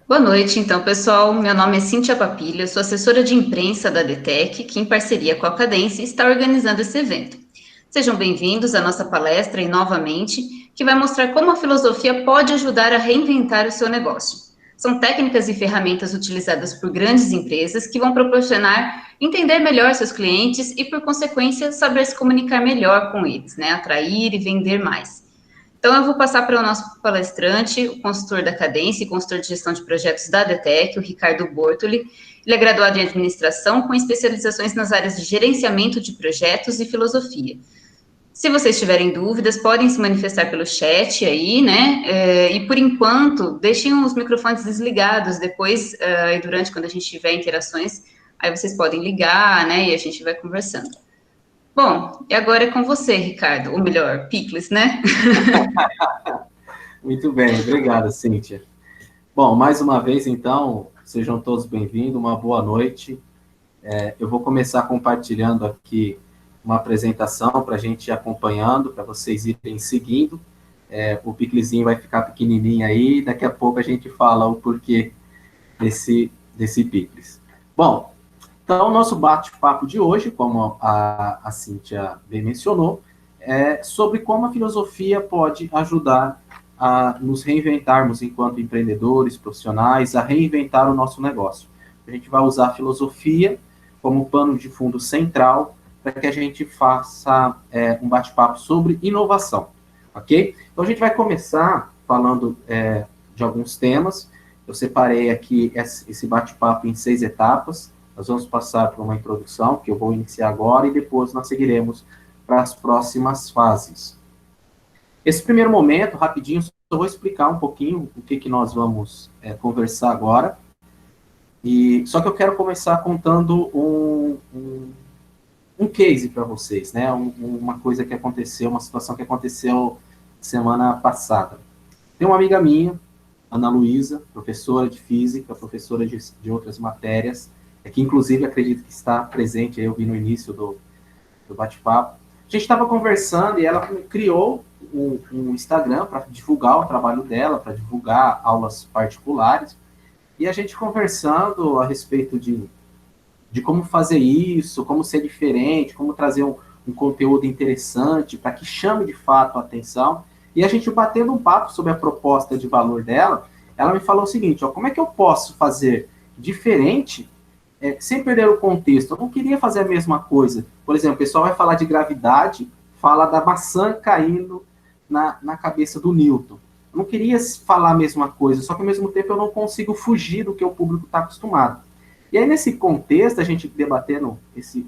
Boa noite, então, pessoal. Meu nome é Cíntia Papilha, sou assessora de imprensa da DTEC, que, em parceria com a Cadence, está organizando esse evento. Sejam bem-vindos à nossa palestra e novamente, que vai mostrar como a filosofia pode ajudar a reinventar o seu negócio. São técnicas e ferramentas utilizadas por grandes empresas que vão proporcionar entender melhor seus clientes e, por consequência, saber se comunicar melhor com eles, né? Atrair e vender mais. Então, eu vou passar para o nosso palestrante, o consultor da Cadence e consultor de gestão de projetos da DTEC, o Ricardo Bortoli. Ele é graduado em administração com especializações nas áreas de gerenciamento de projetos e filosofia. Se vocês tiverem dúvidas, podem se manifestar pelo chat aí, né? E por enquanto, deixem os microfones desligados. Depois, e durante, quando a gente tiver interações, aí vocês podem ligar, né? E a gente vai conversando. Bom, e agora é com você, Ricardo, ou melhor, Picles, né? Muito bem, obrigado, Cíntia. Bom, mais uma vez, então, sejam todos bem-vindos, uma boa noite. Eu vou começar compartilhando aqui uma apresentação para a gente ir acompanhando, para vocês irem seguindo. O Piclezinho vai ficar pequenininho aí, daqui a pouco a gente fala o porquê desse Picles. Bom, então, o nosso bate-papo de hoje, como a Cíntia bem mencionou, é sobre como a filosofia pode ajudar a nos reinventarmos enquanto empreendedores, profissionais, a reinventar o nosso negócio. A gente vai usar a filosofia como pano de fundo central para que a gente faça um bate-papo sobre inovação, ok? Então, a gente vai começar falando de alguns temas. Eu separei aqui esse bate-papo em 6 etapas. Nós vamos passar por uma introdução, que eu vou iniciar agora, e depois nós seguiremos para as próximas fases. Esse primeiro momento, rapidinho, só vou explicar um pouquinho o que nós vamos conversar agora. Só que eu quero começar contando um case para vocês, né? Uma coisa que aconteceu, uma situação que aconteceu semana passada. Tem uma amiga minha, Ana Luísa, professora de física, professora de outras matérias, que inclusive acredito que está presente, aí eu vi no início do bate-papo. A gente estava conversando e ela criou um Instagram para divulgar o trabalho dela, para divulgar aulas particulares, e a gente conversando a respeito de como fazer isso, como ser diferente, como trazer um conteúdo interessante para que chame de fato a atenção. E a gente batendo um papo sobre a proposta de valor dela, ela me falou o seguinte, ó, como é que eu posso fazer diferente sem perder o contexto? Eu não queria fazer a mesma coisa. Por exemplo, o pessoal vai falar de gravidade, fala da maçã caindo na cabeça do Newton. Eu não queria falar a mesma coisa, só que ao mesmo tempo eu não consigo fugir do que o público está acostumado. E aí, nesse contexto, a gente debatendo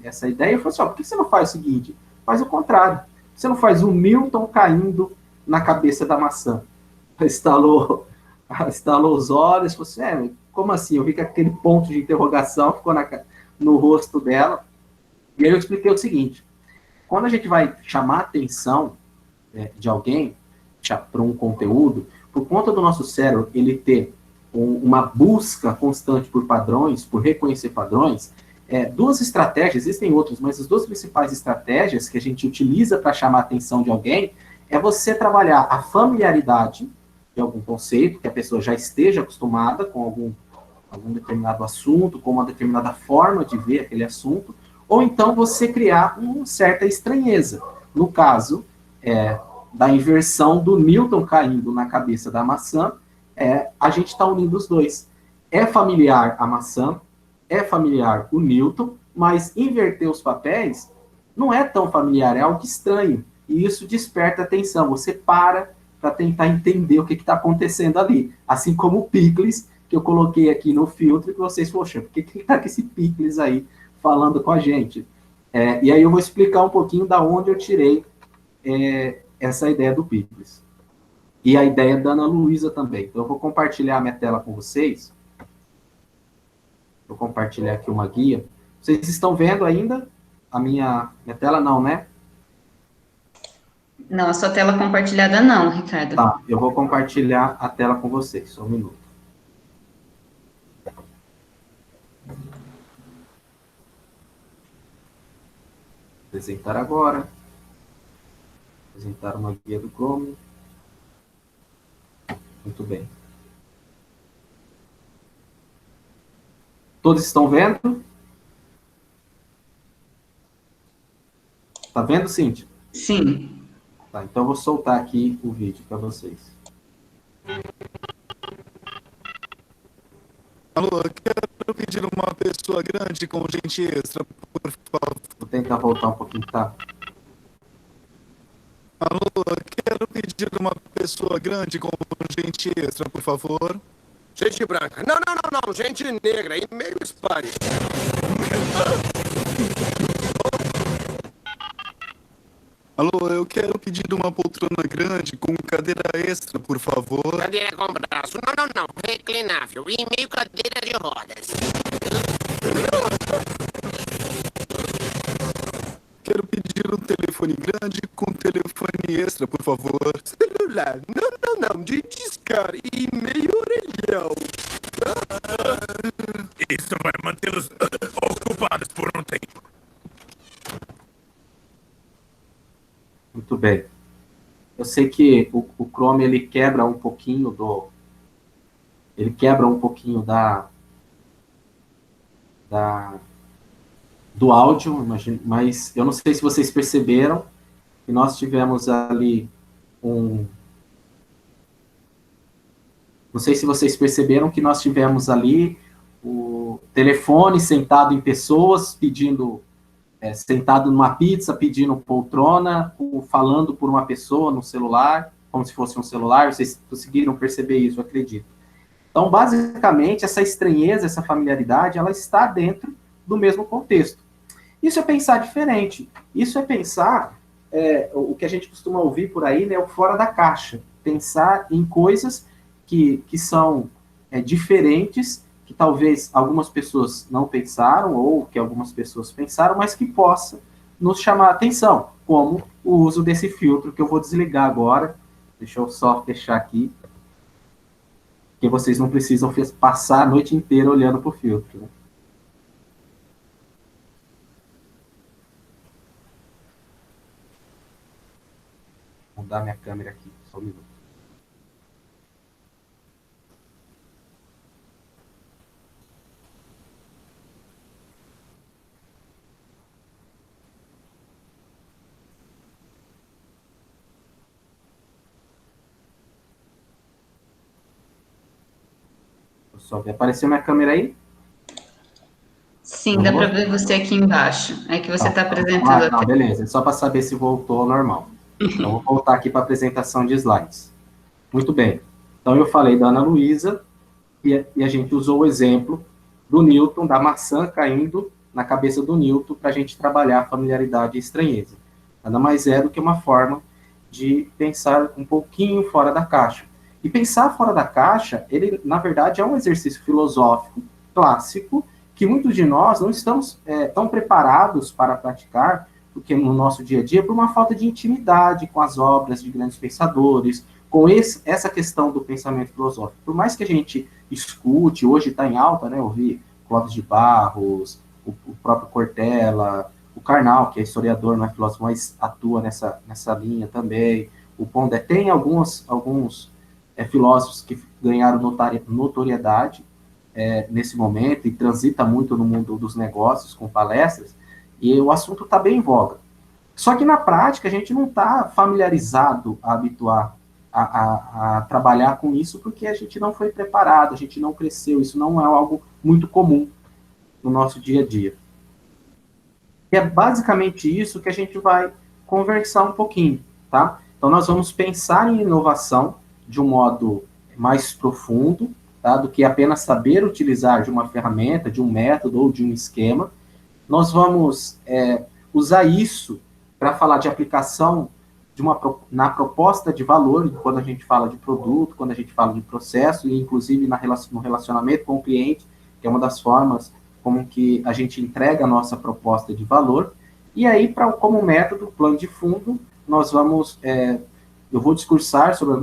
essa ideia, eu falei assim, ó, por que você não faz o seguinte? Faz o contrário. Você não faz o Newton caindo na cabeça da maçã. Estalou os olhos, falou assim, como assim? Eu vi que aquele ponto de interrogação ficou no rosto dela. E aí eu expliquei o seguinte, quando a gente vai chamar a atenção de alguém para um conteúdo, por conta do nosso cérebro ele ter uma busca constante por padrões, por reconhecer padrões, duas estratégias, existem outras, mas as duas principais estratégias que a gente utiliza para chamar a atenção de alguém é você trabalhar a familiaridade de algum conceito, que a pessoa já esteja acostumada com algum determinado assunto, com uma determinada forma de ver aquele assunto, ou então você criar uma certa estranheza. No caso da inversão do Newton caindo na cabeça da maçã, a gente está unindo os dois. É familiar a maçã, é familiar o Newton, mas inverter os papéis não é tão familiar, é algo estranho. E isso desperta atenção. Você para tentar entender o que está acontecendo ali. Assim como o Picles, que eu coloquei aqui no filtro, que vocês, poxa, por que está com esse Picles aí falando com a gente? E aí eu vou explicar um pouquinho da onde eu tirei essa ideia do Picles. E a ideia da Ana Luísa também. Então, eu vou compartilhar a minha tela com vocês. Vou compartilhar aqui uma guia. Vocês estão vendo ainda a minha tela? Não, né? Não, a sua tela compartilhada não, Ricardo. Tá, eu vou compartilhar a tela com vocês. Só um minuto. Apresentar agora. Apresentar uma guia do Chrome. Muito bem. Todos estão vendo? Tá vendo, Cíntia? Sim. Tá, então eu vou soltar aqui o vídeo para vocês. Alô, eu quero pedir uma pessoa grande com gente extra, por favor. Vou tentar voltar um pouquinho, tá? Alô, eu quero pedir uma pessoa grande com gente extra, por favor. Gente branca. Não. Gente negra e meio espalhe. Alô, eu quero pedir uma poltrona grande com cadeira extra, por favor. Cadeira com braço. Não. Reclinável e meio cadeira de rodas. Quero pedir um telefone grande com telefone extra, por favor. Celular. Não. De discar e meio orelhão. Isso vai mantê-los ocupados por um tempo. Muito bem. Eu sei que o Chrome, ele quebra um pouquinho do áudio, imagino, mas eu não sei se vocês perceberam que nós tivemos ali não sei se vocês perceberam que nós tivemos ali o telefone sentado em pessoas pedindo, sentado numa pizza, pedindo poltrona, falando por uma pessoa no celular, como se fosse um celular. Vocês conseguiram perceber isso, eu acredito. Então, basicamente, essa estranheza, essa familiaridade, ela está dentro do mesmo contexto. Isso é pensar diferente. Isso é pensar o que a gente costuma ouvir por aí, né, o fora da caixa. Pensar em coisas que são diferentes, que talvez algumas pessoas não pensaram, ou que algumas pessoas pensaram, mas que possa nos chamar a atenção, como o uso desse filtro, que eu vou desligar agora. Deixa eu só fechar aqui, porque vocês não precisam passar a noite inteira olhando para o filtro, né? Vou mudar minha câmera aqui, só um minuto. Só ver. Apareceu minha câmera aí? Sim, dá para ver você aqui embaixo. É que você está apresentando não, beleza. É só para saber se voltou ao normal. Então, vou voltar aqui para a apresentação de slides. Muito bem. Então, eu falei da Ana Luísa e a gente usou o exemplo do Newton, da maçã caindo na cabeça do Newton, para a gente trabalhar a familiaridade e estranheza. Nada mais é do que uma forma de pensar um pouquinho fora da caixa. E pensar fora da caixa, ele, na verdade, é um exercício filosófico clássico que muitos de nós não estamos tão preparados para praticar, porque no nosso dia a dia, por uma falta de intimidade com as obras de grandes pensadores, com essa questão do pensamento filosófico. Por mais que a gente escute, hoje está em alta, né, ouvir Clóvis de Barros, o próprio Cortella, o Karnal, que é historiador, não é filósofo, mas atua nessa linha também, o Pondé, tem alguns filósofos que ganharam notoriedade nesse momento e transita muito no mundo dos negócios com palestras, e o assunto está bem em voga. Só que na prática a gente não está familiarizado a habituar a trabalhar com isso, porque a gente não foi preparado, a gente não cresceu, isso não é algo muito comum no nosso dia a dia. E é basicamente isso que a gente vai conversar um pouquinho, tá? Então nós vamos pensar em inovação de um modo mais profundo, tá? Do que apenas saber utilizar de uma ferramenta, de um método ou de um esquema. Nós vamos usar isso para falar de aplicação na proposta de valor, quando a gente fala de produto, quando a gente fala de processo, e inclusive no relacionamento com o cliente, que é uma das formas como que a gente entrega a nossa proposta de valor. E aí, como método, plano de fundo, nós vamos... eu vou discursar sobre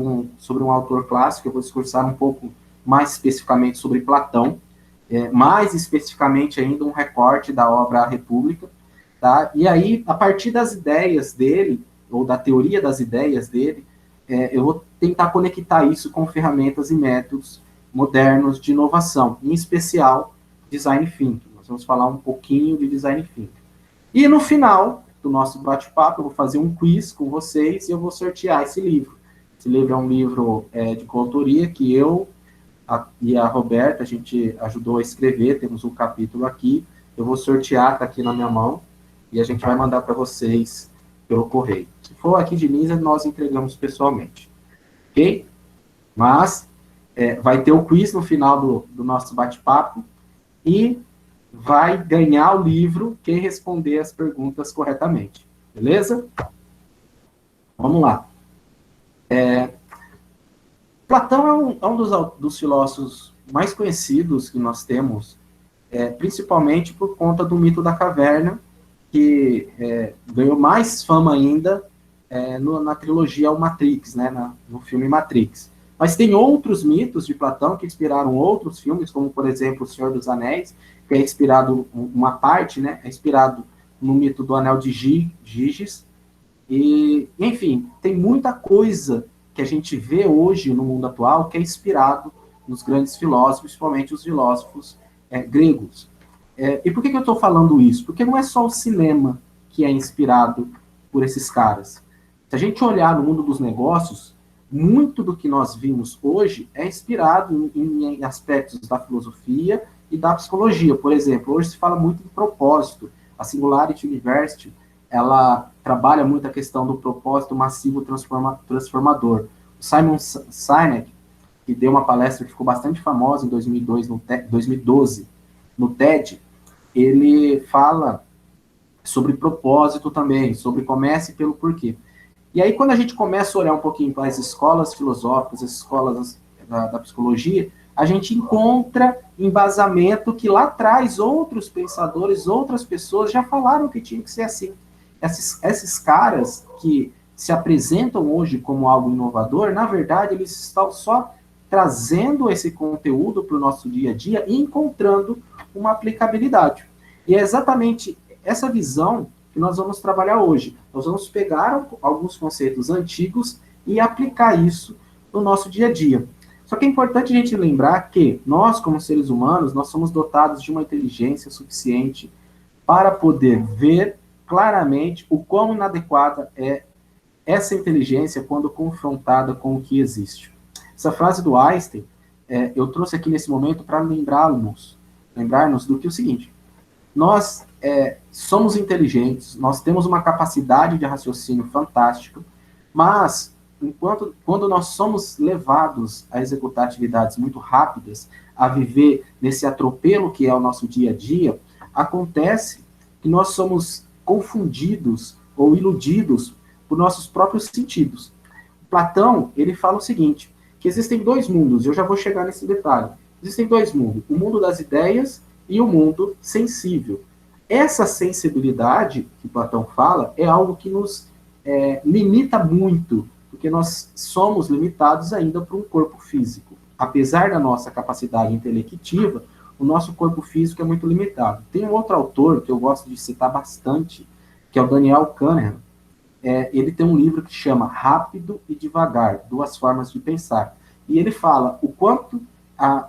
um autor clássico, eu vou discursar um pouco mais especificamente sobre Platão, mais especificamente ainda um recorte da obra A República, tá? E aí, a partir das ideias dele, ou da teoria das ideias dele, eu vou tentar conectar isso com ferramentas e métodos modernos de inovação, em especial design thinking. Nós vamos falar um pouquinho de design thinking. E no final do nosso bate-papo, eu vou fazer um quiz com vocês e eu vou sortear esse livro. Esse livro é um livro de coautoria que eu e a Roberta, a gente ajudou a escrever, temos um capítulo aqui, eu vou sortear, está aqui na minha mão, e a gente vai mandar para vocês pelo correio. Se for aqui de Lins, nós entregamos pessoalmente. Ok? Mas vai ter o quiz no final do nosso bate-papo, e vai ganhar o livro quem responder as perguntas corretamente. Beleza? Vamos lá. Platão é um dos filósofos mais conhecidos que nós temos, principalmente por conta do mito da caverna, que ganhou mais fama ainda na trilogia O Matrix, né, no filme Matrix. Mas tem outros mitos de Platão que inspiraram outros filmes, como, por exemplo, O Senhor dos Anéis, que é inspirado, uma parte, né, é inspirado no mito do Anel de Giges. E, enfim, tem muita coisa que a gente vê hoje no mundo atual que é inspirado nos grandes filósofos, principalmente os filósofos gregos. E por que eu estou falando isso? Porque não é só o cinema que é inspirado por esses caras. Se a gente olhar no mundo dos negócios, muito do que nós vimos hoje é inspirado em aspectos da filosofia e da psicologia. Por exemplo, hoje se fala muito de propósito. A Singularity University, ela trabalha muito a questão do propósito massivo transformador. O Simon Sinek, que deu uma palestra que ficou bastante famosa em 2012, no TED, ele fala sobre propósito também, sobre comece pelo porquê. E aí, quando a gente começa a olhar um pouquinho para as escolas filosóficas, as escolas da psicologia, a gente encontra embasamento que lá atrás outros pensadores, outras pessoas já falaram que tinha que ser assim. Esses caras que se apresentam hoje como algo inovador, na verdade, eles estão só trazendo esse conteúdo para o nosso dia a dia e encontrando uma aplicabilidade. E é exatamente essa visão que nós vamos trabalhar hoje. Nós vamos pegar alguns conceitos antigos e aplicar isso no nosso dia a dia. Só que é importante a gente lembrar que nós, como seres humanos, nós somos dotados de uma inteligência suficiente para poder ver claramente o quão inadequada é essa inteligência quando confrontada com o que existe. Essa frase do Einstein, eu trouxe aqui nesse momento para lembrarmos do que é o seguinte: nós somos inteligentes, nós temos uma capacidade de raciocínio fantástica, mas quando nós somos levados a executar atividades muito rápidas, a viver nesse atropelo que é o nosso dia a dia, acontece que nós somos confundidos ou iludidos por nossos próprios sentidos. Platão, ele fala o seguinte, que existem dois mundos, eu já vou chegar nesse detalhe. Existem dois mundos, o mundo das ideias e o mundo sensível. Essa sensibilidade que Platão fala é algo que nos limita muito, porque nós somos limitados ainda por um corpo físico. Apesar da nossa capacidade intelectiva, o nosso corpo físico é muito limitado. Tem um outro autor que eu gosto de citar bastante, que é o Daniel Kahneman. Ele tem um livro que chama Rápido e Devagar, Duas Formas de Pensar. E ele fala o quanto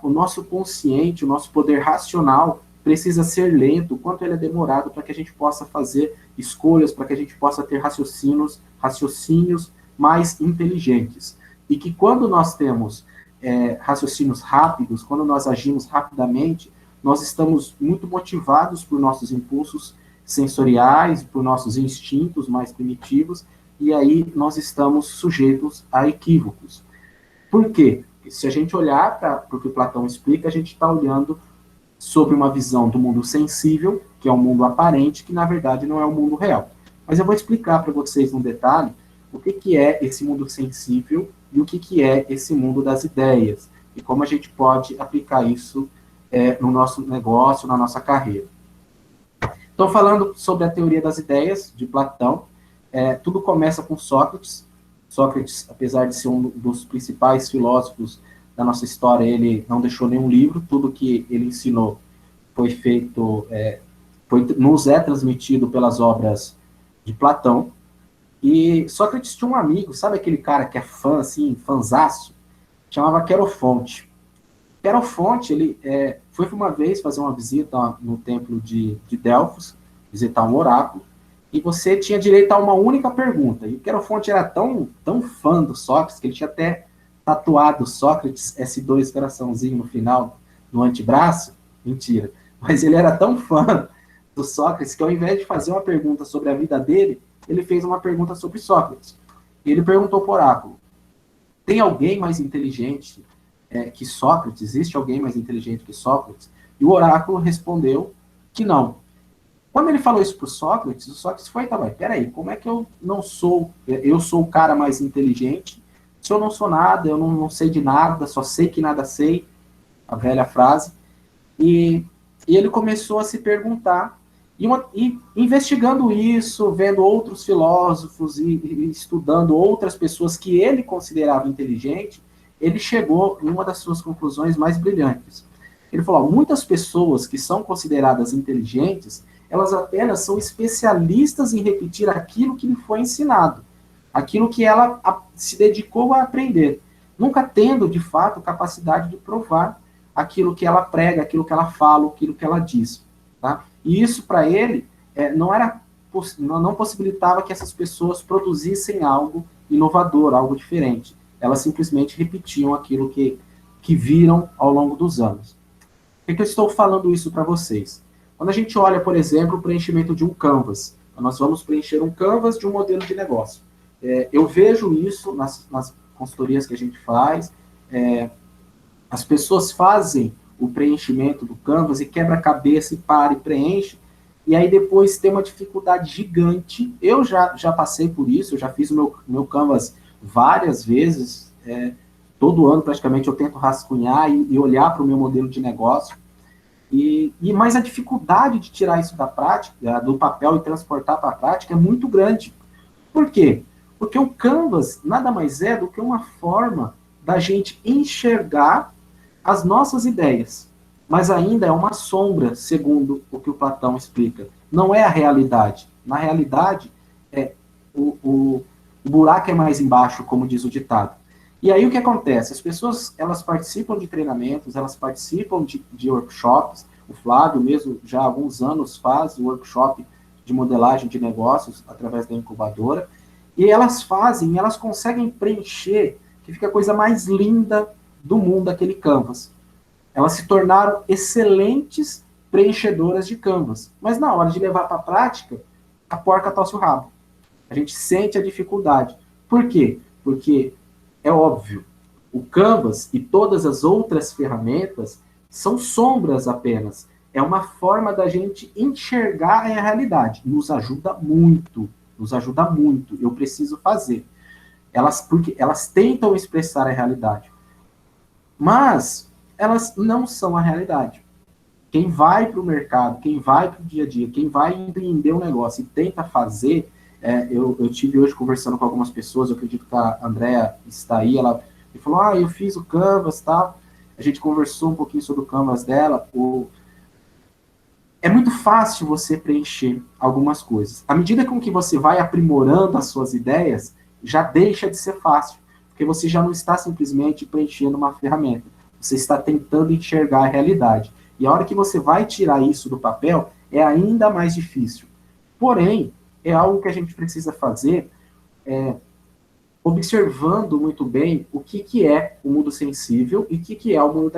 o nosso consciente, o nosso poder racional precisa ser lento, o quanto ele é demorado para que a gente possa fazer escolhas, para que a gente possa ter raciocínios mais inteligentes. E que quando nós temos raciocínios rápidos, quando nós agimos rapidamente, nós estamos muito motivados por nossos impulsos sensoriais, por nossos instintos mais primitivos, e aí nós estamos sujeitos a equívocos. Por quê? Porque se a gente olhar para o que Platão explica, a gente está olhando sobre uma visão do mundo sensível, que é um mundo aparente, que na verdade não é o mundo real. Mas eu vou explicar para vocês no detalhe o que é esse mundo sensível e o que é esse mundo das ideias, e como a gente pode aplicar isso no nosso negócio, na nossa carreira. Então, falando sobre a teoria das ideias de Platão, tudo começa com Sócrates. Sócrates, apesar de ser um dos principais filósofos da nossa história, ele não deixou nenhum livro, tudo que ele ensinou foi feito, nos é transmitido pelas obras de Platão. E Sócrates tinha um amigo, sabe aquele cara que é fã, assim, fanzaço? Chamava Querofonte. Querofonte, ele foi uma vez fazer uma visita no templo de Delfos, visitar um oráculo, e você tinha direito a uma única pergunta. E o Querofonte era tão fã do Sócrates, que ele tinha até tatuado Sócrates S2 coraçãozinho no final, no antebraço. Mentira. Mas ele era tão fã do Sócrates que, ao invés de fazer uma pergunta sobre a vida dele, ele fez uma pergunta sobre Sócrates. E ele perguntou para o oráculo: tem alguém mais inteligente que Sócrates? Existe alguém mais inteligente que Sócrates? E o oráculo respondeu que não. Quando ele falou isso para o Sócrates foi, tá, mas peraí, como é que eu não sou, eu sou o cara mais inteligente, se eu não sou nada, eu não sei de nada, só sei que nada sei, a velha frase, e ele começou a se perguntar, e investigando isso, vendo outros filósofos e estudando outras pessoas que ele considerava inteligente, ele chegou em uma das suas conclusões mais brilhantes. Ele falou: muitas pessoas que são consideradas inteligentes, elas apenas são especialistas em repetir aquilo que lhe foi ensinado, aquilo que ela se dedicou a aprender, nunca tendo, de fato, capacidade de provar aquilo que ela prega, aquilo que ela fala, aquilo que ela diz. Tá? E isso, para ele, não possibilitava que essas pessoas produzissem algo inovador, algo diferente. Elas simplesmente repetiam aquilo que viram ao longo dos anos. Por que eu estou falando isso para vocês? Quando a gente olha, por exemplo, o preenchimento de um canvas, nós vamos preencher um canvas de um modelo de negócio. Eu vejo isso nas consultorias que a gente faz. As pessoas fazem o preenchimento do canvas e quebra a cabeça e para e preenche, e aí depois tem uma dificuldade gigante. Eu já passei por isso, eu já fiz o meu canvas várias vezes, todo ano praticamente eu tento rascunhar e olhar para o meu modelo de negócio, mas a dificuldade de tirar isso da prática, do papel e transportar para a prática é muito grande. Por quê? Porque o canvas nada mais é do que uma forma da gente enxergar as nossas ideias, mas ainda é uma sombra, segundo o que o Platão explica. Não é a realidade. Na realidade, o buraco é mais embaixo, como diz o ditado. E aí o que acontece? As pessoas, elas participam de treinamentos, elas participam de workshops. O Flávio mesmo, já há alguns anos, faz o workshop de modelagem de negócios através da incubadora. E elas conseguem preencher, que fica a coisa mais linda do mundo, aquele canvas. Elas se tornaram excelentes preenchedoras de canvas. Mas na hora de levar para a prática, a porca torce o rabo. A gente sente a dificuldade. Por quê? Porque é óbvio, o Canvas e todas as outras ferramentas são sombras apenas. É uma forma da gente enxergar a realidade. Nos ajuda muito. Nos ajuda muito. Eu preciso fazer. Porque elas tentam expressar a realidade. Mas elas não são a realidade. Quem vai para o mercado, quem vai para o dia a dia, quem vai empreender um negócio e tenta fazer... eu tive hoje conversando com algumas pessoas, eu acredito que a Andrea está aí, ela me falou, eu fiz o Canvas, tá? A gente conversou um pouquinho sobre o Canvas dela. É muito fácil você preencher algumas coisas. À medida com que você vai aprimorando as suas ideias, já deixa de ser fácil, porque você já não está simplesmente preenchendo uma ferramenta, você está tentando enxergar a realidade. E a hora que você vai tirar isso do papel, é ainda mais difícil. Porém, é algo que a gente precisa fazer observando muito bem o que é o mundo sensível e o que é o mundo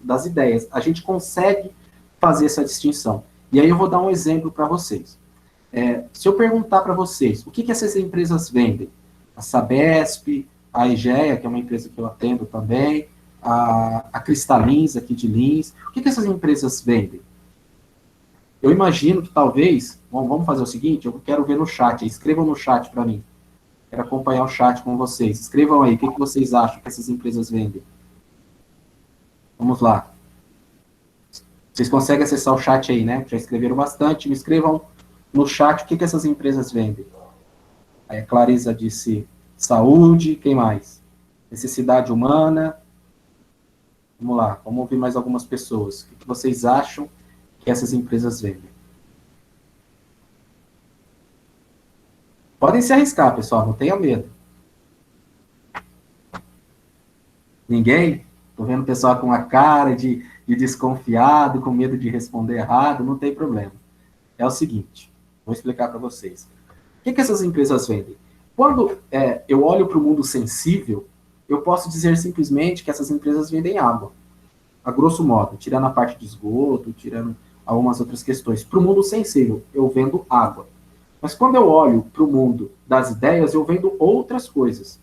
das ideias. A gente consegue fazer essa distinção. E aí eu vou dar um exemplo para vocês. Se eu perguntar para vocês o que essas empresas vendem, a Sabesp, a Egea, que é uma empresa que eu atendo também, a Cristalins, aqui de Lins, o que essas empresas vendem? Eu imagino que talvez, vamos fazer o seguinte, eu quero ver no chat, escrevam no chat para mim. Quero acompanhar o chat com vocês. Escrevam aí, o que vocês acham que essas empresas vendem? Vamos lá. Vocês conseguem acessar o chat aí, né? Já escreveram bastante. Me escrevam no chat o que essas empresas vendem. Aí a Clarisa disse saúde, quem mais? Necessidade humana. Vamos lá, vamos ouvir mais algumas pessoas. O que vocês acham que essas empresas vendem? Podem se arriscar, pessoal, não tenham medo. Ninguém? Tô vendo o pessoal com a cara de desconfiado, com medo de responder errado, não tem problema. É o seguinte, vou explicar para vocês. O que essas empresas vendem? Quando eu olho para o mundo sensível, eu posso dizer simplesmente que essas empresas vendem água. A grosso modo, tirando a parte de esgoto, tirando algumas outras questões. Para o mundo sensível, eu vendo água. Mas quando eu olho para o mundo das ideias, eu vendo outras coisas.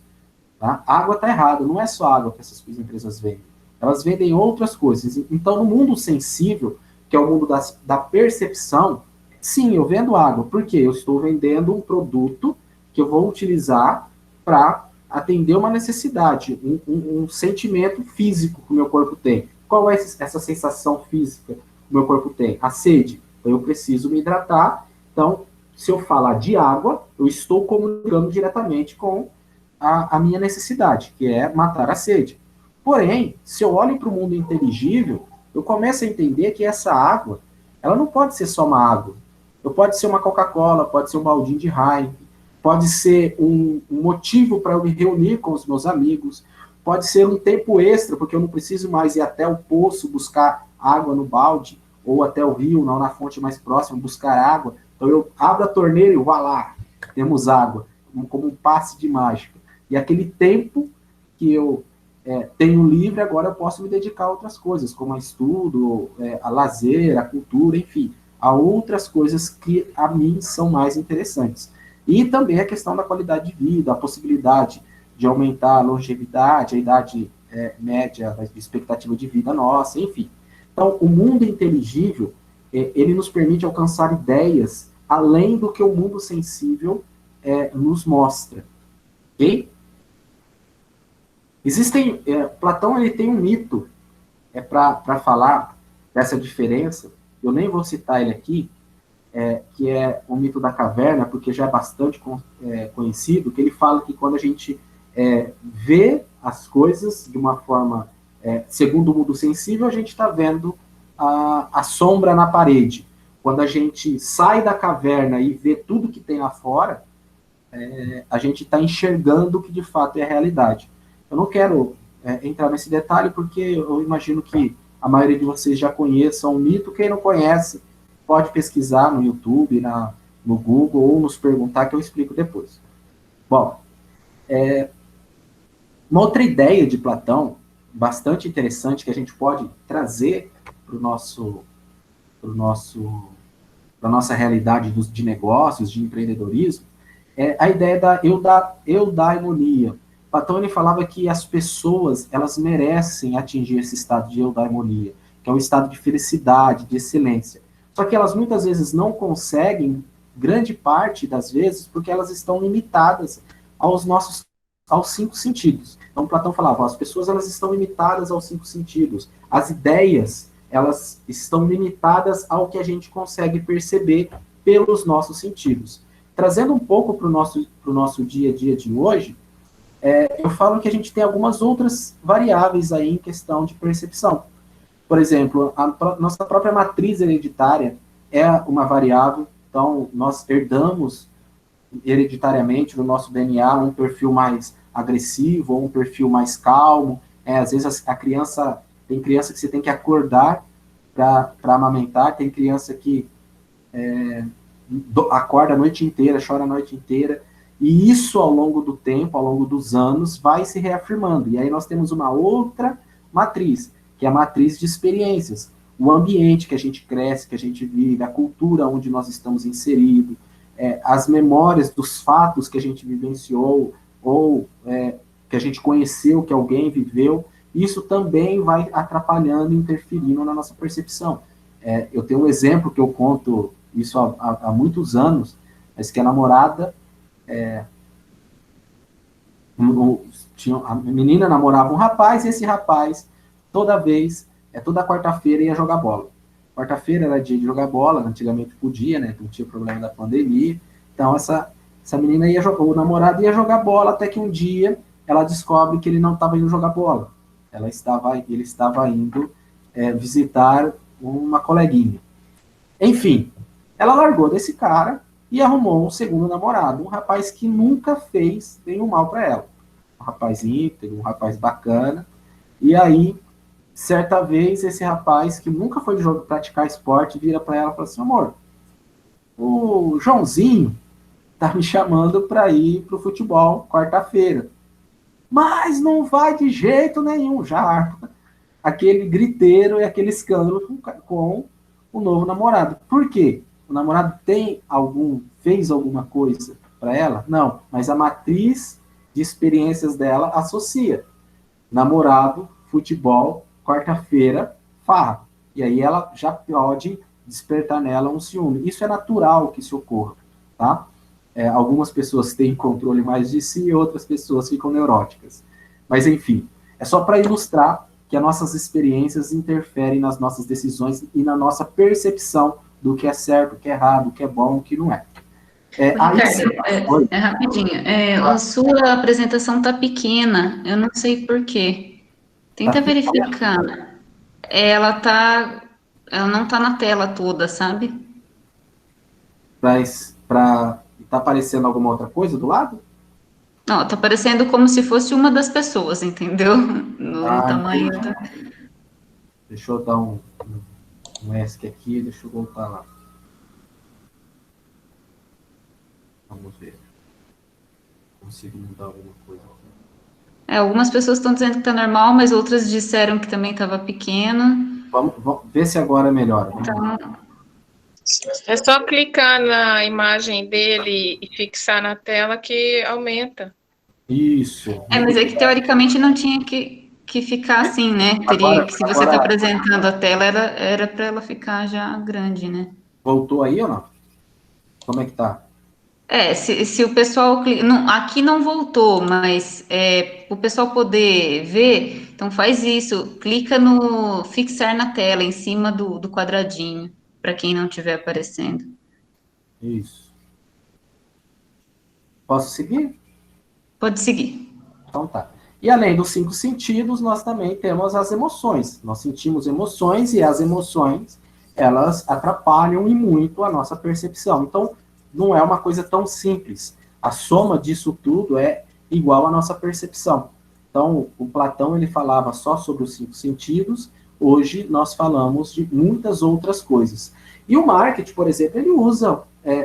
Tá? A água está errada, não é só água que essas empresas vendem. Elas vendem outras coisas. Então, no mundo sensível, que é o mundo da percepção, sim, eu vendo água. Por quê? Eu estou vendendo um produto que eu vou utilizar para atender uma necessidade, um sentimento físico que o meu corpo tem. Qual é essa sensação física que o meu corpo tem? A sede. Então, eu preciso me hidratar. Então, se eu falar de água, eu estou comunicando diretamente com a minha necessidade, que é matar a sede. Porém, se eu olho para o mundo inteligível, eu começo a entender que essa água, ela não pode ser só uma água. Pode ser uma Coca-Cola, pode ser um baldinho de Heineken, pode ser um motivo para eu me reunir com os meus amigos, pode ser um tempo extra, porque eu não preciso mais ir até o poço buscar água no balde, ou até o rio, não na fonte mais próxima, buscar água. Então eu abro a torneira e vá lá, temos água, como um passe de mágica. E aquele tempo que eu tenho livre, agora eu posso me dedicar a outras coisas, como a estudo, a lazer, a cultura, enfim, a outras coisas que a mim são mais interessantes. E também a questão da qualidade de vida, a possibilidade de aumentar a longevidade, a idade média, a expectativa de vida nossa, enfim. Então, o mundo inteligível, ele nos permite alcançar ideias além do que o mundo sensível nos mostra. Ok? Platão ele tem um mito para falar dessa diferença, eu nem vou citar ele aqui, que é o mito da caverna, porque já é bastante conhecido, que ele fala que quando a gente vê as coisas de uma forma, segundo o mundo sensível, a gente está vendo a sombra na parede. Quando a gente sai da caverna e vê tudo que tem lá fora, a gente está enxergando o que de fato é a realidade. Eu não quero entrar nesse detalhe, porque eu imagino que a maioria de vocês já conheçam o mito. Quem não conhece, pode pesquisar no YouTube, no Google, ou nos perguntar, que eu explico depois. Bom, uma outra ideia de Platão, bastante interessante, que a gente pode trazer para a nossa realidade de negócios, de empreendedorismo, é a ideia da eudaimonia. Platão ele falava que as pessoas, elas merecem atingir esse estado de eudaimonia, que é um estado de felicidade, de excelência. Só que elas muitas vezes não conseguem, grande parte das vezes, porque elas estão limitadas aos 5 sentidos. Então Platão falava, as pessoas elas estão limitadas aos 5 sentidos. As ideias, elas estão limitadas ao que a gente consegue perceber pelos nossos sentidos. Trazendo um pouco para o nosso dia a dia de hoje, eu falo que a gente tem algumas outras variáveis aí em questão de percepção. Por exemplo, a nossa própria matriz hereditária é uma variável, então nós herdamos hereditariamente no nosso DNA um perfil mais agressivo ou um perfil mais calmo. Às vezes tem criança que você tem que acordar para amamentar, tem criança que acorda a noite inteira, chora a noite inteira. E isso, ao longo do tempo, ao longo dos anos, vai se reafirmando. E aí nós temos uma outra matriz, que é a matriz de experiências. O ambiente que a gente cresce, que a gente vive, a cultura onde nós estamos inseridos, as memórias dos fatos que a gente vivenciou, ou que a gente conheceu, que alguém viveu, isso também vai atrapalhando e interferindo na nossa percepção. Eu tenho um exemplo que eu conto isso há muitos anos, mas que a namorada... a menina namorava um rapaz, e esse rapaz, toda quarta-feira ia jogar bola. Quarta-feira era dia de jogar bola, antigamente podia, né? Não tinha problema da pandemia. Então essa menina o namorado ia jogar bola, até que um dia ela descobre que ele não estava indo jogar bola. Ele estava indo visitar uma coleguinha. Enfim, ela largou desse cara e arrumou um segundo namorado, um rapaz que nunca fez nenhum mal para ela. Um rapaz íntegro, um rapaz bacana. E aí, certa vez, esse rapaz, que nunca foi de jogo praticar esporte, vira para ela e fala assim, amor, o Joãozinho tá me chamando para ir pro futebol quarta-feira. Mas não vai de jeito nenhum, já arma aquele griteiro e aquele escândalo com o novo namorado. Por quê? O namorado fez alguma coisa para ela? Não, mas a matriz de experiências dela associa. Namorado, futebol, quarta-feira, farra. E aí ela já pode despertar nela um ciúme. Isso é natural que isso ocorra, tá? Algumas pessoas têm controle mais de si e outras pessoas ficam neuróticas. Mas, enfim, é só para ilustrar que as nossas experiências interferem nas nossas decisões e na nossa percepção do que é certo, o que é errado, o que é bom, o que não é. Ricardo, rapidinho. A sua apresentação tá pequena, eu não sei por quê. Tenta verificar. Ela não tá na tela toda, sabe? Tá aparecendo alguma outra coisa do lado? Não, tá parecendo como se fosse uma das pessoas, entendeu? No tamanho entendi. da... Deixa eu dar um ESC aqui, deixa eu voltar lá. Vamos ver. Consigo mudar alguma coisa aqui. Algumas pessoas estão dizendo que tá normal, mas outras disseram que também estava pequeno. Vamos ver se agora melhora. Então, É só clicar na imagem dele e fixar na tela que aumenta. Isso. mas é que teoricamente não tinha que ficar assim, né? Teria que, se você está apresentando a tela, era para ela ficar já grande, né? Voltou aí ou não? Como é que tá? Se o pessoal... Não, aqui não voltou, mas o pessoal poder ver, então faz isso. Clica no fixar na tela, em cima do quadradinho, para quem não estiver aparecendo. Isso. Posso seguir? Pode seguir. Então tá. E além dos 5 sentidos, nós também temos as emoções. Nós sentimos emoções e as emoções, elas atrapalham e muito a nossa percepção. Então, não é uma coisa tão simples. A soma disso tudo é igual à nossa percepção. Então, o Platão, ele falava só sobre os 5 sentidos, hoje nós falamos de muitas outras coisas. E o marketing, por exemplo, ele usa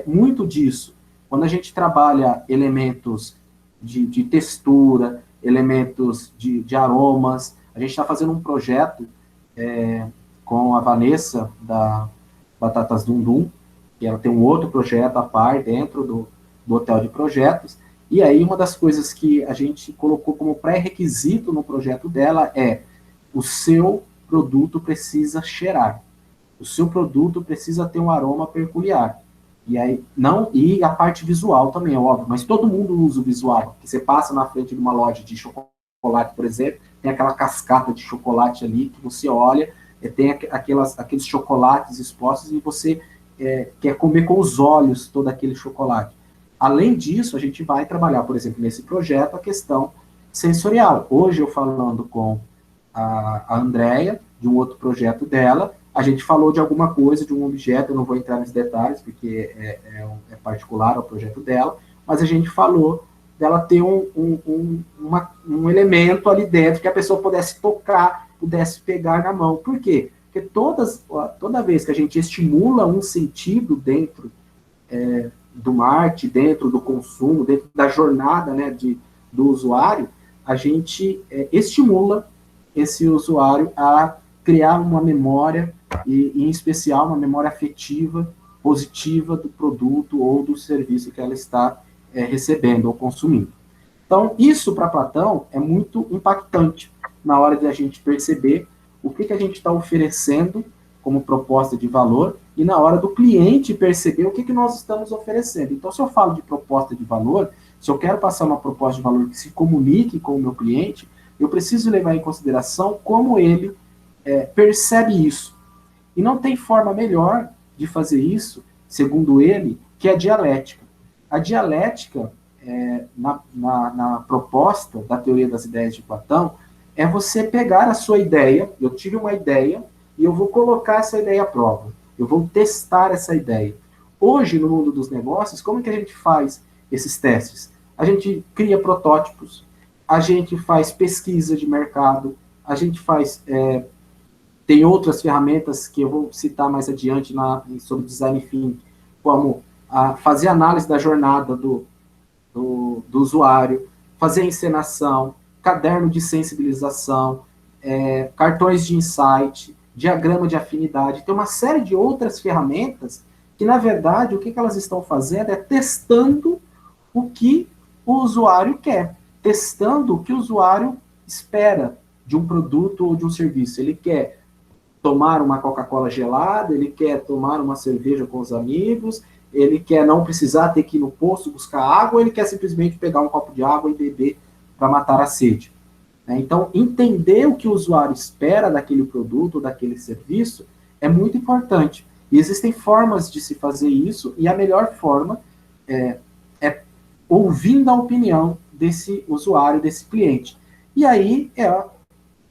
muito disso. Quando a gente trabalha elementos de textura, elementos de aromas, a gente está fazendo um projeto com a Vanessa, da Batatas Dum Dum, que ela tem um outro projeto a par dentro do hotel de projetos, e aí uma das coisas que a gente colocou como pré-requisito no projeto dela é o seu produto precisa cheirar, o seu produto precisa ter um aroma peculiar, e aí e a parte visual também, é óbvio, mas todo mundo usa o visual, que você passa na frente de uma loja de chocolate, por exemplo, tem aquela cascata de chocolate ali, que você olha, tem aqueles chocolates expostos e você quer comer com os olhos todo aquele chocolate. Além disso, a gente vai trabalhar, por exemplo, nesse projeto, a questão sensorial. Hoje, eu falando com a Andrea, de um outro projeto dela, a gente falou de alguma coisa, de um objeto, eu não vou entrar nos detalhes, porque é particular ao projeto dela, mas a gente falou dela ter um elemento ali dentro que a pessoa pudesse tocar, pudesse pegar na mão. Por quê? Porque toda vez que a gente estimula um sentido dentro do marketing, dentro do consumo, dentro da jornada, né, do usuário, a gente estimula esse usuário a criar uma memória, e em especial uma memória afetiva, positiva do produto ou do serviço que ela está recebendo ou consumindo. Então, isso para Platão é muito impactante na hora de a gente perceber o que a gente está oferecendo como proposta de valor e na hora do cliente perceber o que nós estamos oferecendo. Então, se eu falo de proposta de valor, se eu quero passar uma proposta de valor que se comunique com o meu cliente, eu preciso levar em consideração como ele percebe isso. E não tem forma melhor de fazer isso, segundo ele, que a dialética. A dialética, na proposta da teoria das ideias de Platão, é você pegar a sua ideia, eu tive uma ideia, e eu vou colocar essa ideia à prova. Eu vou testar essa ideia. Hoje, no mundo dos negócios, como que a gente faz esses testes? A gente cria protótipos, a gente faz pesquisa de mercado, a gente faz... tem outras ferramentas que eu vou citar mais adiante sobre design thinking, como fazer análise da jornada do usuário, fazer encenação, caderno de sensibilização, cartões de insight, diagrama de afinidade. Tem uma série de outras ferramentas que, na verdade, o que elas estão fazendo é testando o que o usuário quer, testando o que o usuário espera de um produto ou de um serviço. Ele quer tomar uma Coca-Cola gelada, ele quer tomar uma cerveja com os amigos, ele quer não precisar ter que ir no posto buscar água, ou ele quer simplesmente pegar um copo de água e beber para matar a sede. Então, entender o que o usuário espera daquele produto, daquele serviço, é muito importante. E existem formas de se fazer isso, e a melhor forma é ouvindo a opinião desse usuário, desse cliente. E aí,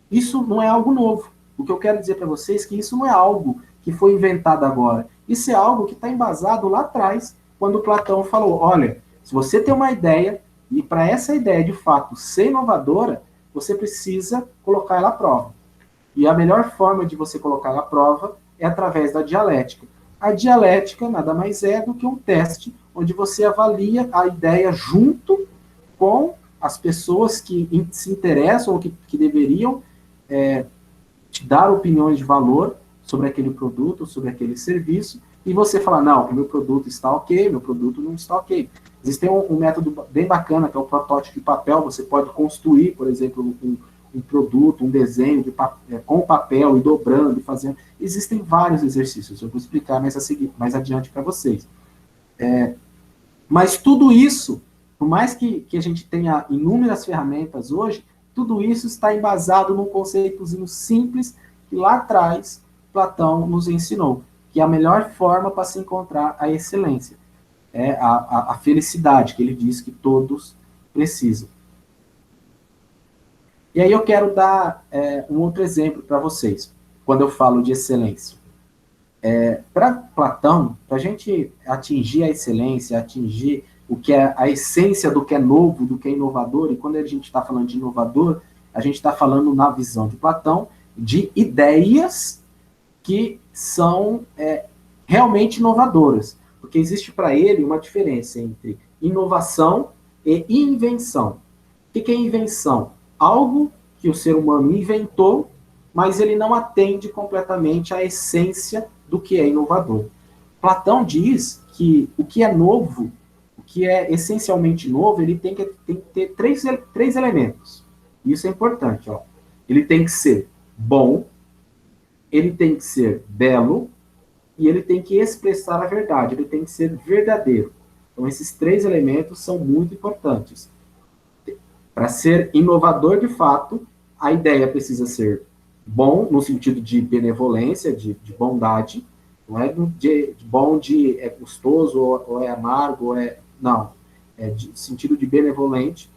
isso não é algo novo. O que eu quero dizer para vocês é que isso não é algo que foi inventado agora. Isso é algo que está embasado lá atrás, quando Platão falou, olha, se você tem uma ideia, e para essa ideia, de fato, ser inovadora, você precisa colocar ela à prova. E a melhor forma de você colocar ela à prova é através da dialética. A dialética nada mais é do que um teste onde você avalia a ideia junto com as pessoas que se interessam ou que deveriam te dar opiniões de valor sobre aquele produto, sobre aquele serviço, e você fala, não, o meu produto está ok, meu produto não está ok. Existe um método bem bacana, que é o protótipo de papel. Você pode construir, por exemplo, um produto, um desenho com papel, e dobrando, e fazendo. Existem vários exercícios, eu vou explicar mais adiante para vocês. Mas tudo isso, por mais que a gente tenha inúmeras ferramentas hoje, tudo isso está embasado num conceitozinho simples que lá atrás Platão nos ensinou, que é a melhor forma para se encontrar a excelência. É a felicidade, que ele diz que todos precisam. E aí eu quero dar um outro exemplo para vocês, quando eu falo de excelência. Para Platão, para a gente atingir a excelência, atingir o que é a essência do que é novo, do que é inovador, e quando a gente está falando de inovador, a gente está falando, na visão de Platão, de ideias que são realmente inovadoras. Porque existe para ele uma diferença entre inovação e invenção. O que é invenção? Algo que o ser humano inventou, mas ele não atende completamente à essência do que é inovador. Platão diz que o que é novo, o que é essencialmente novo, ele tem que ter três elementos. Isso é importante. Ele tem que ser bom, ele tem que ser belo, e ele tem que expressar a verdade, ele tem que ser verdadeiro. Então, esses três elementos são muito importantes. Para ser inovador, de fato, a ideia precisa ser bom, no sentido de benevolência, de bondade, não é de bom de é gostoso, ou é amargo, não, de sentido de benevolente.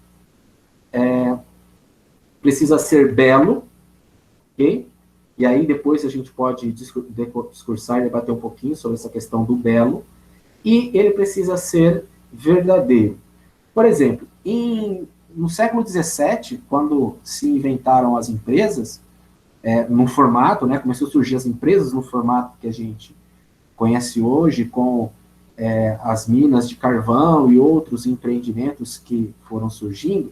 Precisa ser belo, ok? E aí depois a gente pode discursar e debater um pouquinho sobre essa questão do belo. E ele precisa ser verdadeiro. Por exemplo, no século XVII, quando se inventaram as empresas, no formato, né, começou a surgir as empresas no formato que a gente conhece hoje, com as minas de carvão e outros empreendimentos que foram surgindo,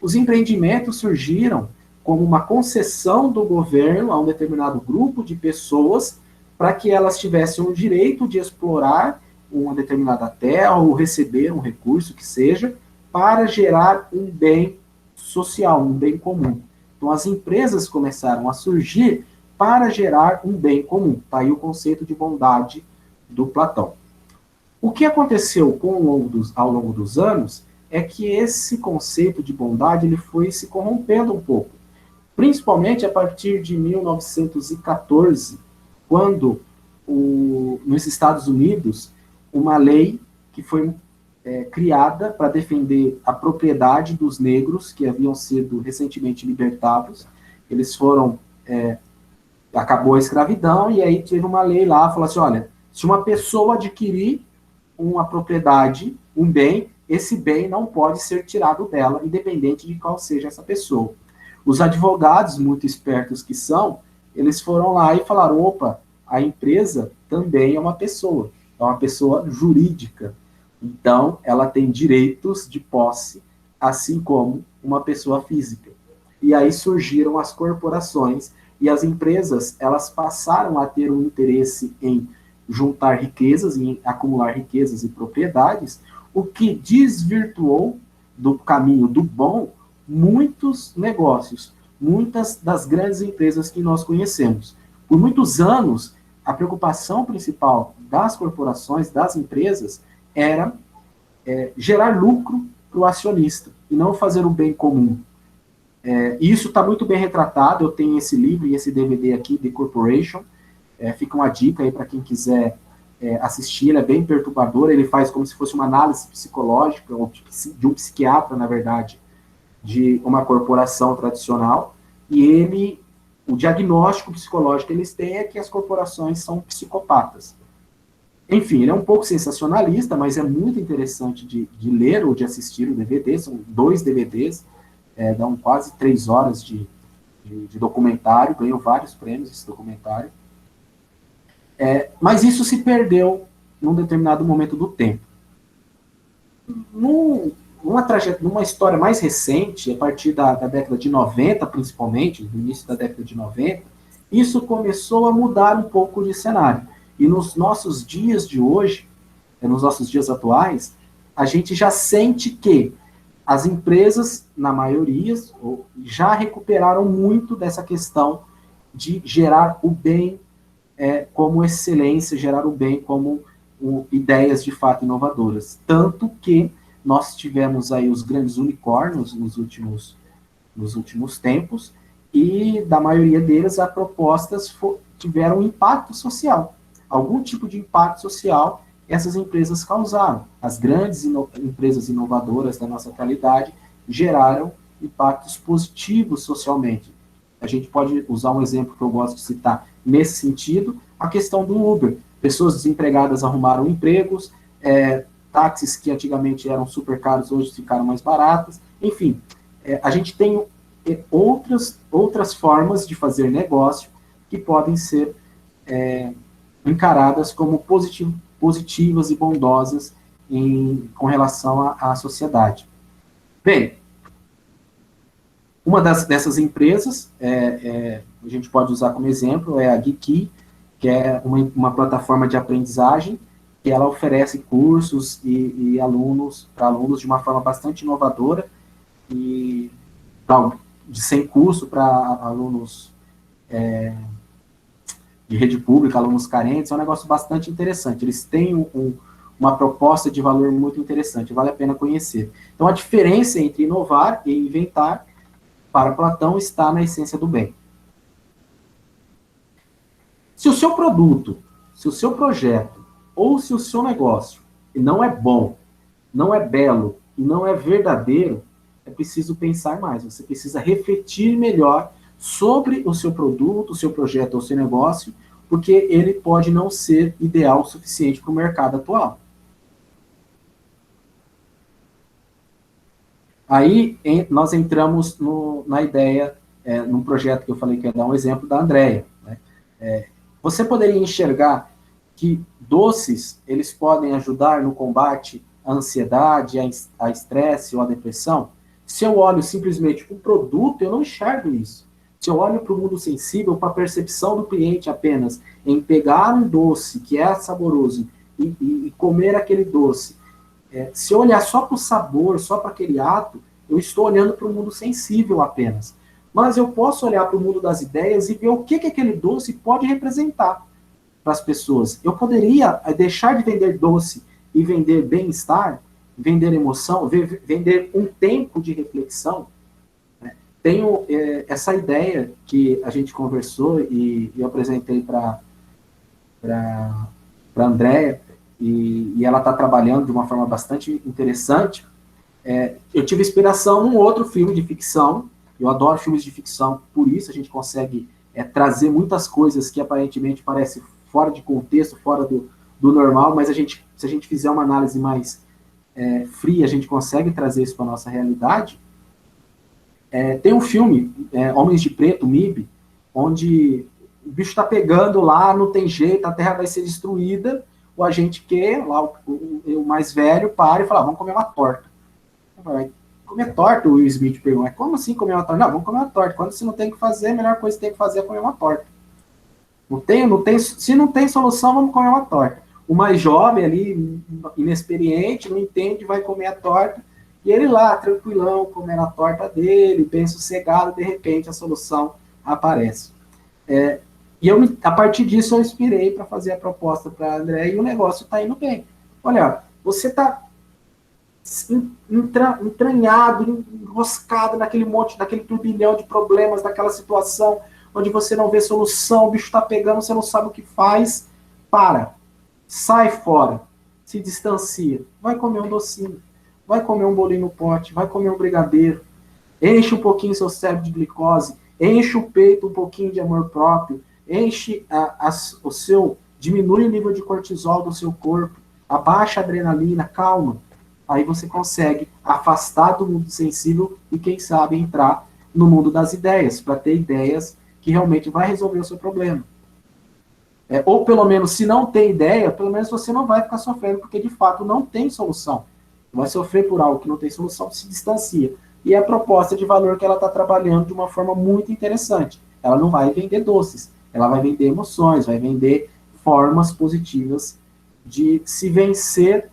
os empreendimentos surgiram como uma concessão do governo a um determinado grupo de pessoas para que elas tivessem o direito de explorar uma determinada terra ou receber um recurso que seja para gerar um bem social, um bem comum. Então, as empresas começaram a surgir para gerar um bem comum. Está aí o conceito de bondade do Platão. O que aconteceu ao longo dos anos é que esse conceito de bondade ele foi se corrompendo um pouco. Principalmente a partir de 1914, quando nos Estados Unidos, uma lei que foi criada para defender a propriedade dos negros que haviam sido recentemente libertados. Eles foram... acabou a escravidão, e aí teve uma lei lá, falou assim, olha, se uma pessoa adquirir uma propriedade, um bem, esse bem não pode ser tirado dela, independente de qual seja essa pessoa. Os advogados, muito espertos que são, eles foram lá e falaram, opa, a empresa também é uma pessoa jurídica. Então, ela tem direitos de posse, assim como uma pessoa física. E aí surgiram as corporações, e as empresas, elas passaram a ter um interesse em juntar riquezas, em acumular riquezas e propriedades, o que desvirtuou do caminho do bom muitos negócios, muitas das grandes empresas que nós conhecemos. Por muitos anos, a preocupação principal das corporações, das empresas, era gerar lucro para o acionista e não fazer o bem comum. E isso está muito bem retratado. Eu tenho esse livro e esse DVD aqui, The Corporation. Fica uma dica aí para quem quiser assistir. Ele é bem perturbador. Ele faz como se fosse uma análise psicológica, ou de um psiquiatra, na verdade, de uma corporação tradicional. E o diagnóstico psicológico que eles têm é que as corporações são psicopatas. Enfim, ele é um pouco sensacionalista, mas é muito interessante de ler ou de assistir o DVD. São 2 DVDs, dão quase 3 horas de documentário, ganhou vários prêmios esse documentário. Mas isso se perdeu num determinado momento do tempo. Numa história mais recente, a partir da década de 90, principalmente, do início da década de 90, isso começou a mudar um pouco de cenário. E nos nossos dias de hoje, nos nossos dias atuais, a gente já sente que as empresas, na maioria, já recuperaram muito dessa questão de gerar o bem como excelência, gerar o bem como ideias de fato inovadoras. Tanto que nós tivemos aí os grandes unicórnios nos últimos tempos, e da maioria deles as propostas tiveram um impacto social. Algum tipo de impacto social essas empresas causaram. As grandes empresas inovadoras da nossa atualidade geraram impactos positivos socialmente. A gente pode usar um exemplo que eu gosto de citar nesse sentido, a questão do Uber. Pessoas desempregadas arrumaram empregos, táxis que antigamente eram super caros, hoje ficaram mais baratos. Enfim, a gente tem outras formas de fazer negócio que podem ser encaradas como positivas e bondosas com relação à sociedade. Bem, uma dessas empresas, a gente pode usar como exemplo, é a Geeky, que é uma plataforma de aprendizagem, que ela oferece cursos e para alunos de uma forma bastante inovadora, e sem custo para alunos de rede pública, alunos carentes. É um negócio bastante interessante. Eles têm uma proposta de valor muito interessante, vale a pena conhecer. Então, a diferença entre inovar e inventar, para Platão, está na essência do bem. Se o seu produto, se o seu projeto, ou se o seu negócio não é bom, não é belo e não é verdadeiro, é preciso pensar mais. Você precisa refletir melhor sobre o seu produto, o seu projeto ou o seu negócio, porque ele pode não ser ideal o suficiente para o mercado atual. Aí nós entramos na ideia, num projeto que eu falei que ia dar um exemplo, da Andrea. Né? Você poderia enxergar que doces, eles podem ajudar no combate à ansiedade, à estresse ou à depressão? Se eu olho simplesmente um produto, eu não enxergo isso. Se eu olho para o mundo sensível, para a percepção do cliente apenas em pegar um doce que é saboroso e comer aquele doce, se eu olhar só para o sabor, só para aquele ato, eu estou olhando para o mundo sensível apenas. Mas eu posso olhar para o mundo das ideias e ver o que aquele doce pode representar para as pessoas. Eu poderia deixar de vender doce e vender bem-estar, vender emoção, vender um tempo de reflexão. Né? Tenho essa ideia que a gente conversou e eu apresentei para a Andrea, e ela está trabalhando de uma forma bastante interessante. Eu tive inspiração num outro filme de ficção. Eu adoro filmes de ficção, por isso a gente consegue trazer muitas coisas que aparentemente parecem fora de contexto, fora do normal, mas se a gente fizer uma análise mais fria, a gente consegue trazer isso para a nossa realidade. Tem um filme, Homens de Preto, MIB, onde o bicho está pegando lá, não tem jeito, a Terra vai ser destruída, o agente Q, lá o mais velho, para e fala, vamos comer uma torta. Vai comer torta, o Will Smith pergunta, como assim comer uma torta? Não, vamos comer uma torta. Quando você não tem o que fazer, a melhor coisa que tem que fazer é comer uma torta. Se não tem solução, vamos comer uma torta. O mais jovem ali, inexperiente, não entende, vai comer a torta, e ele lá, tranquilão, comendo a torta dele, bem sossegado, de repente a solução aparece. A partir disso, eu inspirei para fazer a proposta para a André, e o negócio está indo bem. Olha, você está entranhado, enroscado naquele turbilhão de problemas, naquela situação onde você não vê solução, o bicho está pegando, você não sabe o que faz, sai fora, se distancia, vai comer um docinho, vai comer um bolinho no pote, vai comer um brigadeiro, enche um pouquinho seu cérebro de glicose, enche o peito um pouquinho de amor próprio, diminui o nível de cortisol do seu corpo, abaixa a adrenalina, calma. Aí você consegue afastar do mundo sensível e, quem sabe, entrar no mundo das ideias, para ter ideias que realmente vai resolver o seu problema. Ou, pelo menos, se não tem ideia, pelo menos você não vai ficar sofrendo, porque, de fato, não tem solução. Vai sofrer por algo que não tem solução, se distancia. E é a proposta de valor que ela está trabalhando de uma forma muito interessante. Ela não vai vender doces, ela vai vender emoções, vai vender formas positivas de se vencer,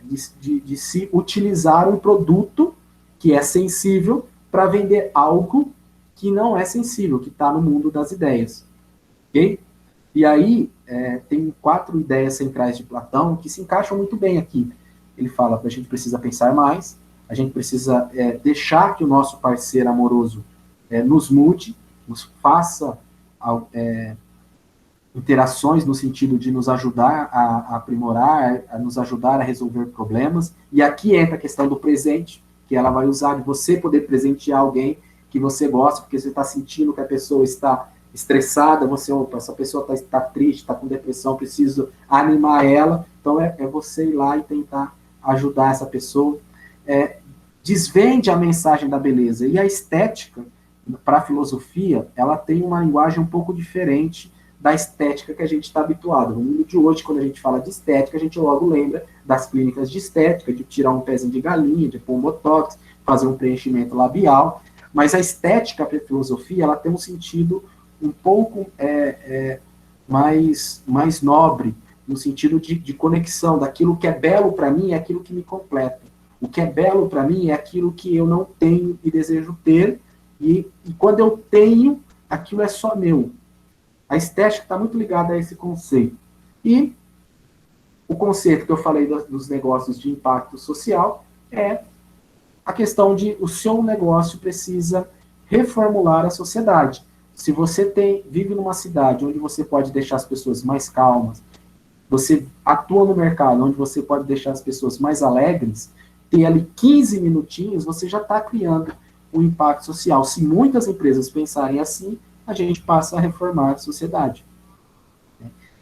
de se utilizar um produto que é sensível para vender algo que não é sensível, que está no mundo das ideias. Ok? E aí, tem 4 ideias centrais de Platão que se encaixam muito bem aqui. Ele fala que a gente precisa pensar mais, a gente precisa deixar que o nosso parceiro amoroso nos mude, nos faça interações no sentido de nos ajudar a aprimorar, a nos ajudar a resolver problemas. E aqui entra a questão do presente, que ela vai usar de você poder presentear alguém que você gosta, porque você está sentindo que a pessoa está estressada, essa pessoa está triste, está com depressão, preciso animar ela. Então você ir lá e tentar ajudar essa pessoa. Desvende a mensagem da beleza. E a estética, para a filosofia, ela tem uma linguagem um pouco diferente da estética que a gente está habituado. No mundo de hoje, quando a gente fala de estética, a gente logo lembra das clínicas de estética, de tirar um pezinho de galinha, de pôr um botox, fazer um preenchimento labial. Mas a estética para a filosofia, ela tem um sentido um pouco mais nobre, no sentido de conexão, daquilo que é belo para mim é aquilo que me completa. O que é belo para mim é aquilo que eu não tenho e desejo ter, e quando eu tenho, aquilo é só meu. A estética está muito ligada a esse conceito. E o conceito que eu falei dos negócios de impacto social é a questão de o seu negócio precisa reformular a sociedade. Se você vive numa cidade onde você pode deixar as pessoas mais calmas, você atua no mercado onde você pode deixar as pessoas mais alegres, ter ali 15 minutinhos, você já está criando um impacto social. Se muitas empresas pensarem assim, a gente passa a reformar a sociedade.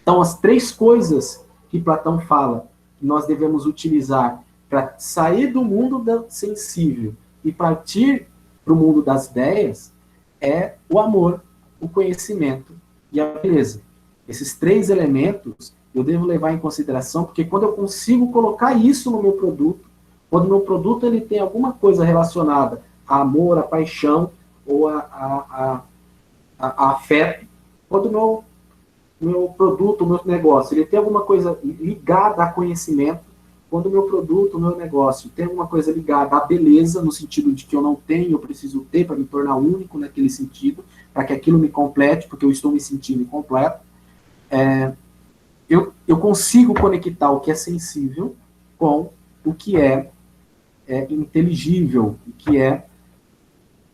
Então, as 3 coisas que Platão fala que nós devemos utilizar para sair do mundo sensível e partir para o mundo das ideias é o amor, o conhecimento e a beleza. Esses 3 elementos eu devo levar em consideração, porque quando eu consigo colocar isso no meu produto, quando o meu produto ele tem alguma coisa relacionada a amor, a paixão ou a afeto, quando o meu produto, o meu negócio, ele tem alguma coisa ligada a conhecimento, quando o meu produto, o meu negócio tem alguma coisa ligada à beleza, no sentido de que eu não tenho, eu preciso ter para me tornar único naquele sentido, para que aquilo me complete, porque eu estou me sentindo incompleto, eu consigo conectar o que é sensível com o que é inteligível, o que é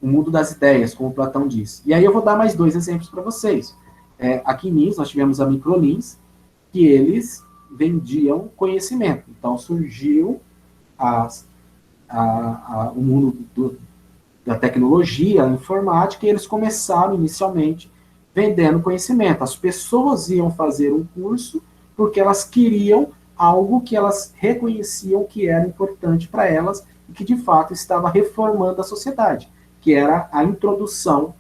o mundo das ideias, como Platão diz. E aí eu vou dar mais 2 exemplos para vocês. Aqui em Lins, nós tivemos a Microlins, que eles vendiam conhecimento. Então surgiu o mundo da tecnologia, a informática, e eles começaram inicialmente vendendo conhecimento. As pessoas iam fazer um curso porque elas queriam algo que elas reconheciam que era importante para elas e que de fato estava reformando a sociedade. que era a introdução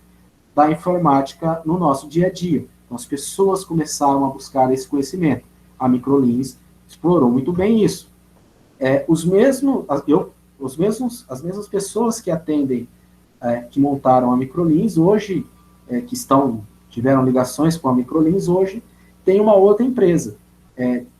da informática no nosso dia a dia. Então, as pessoas começaram a buscar esse conhecimento. A Microlins explorou muito bem isso. As mesmas pessoas que atendem, que montaram a Microlins, hoje, que tiveram ligações com a Microlins, hoje tem uma outra empresa,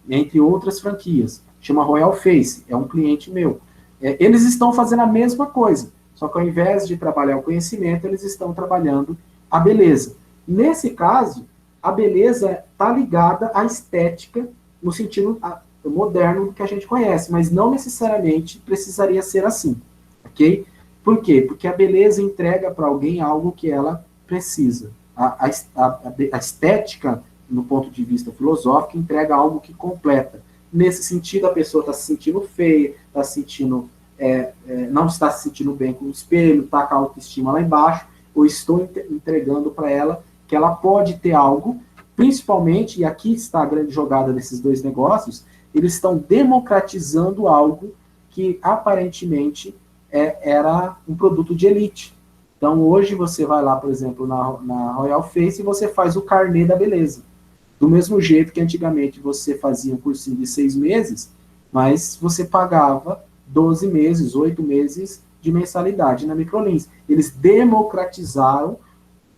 entre outras franquias, chama Royal Face, é um cliente meu. Eles estão fazendo a mesma coisa, só que ao invés de trabalhar o conhecimento, eles estão trabalhando a beleza. Nesse caso, a beleza está ligada à estética, no sentido moderno do que a gente conhece, mas não necessariamente precisaria ser assim, ok? Por quê? Porque a beleza entrega para alguém algo que ela precisa. A estética, no ponto de vista filosófico, entrega algo que completa. Nesse sentido, a pessoa está se sentindo feia, está se sentindo, não está se sentindo bem com o espelho, está com a autoestima lá embaixo, ou estou entregando para ela que ela pode ter algo, principalmente, e aqui está a grande jogada desses dois negócios, eles estão democratizando algo que aparentemente era um produto de elite. Então, hoje você vai lá, por exemplo, na Royal Face e você faz o carnê da beleza. Do mesmo jeito que antigamente você fazia um cursinho de 6 meses, mas você pagava 12 meses, 8 meses de mensalidade na Microlins. Eles democratizaram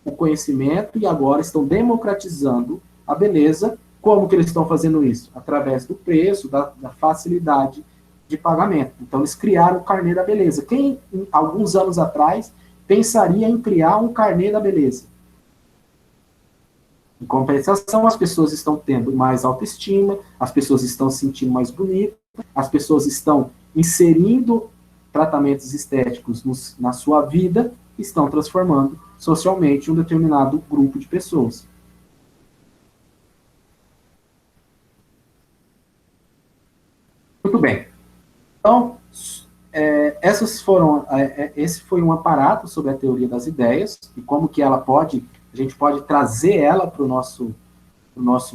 o conhecimento e agora estão democratizando a beleza. Como que eles estão fazendo isso? Através do preço, da facilidade de pagamento. Então, eles criaram o carnê da beleza. Quem, alguns anos atrás, pensaria em criar um carnê da beleza? Em compensação, as pessoas estão tendo mais autoestima, as pessoas estão se sentindo mais bonitas, as pessoas estão inserindo tratamentos estéticos na sua vida, estão transformando socialmente um determinado grupo de pessoas. Muito bem. Então, esse foi um aparato sobre a teoria das ideias e como que a gente pode trazer ela para o nosso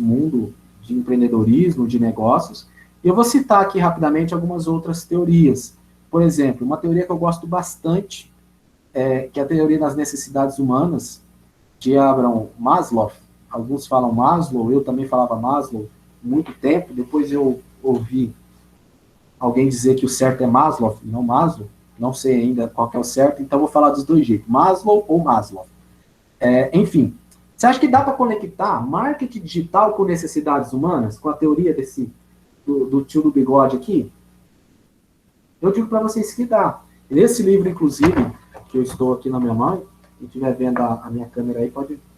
mundo de empreendedorismo, de negócios. E eu vou citar aqui rapidamente algumas outras teorias. Por exemplo, uma teoria que eu gosto bastante, que é a teoria das necessidades humanas, de Abraham Maslow. Alguns falam Maslow, eu também falava Maslow há muito tempo, depois eu ouvi alguém dizer que o certo é Maslow, não Maslow, não sei ainda qual que é o certo, então vou falar dos dois jeitos, Maslow ou Maslow. Enfim, você acha que dá para conectar marketing digital com necessidades humanas, com a teoria do tio do bigode aqui? Eu digo para vocês que dá. Nesse livro, inclusive, que eu estou aqui na minha mão, quem estiver vendo a minha câmera aí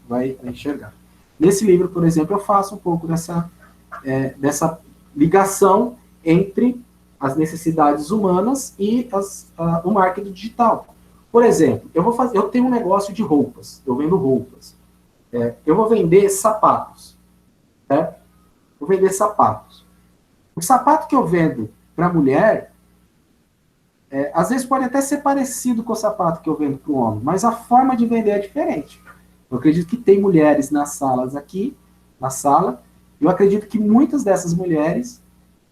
vai enxergar. Nesse livro, por exemplo, eu faço um pouco dessa ligação entre as necessidades humanas e o marketing digital. Por exemplo, eu tenho um negócio de roupas, eu vendo roupas. Eu vou vender sapatos. Certo? Vou vender sapatos. O sapato que eu vendo para mulher, às vezes pode até ser parecido com o sapato que eu vendo para o homem, mas a forma de vender é diferente. Eu acredito que tem mulheres nas salas aqui, na sala, eu acredito que muitas dessas mulheres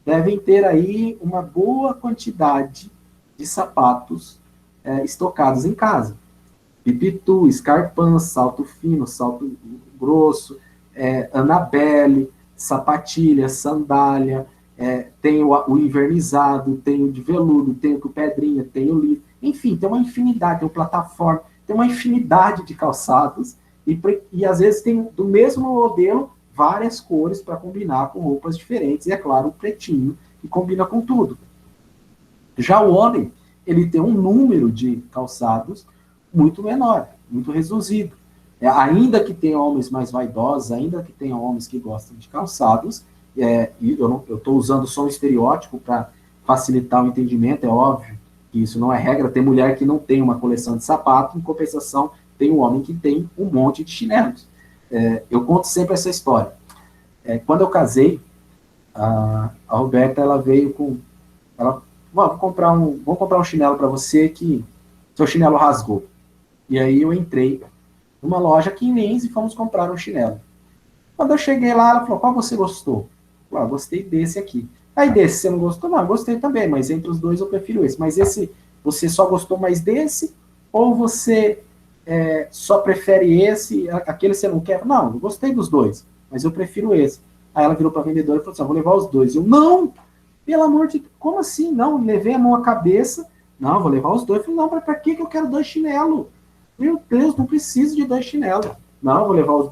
devem ter aí uma boa quantidade de sapatos estocados em casa. Pipitu, escarpão, salto fino, salto grosso, Annabelle, sapatilha, sandália, tem o invernizado, tem o de veludo, tem o com pedrinha, tem o livro. Enfim, tem uma infinidade, tem uma plataforma, tem uma infinidade de calçados e às vezes tem do mesmo modelo várias cores para combinar com roupas diferentes, e é claro, o pretinho, que combina com tudo. Já o homem, ele tem um número de calçados muito menor, muito reduzido. Ainda que tenha homens mais vaidosos, ainda que tenha homens que gostam de calçados, e eu estou usando só um estereótipo para facilitar o entendimento, é óbvio que isso não é regra, tem mulher que não tem uma coleção de sapato, em compensação, tem um homem que tem um monte de chinelos. Eu conto sempre essa história. Quando eu casei, a Roberta, ela veio com... vamos comprar um chinelo para você que seu chinelo rasgou. E aí eu entrei numa loja aqui em Lins e fomos comprar um chinelo. Quando eu cheguei lá, ela falou, qual você gostou? Eu falei, gostei desse aqui. Aí desse você não gostou? Não, eu gostei também, mas entre os dois eu prefiro esse. Mas esse, você só gostou mais desse Ou você só prefere esse, aquele você não quer? Não, eu gostei dos dois, mas eu prefiro esse. Aí ela virou para a vendedora e falou assim, vou levar os dois. Eu, não, pelo amor de Deus, como assim? Não, levei a mão à cabeça, não, vou levar os dois. Eu falei, não, para que eu quero 2 chinelos? Meu Deus, não preciso de 2 chinelos. Não, vou levar os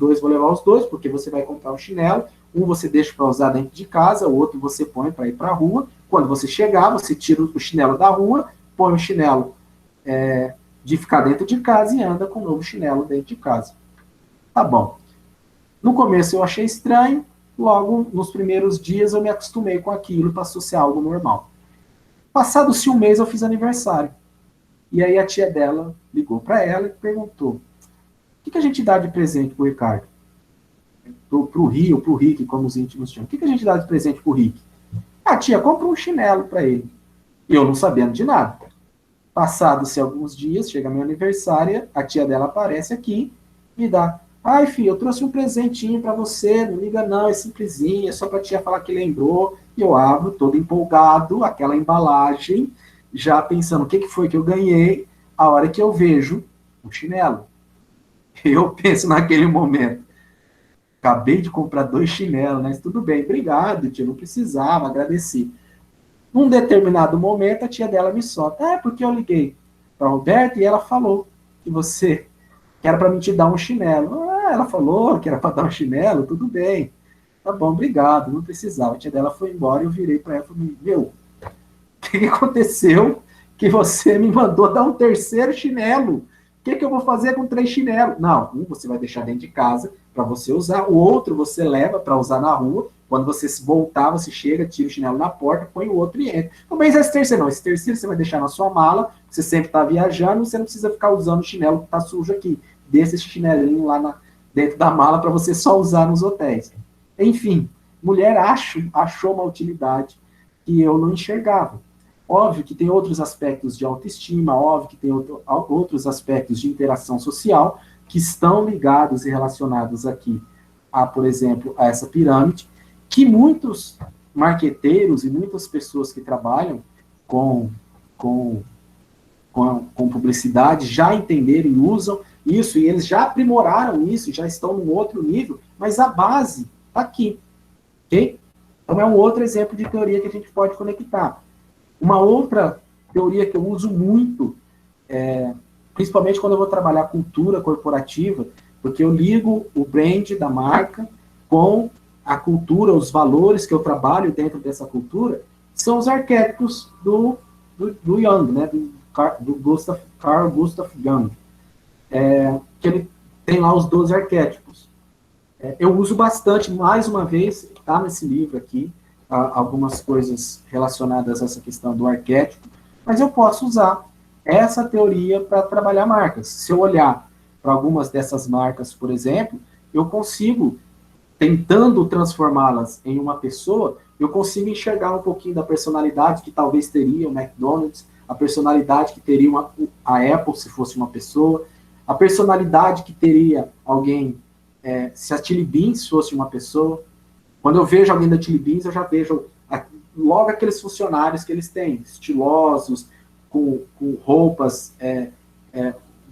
dois, porque você vai comprar um chinelo, um você deixa para usar dentro de casa, o outro você põe para ir para a rua. Quando você chegar, você tira o chinelo da rua, põe o chinelo de ficar dentro de casa e anda com o novo chinelo dentro de casa. Tá bom. No começo eu achei estranho, logo nos primeiros dias eu me acostumei com aquilo, passou a ser algo normal. Passado-se um mês eu fiz aniversário. E aí a tia dela ligou para ela e perguntou, o que a gente dá de presente pro Ricardo? Pro Rick, como os íntimos chamam. O que a gente dá de presente pro Rick? A tia compra um chinelo para ele. Eu não sabendo de nada. Passados-se alguns dias, chega meu aniversário, a tia dela aparece aqui, me dá. Ai, filho, eu trouxe um presentinho para você, não liga não, é simplesinho, é só pra tia falar que lembrou. E eu abro, todo empolgado, aquela embalagem, já pensando o que foi que eu ganhei, a hora que eu vejo um chinelo. Eu penso naquele momento, acabei de comprar 2 chinelos, mas tudo bem, obrigado, tia, não precisava, agradeci. Num determinado momento, a tia dela me solta. Porque eu liguei para a Roberta e ela falou que era para mim te dar um chinelo. Ela falou que era para dar um chinelo, tudo bem. Tá bom, obrigado, não precisava. A tia dela foi embora e eu virei para ela e falei, meu, o que aconteceu que você me mandou dar um 3º chinelo? O que eu vou fazer com 3 chinelos? Não, um você vai deixar dentro de casa para você usar, o outro você leva para usar na rua. Quando você voltar, você chega, tira o chinelo na porta, põe o outro e entra. Mas esse terceiro não, esse terceiro você vai deixar na sua mala, você sempre está viajando, você não precisa ficar usando o chinelo que está sujo aqui. Deixa esse chinelinho lá dentro da mala para você só usar nos hotéis. Enfim, mulher achou uma utilidade que eu não enxergava. Óbvio que tem outros aspectos de autoestima, óbvio que tem outros aspectos de interação social que estão ligados e relacionados aqui por exemplo, a essa pirâmide, que muitos marqueteiros e muitas pessoas que trabalham com publicidade já entenderam e usam isso, e eles já aprimoraram isso, já estão num outro nível, mas a base está aqui, ok? Então é um outro exemplo de teoria que a gente pode conectar. Uma outra teoria que eu uso muito, principalmente quando eu vou trabalhar cultura corporativa, porque eu ligo o brand da marca com a cultura, os valores que eu trabalho dentro dessa cultura, são os arquétipos do Jung, né, do Carl Gustav Jung, que ele tem lá os 12 arquétipos. Eu uso bastante, mais uma vez, está nesse livro aqui, algumas coisas relacionadas a essa questão do arquétipo, mas eu posso usar essa teoria para trabalhar marcas. Se eu olhar para algumas dessas marcas, por exemplo, eu consigo, tentando transformá-las em uma pessoa, eu consigo enxergar um pouquinho da personalidade que talvez teria o McDonald's, a personalidade que teria a Apple, se fosse uma pessoa, a personalidade que teria alguém, se a Chili Beans fosse uma pessoa. Quando eu vejo alguém da Chili Beans, eu já vejo logo aqueles funcionários que eles têm, estilosos, com roupas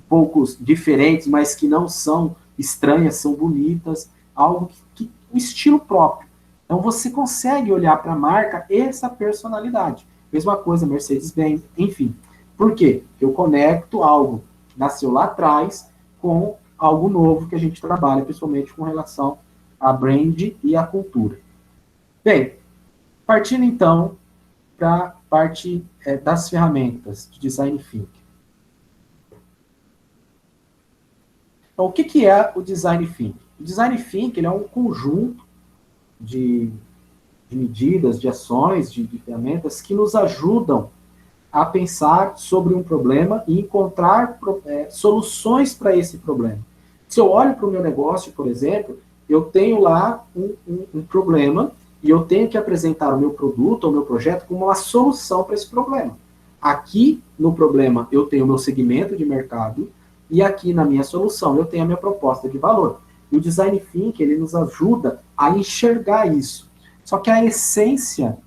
poucos diferentes, mas que não são estranhas, são bonitas, algo um estilo próprio. Então você consegue olhar para a marca essa personalidade. Mesma coisa, Mercedes-Benz, enfim. Por quê? Eu conecto algo que nasceu lá atrás com algo novo que a gente trabalha, principalmente com relação a brand e a cultura. Bem, partindo então para a parte das ferramentas de design thinking. Então, o que é o design thinking? O design thinking é um conjunto de medidas, de ações, de ferramentas que nos ajudam a pensar sobre um problema e encontrar soluções para esse problema. Se eu olho para o meu negócio, por exemplo, eu tenho lá um problema e eu tenho que apresentar o meu produto ou o meu projeto como uma solução para esse problema. Aqui, no problema, eu tenho o meu segmento de mercado e aqui, na minha solução, eu tenho a minha proposta de valor. E o Design Thinking, ele nos ajuda a enxergar isso. Só que a essência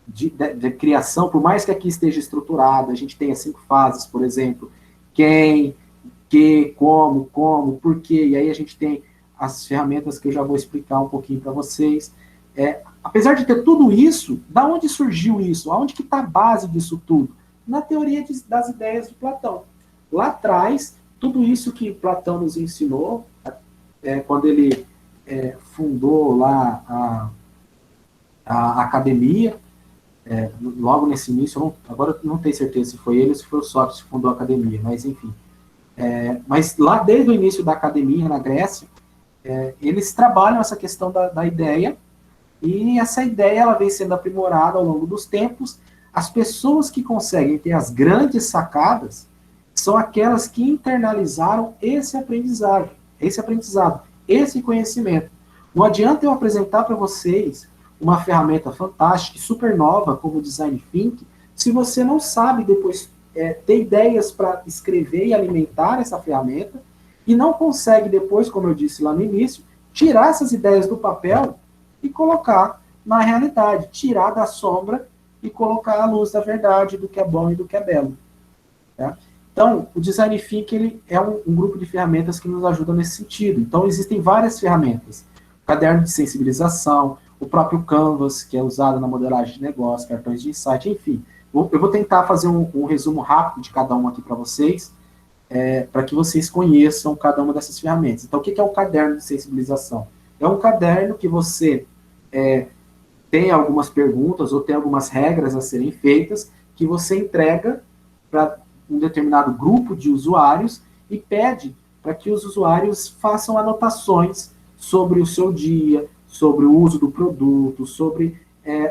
de criação, por mais que aqui esteja estruturada, a gente tenha 5 fases, por exemplo, quem, que, como, por quê, e aí a gente tem as ferramentas que eu já vou explicar um pouquinho para vocês. Apesar de ter tudo isso, da onde surgiu isso? Aonde que está a base disso tudo? Na teoria das ideias de Platão. Lá atrás, tudo isso que Platão nos ensinou, quando ele fundou lá a academia, logo nesse início, agora eu não tenho certeza se foi ele ou se foi o Sócrates que fundou a academia, mas enfim. Mas lá desde o início da academia, na Grécia, eles trabalham essa questão da ideia, e essa ideia ela vem sendo aprimorada ao longo dos tempos. As pessoas que conseguem ter as grandes sacadas são aquelas que internalizaram esse aprendizado, esse conhecimento. Não adianta eu apresentar para vocês uma ferramenta fantástica e super nova como o Design Thinking, se você não sabe depois ter ideias para escrever e alimentar essa ferramenta, e não consegue depois, como eu disse lá no início, tirar essas ideias do papel e colocar na realidade, tirar da sombra e colocar à luz da verdade, do que é bom e do que é belo. Tá? Então, o Design Thinking ele é um grupo de ferramentas que nos ajuda nesse sentido. Então, existem várias ferramentas. O caderno de sensibilização, o próprio Canvas, que é usado na modelagem de negócio, cartões de insight, enfim. Eu vou tentar fazer um resumo rápido de cada uma aqui para vocês, para que vocês conheçam cada uma dessas ferramentas. Então, o que é o caderno de sensibilização? É um caderno que você tem algumas perguntas ou tem algumas regras a serem feitas, que você entrega para um determinado grupo de usuários e pede para que os usuários façam anotações sobre o seu dia, sobre o uso do produto, sobre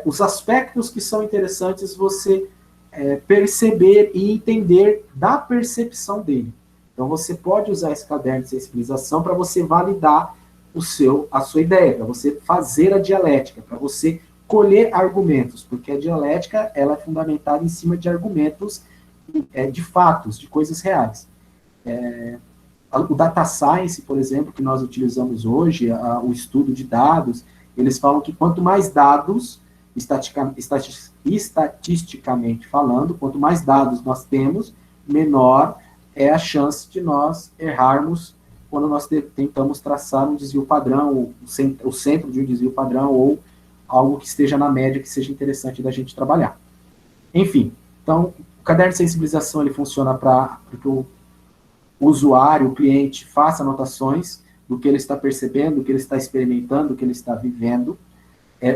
os aspectos que são interessantes você perceber e entender da percepção dele. Então, você pode usar esse caderno de sensibilização para você validar a sua ideia, para você fazer a dialética, para você colher argumentos, porque a dialética ela é fundamentada em cima de argumentos, de fatos, de coisas reais. O data science, por exemplo, que nós utilizamos hoje, o estudo de dados, eles falam que quanto mais dados, estatisticamente falando, quanto mais dados nós temos, menor é a chance de nós errarmos quando nós tentamos traçar um desvio padrão, o centro de um desvio padrão, ou algo que esteja na média, que seja interessante da gente trabalhar. Enfim, então, o caderno de sensibilização ele funciona para que o usuário, o cliente, faça anotações do que ele está percebendo, do que ele está experimentando, do que ele está vivendo.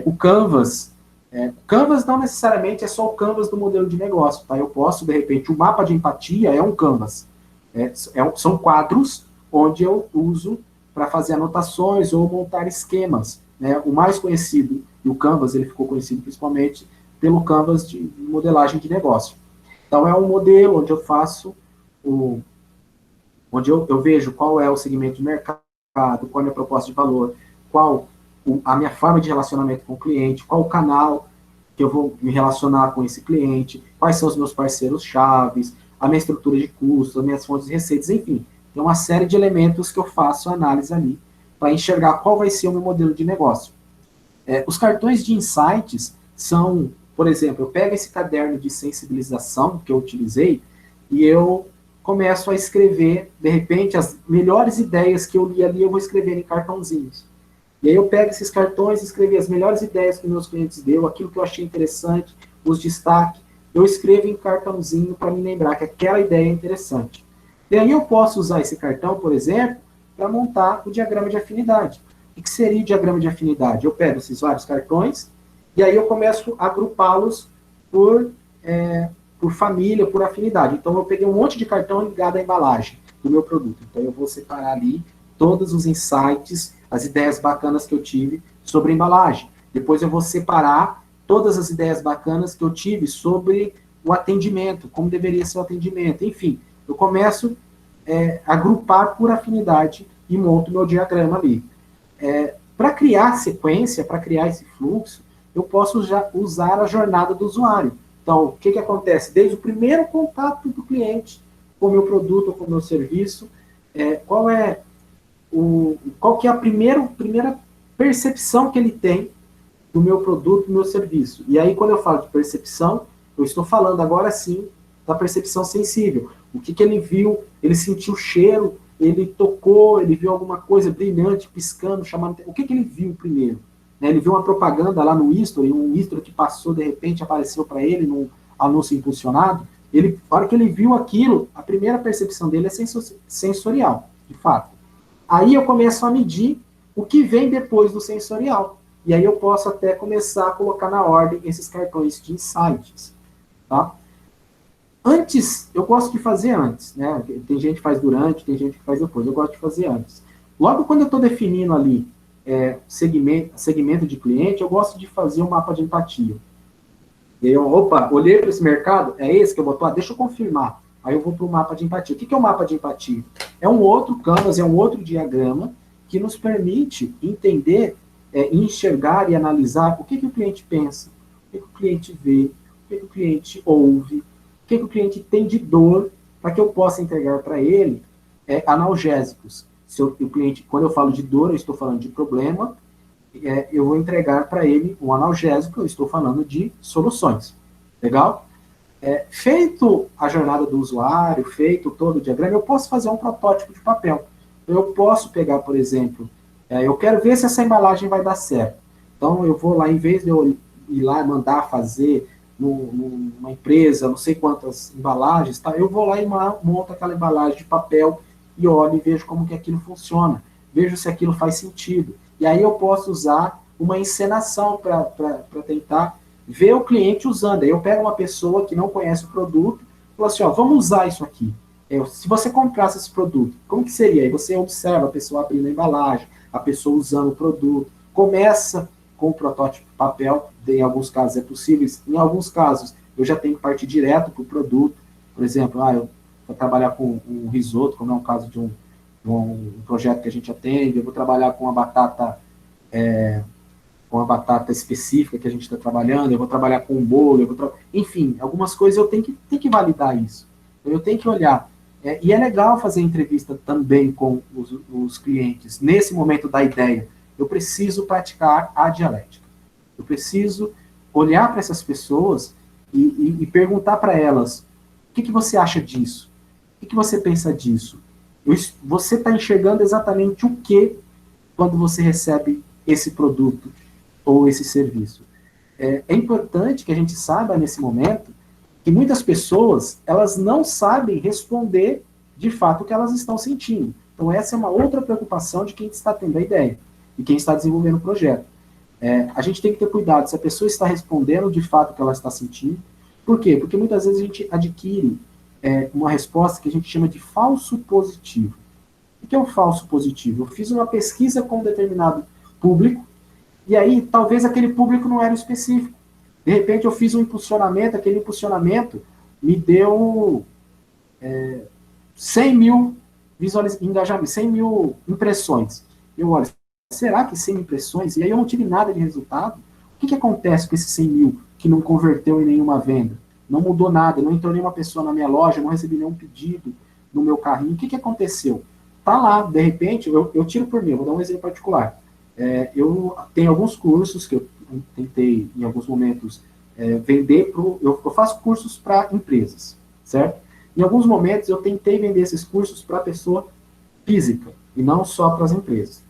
O Canvas não necessariamente é só o Canvas do modelo de negócio, tá? Eu posso, de repente, o mapa de empatia é um Canvas. São quadros onde eu uso para fazer anotações ou montar esquemas. Né? O mais conhecido, e o Canvas ele ficou conhecido principalmente pelo Canvas de modelagem de negócio. Então, é um modelo onde eu faço, onde eu vejo qual é o segmento de mercado, qual é a minha proposta de valor, qual a minha forma de relacionamento com o cliente, qual o canal que eu vou me relacionar com esse cliente, quais são os meus parceiros chaves, a minha estrutura de custos, as minhas fontes de receitas, enfim. Tem uma série de elementos que eu faço análise ali para enxergar qual vai ser o meu modelo de negócio. Os cartões de insights são, por exemplo, eu pego esse caderno de sensibilização que eu utilizei e eu começo a escrever, de repente, as melhores ideias que eu li ali, eu vou escrever em cartãozinhos. E aí eu pego esses cartões e escrevi as melhores ideias que meus clientes deu, aquilo que eu achei interessante, os destaques, eu escrevo em cartãozinho para me lembrar que aquela ideia é interessante. E aí eu posso usar esse cartão, por exemplo, para montar o diagrama de afinidade. O que seria o diagrama de afinidade? Eu pego esses vários cartões e aí eu começo a agrupá-los por família, por afinidade. Então eu peguei um monte de cartão ligado à embalagem do meu produto. Então eu vou separar ali todos os insights, as ideias bacanas que eu tive sobre a embalagem. Depois eu vou separar todas as ideias bacanas que eu tive sobre o atendimento, como deveria ser o atendimento. Enfim, eu começo a agrupar por afinidade e monto meu diagrama ali. Para criar sequência, para criar esse fluxo, eu posso já usar a jornada do usuário. Então, o que acontece? Desde o primeiro contato do cliente com o meu produto ou com o meu serviço, qual que é a primeira percepção que ele tem do meu produto, do meu serviço. E aí, quando eu falo de percepção, eu estou falando agora sim da percepção sensível. O que ele viu, ele sentiu o cheiro, ele tocou, ele viu alguma coisa brilhante, piscando, chamando... O que ele viu primeiro? Né, ele viu uma propaganda lá no History, um History que passou, de repente, apareceu para ele num anúncio impulsionado. A hora que ele viu aquilo, a primeira percepção dele é sensorial, de fato. Aí eu começo a medir o que vem depois do sensorial. E aí eu posso até começar a colocar na ordem esses cartões de insights. Tá? Antes, eu gosto de fazer antes. Né? Tem gente que faz durante, tem gente que faz depois. Eu gosto de fazer antes. Logo quando eu estou definindo ali segmento de cliente, eu gosto de fazer um mapa de empatia. E aí olhei para esse mercado, é esse que eu vou atuar? Deixa eu confirmar. Aí eu vou para o mapa de empatia. O que é o mapa de empatia? É um outro canvas, é um outro diagrama que nos permite entender, enxergar e analisar o que o cliente pensa, o que o cliente vê, o que o cliente ouve, o que o cliente tem de dor, para que eu possa entregar para ele analgésicos. Se o cliente, quando eu falo de dor, eu estou falando de problema, eu vou entregar para ele um analgésico, eu estou falando de soluções. Legal? Feito a jornada do usuário, feito todo o diagrama, eu posso fazer um protótipo de papel. Eu posso pegar, por exemplo, eu quero ver se essa embalagem vai dar certo. Então, eu vou lá, em vez de eu ir lá e mandar fazer numa empresa, não sei quantas embalagens, tá? Eu vou lá e monto aquela embalagem de papel e olho e vejo como que aquilo funciona. Vejo se aquilo faz sentido. E aí eu posso usar uma encenação para tentar ver o cliente usando. Aí eu pego uma pessoa que não conhece o produto e falo assim, vamos usar isso aqui. Se você comprasse esse produto, como que seria? Aí você observa a pessoa abrindo a embalagem, a pessoa usando o produto, começa com o protótipo de papel, em alguns casos é possível, em alguns casos eu já tenho que partir direto para o produto. Por exemplo, eu vou trabalhar com um risoto, como é um caso de um projeto que a gente atende, eu vou trabalhar com uma batata específica que a gente está trabalhando, eu vou trabalhar com um bolo, enfim, algumas coisas eu tenho que validar isso. Eu tenho que olhar. E é legal fazer entrevista também com os clientes. Nesse momento da ideia, eu preciso praticar a dialética. Eu preciso olhar para essas pessoas e perguntar para elas, o que você acha disso? O que você pensa disso? Você está enxergando exatamente o que quando você recebe esse produto ou esse serviço? É importante que a gente saiba nesse momento que muitas pessoas, elas não sabem responder de fato o que elas estão sentindo. Então essa é uma outra preocupação de quem está tendo a ideia e quem está desenvolvendo o projeto. A gente tem que ter cuidado se a pessoa está respondendo de fato o que ela está sentindo. Por quê? Porque muitas vezes a gente adquire uma resposta que a gente chama de falso positivo. O que é um falso positivo? Eu fiz uma pesquisa com um determinado público, e aí talvez aquele público não era específico. De repente eu fiz um impulsionamento, aquele impulsionamento me deu 100 mil engajamentos, 100 mil impressões. Eu olho, será que 100 impressões? E aí eu não tive nada de resultado? O que acontece com esses 100 mil que não converteu em nenhuma venda? Não mudou nada, não entrou nenhuma pessoa na minha loja, não recebi nenhum pedido no meu carrinho. O que aconteceu? Tá lá, de repente, eu tiro por mim, vou dar um exemplo particular. Eu tenho alguns cursos que eu tentei, em alguns momentos, vender eu faço cursos para empresas, certo? Em alguns momentos, eu tentei vender esses cursos para pessoa física, e não só para as empresas.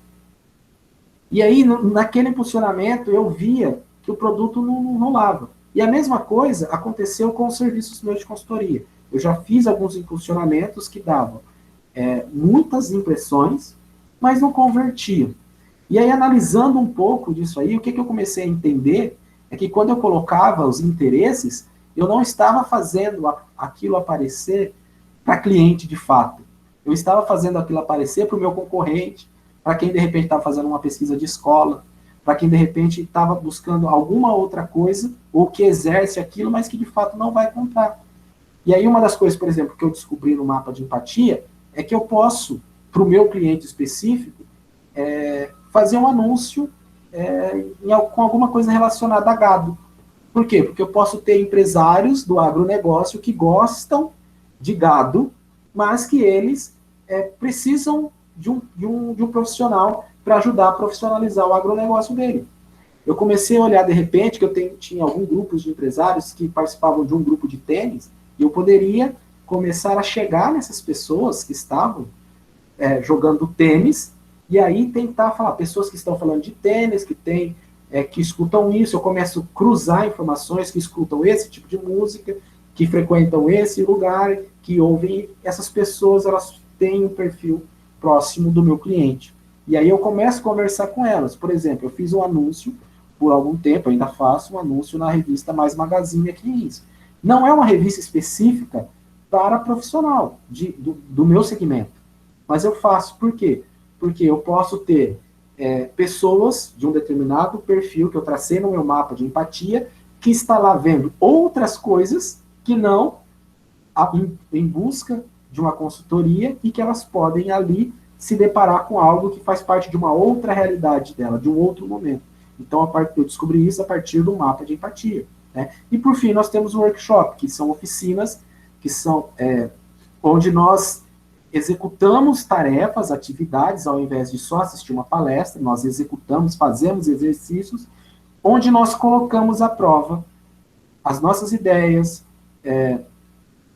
E aí, naquele impulsionamento, eu via que o produto não rolava. E a mesma coisa aconteceu com os serviços meus de consultoria. Eu já fiz alguns impulsionamentos que davam muitas impressões, mas não convertiam. E aí, analisando um pouco disso aí, o que eu comecei a entender é que quando eu colocava os interesses, eu não estava fazendo aquilo aparecer para cliente de fato. Eu estava fazendo aquilo aparecer para o meu concorrente, para quem de repente estava fazendo uma pesquisa de escola, para quem de repente estava buscando alguma outra coisa, ou que exerce aquilo, mas que de fato não vai comprar. E aí uma das coisas, por exemplo, que eu descobri no mapa de empatia, é que eu posso, para o meu cliente específico, fazer um anúncio com alguma coisa relacionada a gado. Por quê? Porque eu posso ter empresários do agronegócio que gostam de gado, mas que eles precisam de um profissional para ajudar a profissionalizar o agronegócio dele. Eu comecei a olhar, de repente, que tinha alguns grupos de empresários que participavam de um grupo de tênis, e Eu poderia começar a chegar nessas pessoas que estavam jogando tênis, e aí tentar falar, pessoas que estão falando de tênis, que escutam isso, eu começo a cruzar informações, que escutam esse tipo de música, que frequentam esse lugar, que ouvem, essas pessoas, elas têm um perfil próximo do meu cliente. E aí eu começo a conversar com elas. Por exemplo, eu fiz um anúncio, por algum tempo, ainda faço um anúncio na revista Mais Magazine aqui em Isso. Não é uma revista específica para profissional do meu segmento, mas eu faço. Por quê? Porque eu posso ter pessoas de um determinado perfil que eu tracei no meu mapa de empatia, que está lá vendo outras coisas que não em busca de uma consultoria e que elas podem ali se deparar com algo que faz parte de uma outra realidade dela, de um outro momento. Então, eu descobri isso a partir do mapa de empatia. Né? E, por fim, nós temos o workshop, que são oficinas, que são onde nós executamos tarefas, atividades, ao invés de só assistir uma palestra, nós executamos, fazemos exercícios, onde nós colocamos à prova as nossas ideias,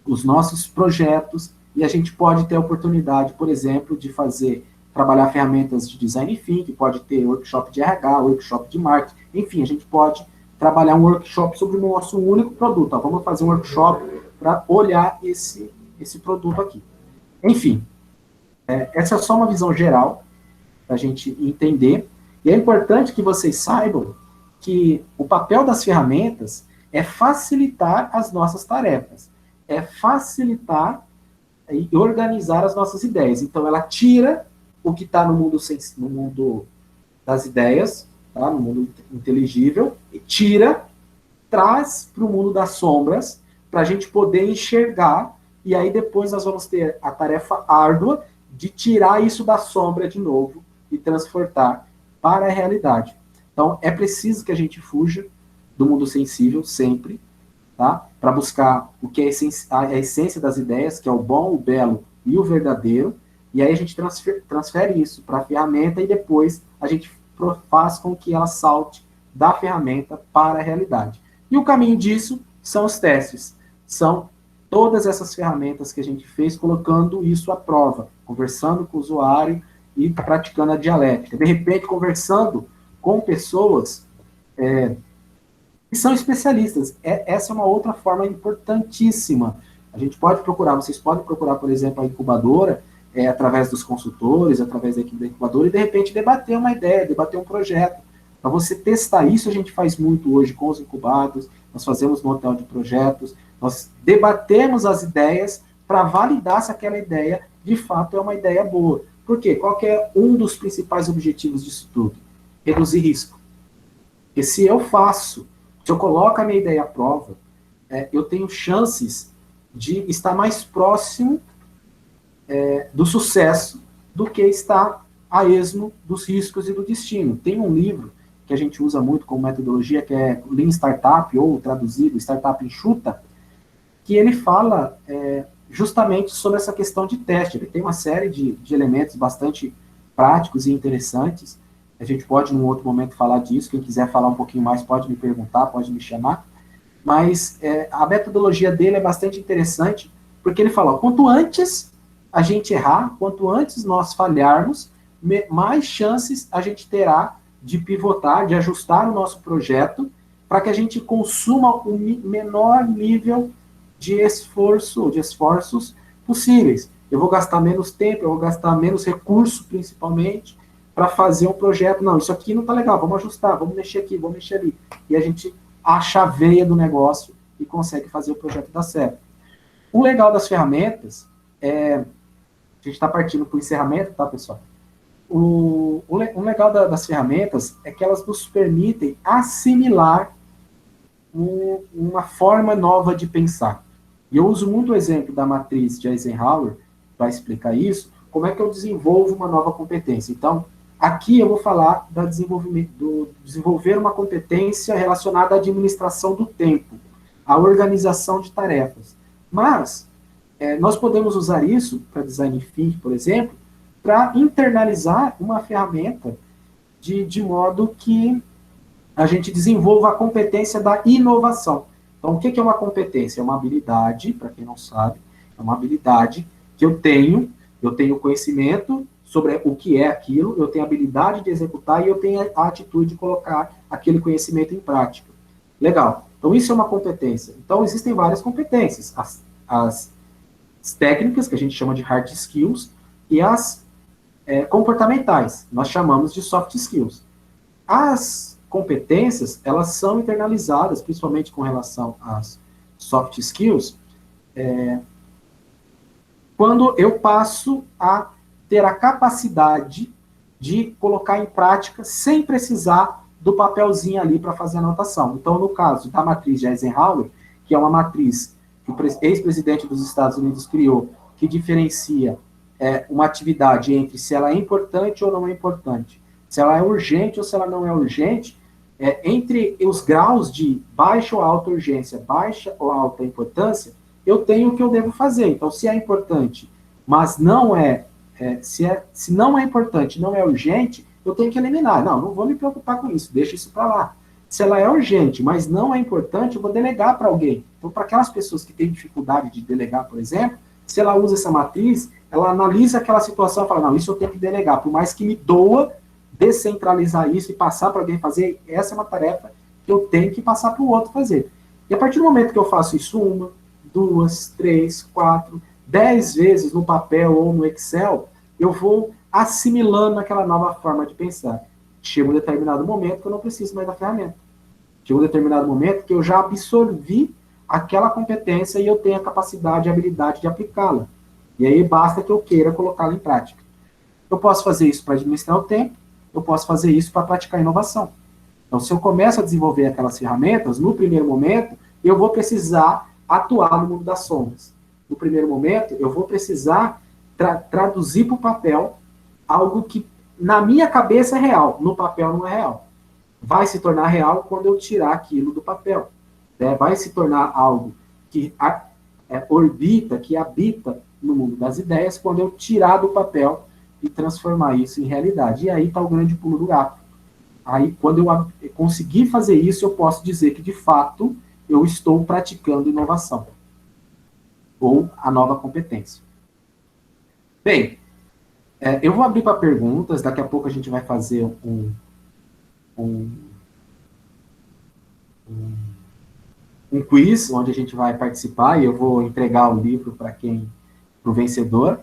os nossos projetos, e a gente pode ter a oportunidade, por exemplo, de trabalhar ferramentas de design thinking, pode ter workshop de RH, workshop de marketing, enfim, a gente pode trabalhar um workshop sobre o nosso único produto. Ó, vamos fazer um workshop para olhar esse produto aqui. Enfim, essa é só uma visão geral, para a gente entender, e é importante que vocês saibam que o papel das ferramentas é facilitar as nossas tarefas, é facilitar e organizar as nossas ideias. Então, ela tira o que está no mundo das ideias, tá? No mundo inteligível, e traz para o mundo das sombras, para a gente poder enxergar, e aí depois nós vamos ter a tarefa árdua de tirar isso da sombra de novo e transportar para a realidade. Então, é preciso que a gente fuja do mundo sensível sempre, tá? Para buscar o que é a essência das ideias, que é o bom, o belo e o verdadeiro, e aí a gente transfere isso para a ferramenta e depois a gente faz com que ela salte da ferramenta para a realidade. E o caminho disso são os testes, são todas essas ferramentas que a gente fez, colocando isso à prova, conversando com o usuário e praticando a dialética. De repente, conversando com pessoas que são especialistas. Essa é uma outra forma importantíssima. A gente pode procurar, vocês podem procurar, por exemplo, a incubadora, através dos consultores, através da equipe da incubadora, e de repente debater uma ideia, debater um projeto. Para você testar isso, a gente faz muito hoje com os incubados, nós fazemos no hotel de projetos, nós debatemos as ideias para validar se aquela ideia, de fato, é uma ideia boa. Por quê? Qual que é um dos principais objetivos disso tudo? Reduzir risco. Porque se eu coloco a minha ideia à prova, eu tenho chances de estar mais próximo do sucesso do que estar a esmo dos riscos e do destino. Tem um livro que a gente usa muito como metodologia, que é Lean Startup, ou traduzido, Startup Enxuta, que ele fala justamente sobre essa questão de teste. Ele tem uma série de elementos bastante práticos e interessantes. A gente pode, num outro momento, falar disso. Quem quiser falar um pouquinho mais, pode me perguntar, pode me chamar. Mas a metodologia dele é bastante interessante, porque ele fala, quanto antes a gente errar, quanto antes nós falharmos, mais chances a gente terá de pivotar, de ajustar o nosso projeto, para que a gente consuma o menor nível de esforços possíveis. Eu vou gastar menos tempo, eu vou gastar menos recurso, principalmente, para fazer um projeto. Não, isso aqui não está legal, vamos ajustar, vamos mexer aqui, vamos mexer ali. E a gente acha a veia do negócio e consegue fazer o projeto dar certo. O legal das ferramentas a gente está partindo para o encerramento, tá, pessoal? O legal das ferramentas é que elas nos permitem assimilar uma forma nova de pensar. E eu uso muito o exemplo da matriz de Eisenhower para explicar isso, como é que eu desenvolvo uma nova competência. Então, aqui eu vou falar do desenvolver uma competência relacionada à administração do tempo, à organização de tarefas. Mas, nós podemos usar isso para design thinking, por exemplo, para internalizar uma ferramenta de modo que a gente desenvolva a competência da inovação. Então, Então, o que é uma competência? É uma habilidade, para quem não sabe, é uma habilidade que eu tenho conhecimento sobre o que é aquilo, eu tenho a habilidade de executar e eu tenho a atitude de colocar aquele conhecimento em prática. Legal. Então, isso é uma competência. Então, existem várias competências. As técnicas, que a gente chama de hard skills, e as comportamentais, nós chamamos de soft skills. As competências, elas são internalizadas, principalmente com relação às soft skills, quando eu passo a ter a capacidade de colocar em prática sem precisar do papelzinho ali para fazer a anotação. Então, no caso da matriz de Eisenhower, que é uma matriz que o ex-presidente dos Estados Unidos criou, que diferencia uma atividade entre se ela é importante ou não é importante, se ela é urgente ou se ela não é urgente, entre os graus de baixa ou alta urgência, baixa ou alta importância, eu tenho o que eu devo fazer. Então, se é importante, mas não se não é importante, não é urgente, eu tenho que eliminar. Não vou me preocupar com isso, deixa isso para lá. Se ela é urgente, mas não é importante, eu vou delegar para alguém. Então, para aquelas pessoas que têm dificuldade de delegar, por exemplo, se ela usa essa matriz, ela analisa aquela situação e fala, não, isso eu tenho que delegar, por mais que me doa descentralizar isso e passar para alguém fazer, essa é uma tarefa que eu tenho que passar para o outro fazer. E a partir do momento que eu faço isso 1, 2, 3, 4, 10 vezes no papel ou no Excel, eu vou assimilando aquela nova forma de pensar. Chega um determinado momento que eu não preciso mais da ferramenta. Chega um determinado momento que eu já absorvi aquela competência e eu tenho a capacidade e a habilidade de aplicá-la. E aí basta que eu queira colocá-la em prática. Eu posso fazer isso para administrar o tempo, eu posso fazer isso para praticar inovação. Então, se eu começo a desenvolver aquelas ferramentas, no primeiro momento, eu vou precisar atuar no mundo das sombras. No primeiro momento, eu vou precisar traduzir para o papel algo que, na minha cabeça, é real, no papel não é real. Vai se tornar real quando eu tirar aquilo do papel. Vai se tornar algo que orbita, que habita no mundo das ideias, quando eu tirar do papel e transformar isso em realidade. E aí está o grande pulo do gato. Aí, quando eu conseguir fazer isso, eu posso dizer que, de fato, eu estou praticando inovação. Ou a nova competência. Bem, eu vou abrir para perguntas, daqui a pouco a gente vai fazer um quiz, onde a gente vai participar, e eu vou entregar o livro para o vencedor.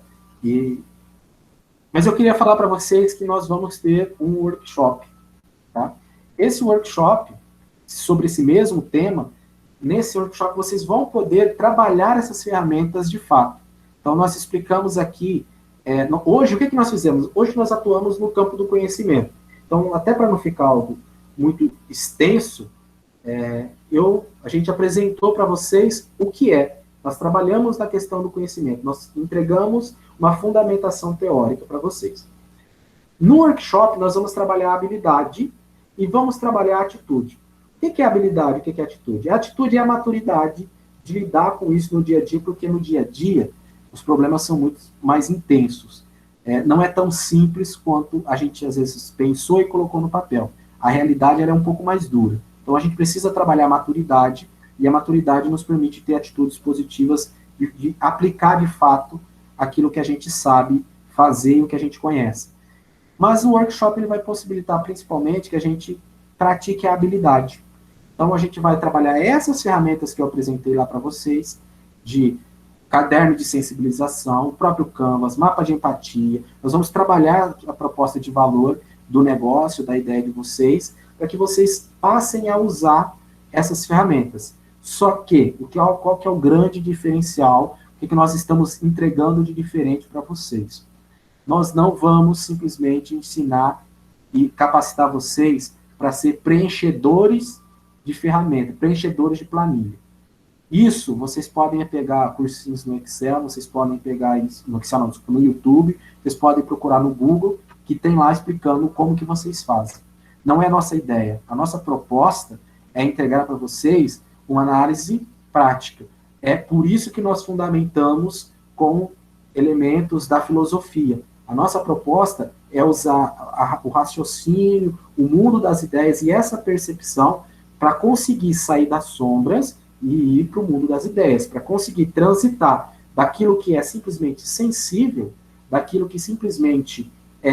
Mas eu queria falar para vocês que nós vamos ter um workshop. Tá? Esse workshop, sobre esse mesmo tema, nesse workshop vocês vão poder trabalhar essas ferramentas de fato. Então, nós explicamos aqui, hoje, o que nós fizemos? Hoje nós atuamos no campo do conhecimento. Então, até para não ficar algo muito extenso, a gente apresentou para vocês o que é. Nós trabalhamos na questão do conhecimento, nós entregamos uma fundamentação teórica para vocês. No workshop, nós vamos trabalhar a habilidade e vamos trabalhar a atitude. O que é habilidade? O que é atitude? A atitude é a maturidade de lidar com isso no dia a dia, porque no dia a dia os problemas são muito mais intensos. Não é tão simples quanto a gente às vezes pensou e colocou no papel. A realidade ela é um pouco mais dura. Então a gente precisa trabalhar a maturidade, e a maturidade nos permite ter atitudes positivas de aplicar de fato aquilo que a gente sabe fazer e o que a gente conhece. Mas o workshop ele vai possibilitar principalmente que a gente pratique a habilidade. Então a gente vai trabalhar essas ferramentas que eu apresentei lá para vocês, de caderno de sensibilização, o próprio Canvas, mapa de empatia. Nós vamos trabalhar a proposta de valor do negócio, da ideia de vocês, para que vocês passem a usar essas ferramentas. Só que, qual que é o grande diferencial, o que nós estamos entregando de diferente para vocês? Nós não vamos simplesmente ensinar e capacitar vocês para ser preenchedores de ferramenta, preenchedores de planilha. Isso, vocês podem pegar cursinhos no Excel, vocês podem pegar isso no Excel, no YouTube, vocês podem procurar no Google, que tem lá explicando como que vocês fazem. Não é a nossa ideia. A nossa proposta é entregar para vocês uma análise prática. É por isso que nós fundamentamos com elementos da filosofia. A nossa proposta é usar o raciocínio, o mundo das ideias e essa percepção para conseguir sair das sombras e ir para o mundo das ideias, para conseguir transitar daquilo que é simplesmente sensível, daquilo que simplesmente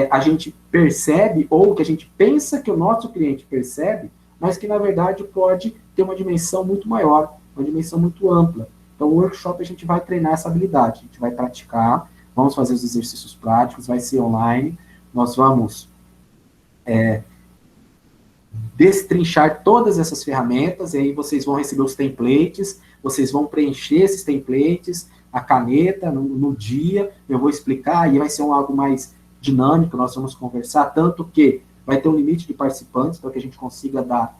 a gente percebe, ou que a gente pensa que o nosso cliente percebe, mas que, na verdade, pode ter uma dimensão muito maior, uma dimensão muito ampla. Então, o workshop a gente vai treinar essa habilidade, a gente vai praticar, vamos fazer os exercícios práticos, vai ser online, nós vamos destrinchar todas essas ferramentas, e aí vocês vão receber os templates, vocês vão preencher esses templates, a caneta, no dia, eu vou explicar, e vai ser algo mais dinâmico, nós vamos conversar, tanto que vai ter um limite de participantes, para que a gente consiga dar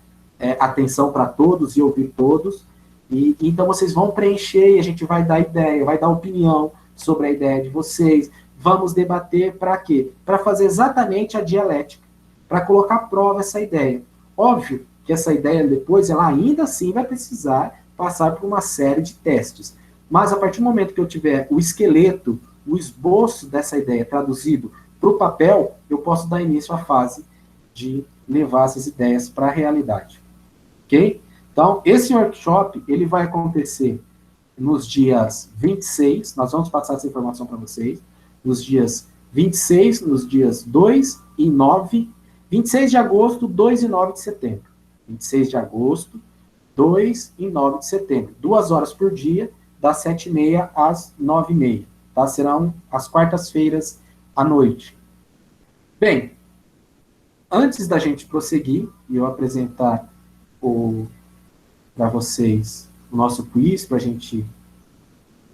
atenção para todos e ouvir todos, e então vocês vão preencher, e a gente vai dar ideia, vai dar opinião sobre a ideia de vocês, vamos debater para quê? Para fazer exatamente a dialética, para colocar à prova essa ideia. Óbvio que essa ideia depois, ela ainda assim vai precisar passar por uma série de testes, mas a partir do momento que eu tiver o esqueleto, o esboço dessa ideia traduzido para o papel, eu posso dar início à fase de levar essas ideias para a realidade. Ok? Então, esse workshop, ele vai acontecer nos dias 26, nós vamos passar essa informação para vocês, nos dias 26, nos dias 2 e 9, 26 de agosto, 2 e 9 de setembro. 26 de agosto, 2 e 9 de setembro. 2 horas por dia, das 7h30 às 9h30. Tá? Serão as quartas-feiras à noite. Bem, antes da gente prosseguir e eu apresentar para vocês o nosso quiz, para a gente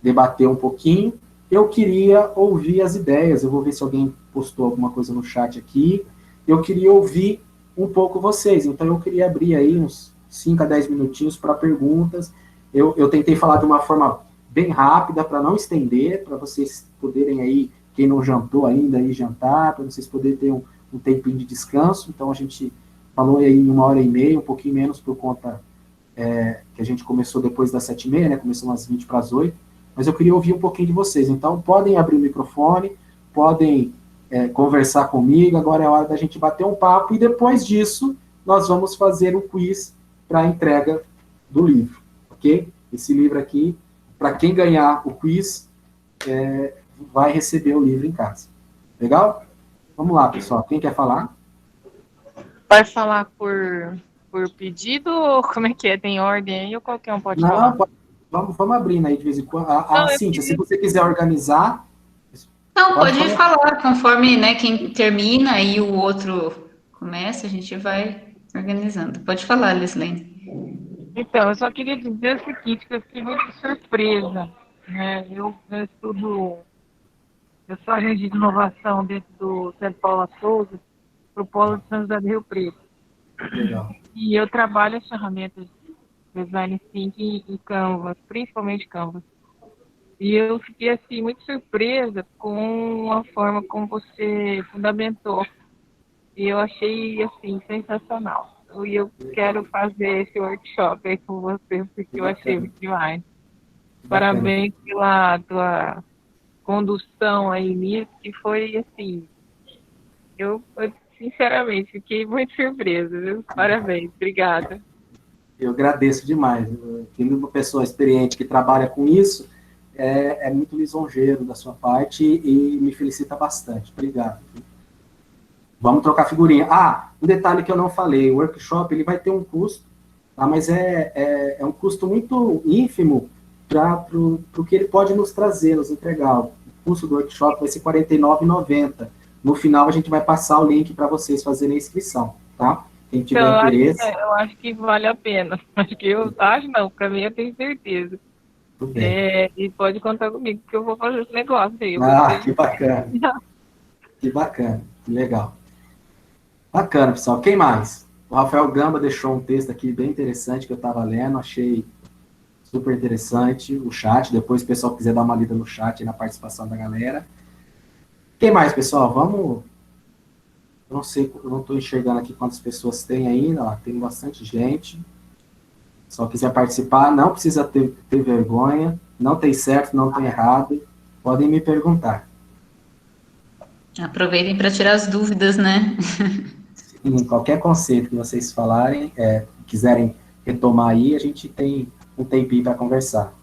debater um pouquinho, eu queria ouvir as ideias. Eu vou ver se alguém postou alguma coisa no chat aqui. Eu queria ouvir um pouco vocês, então eu queria abrir aí uns 5 a 10 minutinhos para perguntas. Eu tentei falar de uma forma bem rápida, para não estender, para vocês poderem aí, quem não jantou ainda, aí jantar, para vocês poderem ter um tempinho de descanso. Então a gente falou aí em 1h30, um pouquinho menos por conta que a gente começou depois das 7h30, né? Começou umas 20 para as 8, mas eu queria ouvir um pouquinho de vocês. Então podem abrir o microfone, podem conversar comigo, agora é hora da gente bater um papo, e depois disso nós vamos fazer o quiz para a entrega do livro, ok? Esse livro aqui, para quem ganhar o quiz, vai receber o livro em casa. Legal? Vamos lá, pessoal. Quem quer falar? Vai falar por pedido ou como é que é? Tem ordem aí ou qualquer um pode falar? Não, vamos abrindo aí de vez em quando. Cíntia, se você quiser organizar... Não, pode falar, conforme, né, quem termina e o outro começa, a gente vai organizando. Pode falar, Lislene. Então, eu só queria dizer o seguinte, que eu fiquei muito surpresa, né? Eu sou agente de inovação dentro do Centro Paula Souza, para o Polo de São José do Rio Preto. Legal. E eu trabalho as ferramentas de Design Thinking e Canvas, principalmente Canvas. E eu fiquei, assim, muito surpresa com a forma como você fundamentou. E eu achei, assim, sensacional. E eu quero fazer esse workshop aí com você, porque eu achei muito demais. Parabéns pela tua condução aí nisso, que foi, assim, eu sinceramente, fiquei muito surpresa, viu? Parabéns, obrigada. Eu agradeço demais. Tendo uma pessoa experiente que trabalha com isso, é muito lisonjeiro da sua parte e me felicita bastante. Obrigado. Vamos trocar figurinha. Um detalhe que eu não falei, o workshop ele vai ter um custo, tá? Mas é um custo muito ínfimo para o que ele pode nos trazer, nos entregar. O custo do workshop vai ser R$ 49,90. No final, a gente vai passar o link para vocês fazerem a inscrição, tá? Quem tiver interesse... Eu acho que vale a pena. Não, para mim eu tenho certeza. Tudo bem. E pode contar comigo, que eu vou fazer esse negócio aí. Que bacana. Que bacana, que legal. Bacana, pessoal. Quem mais? O Rafael Gamba deixou um texto aqui bem interessante que eu estava lendo, achei super interessante o chat. Depois, se o pessoal quiser dar uma lida no chat e na participação da galera. Quem mais, pessoal? Vamos... Eu não sei, eu não estou enxergando aqui quantas pessoas tem ainda. Ó, tem bastante gente. Se só quiser participar, não precisa ter vergonha. Não tem certo, não tem errado. Podem me perguntar. Aproveitem para tirar as dúvidas, né? Sim, qualquer conceito que vocês falarem, quiserem retomar aí, a gente tem um tempinho para conversar.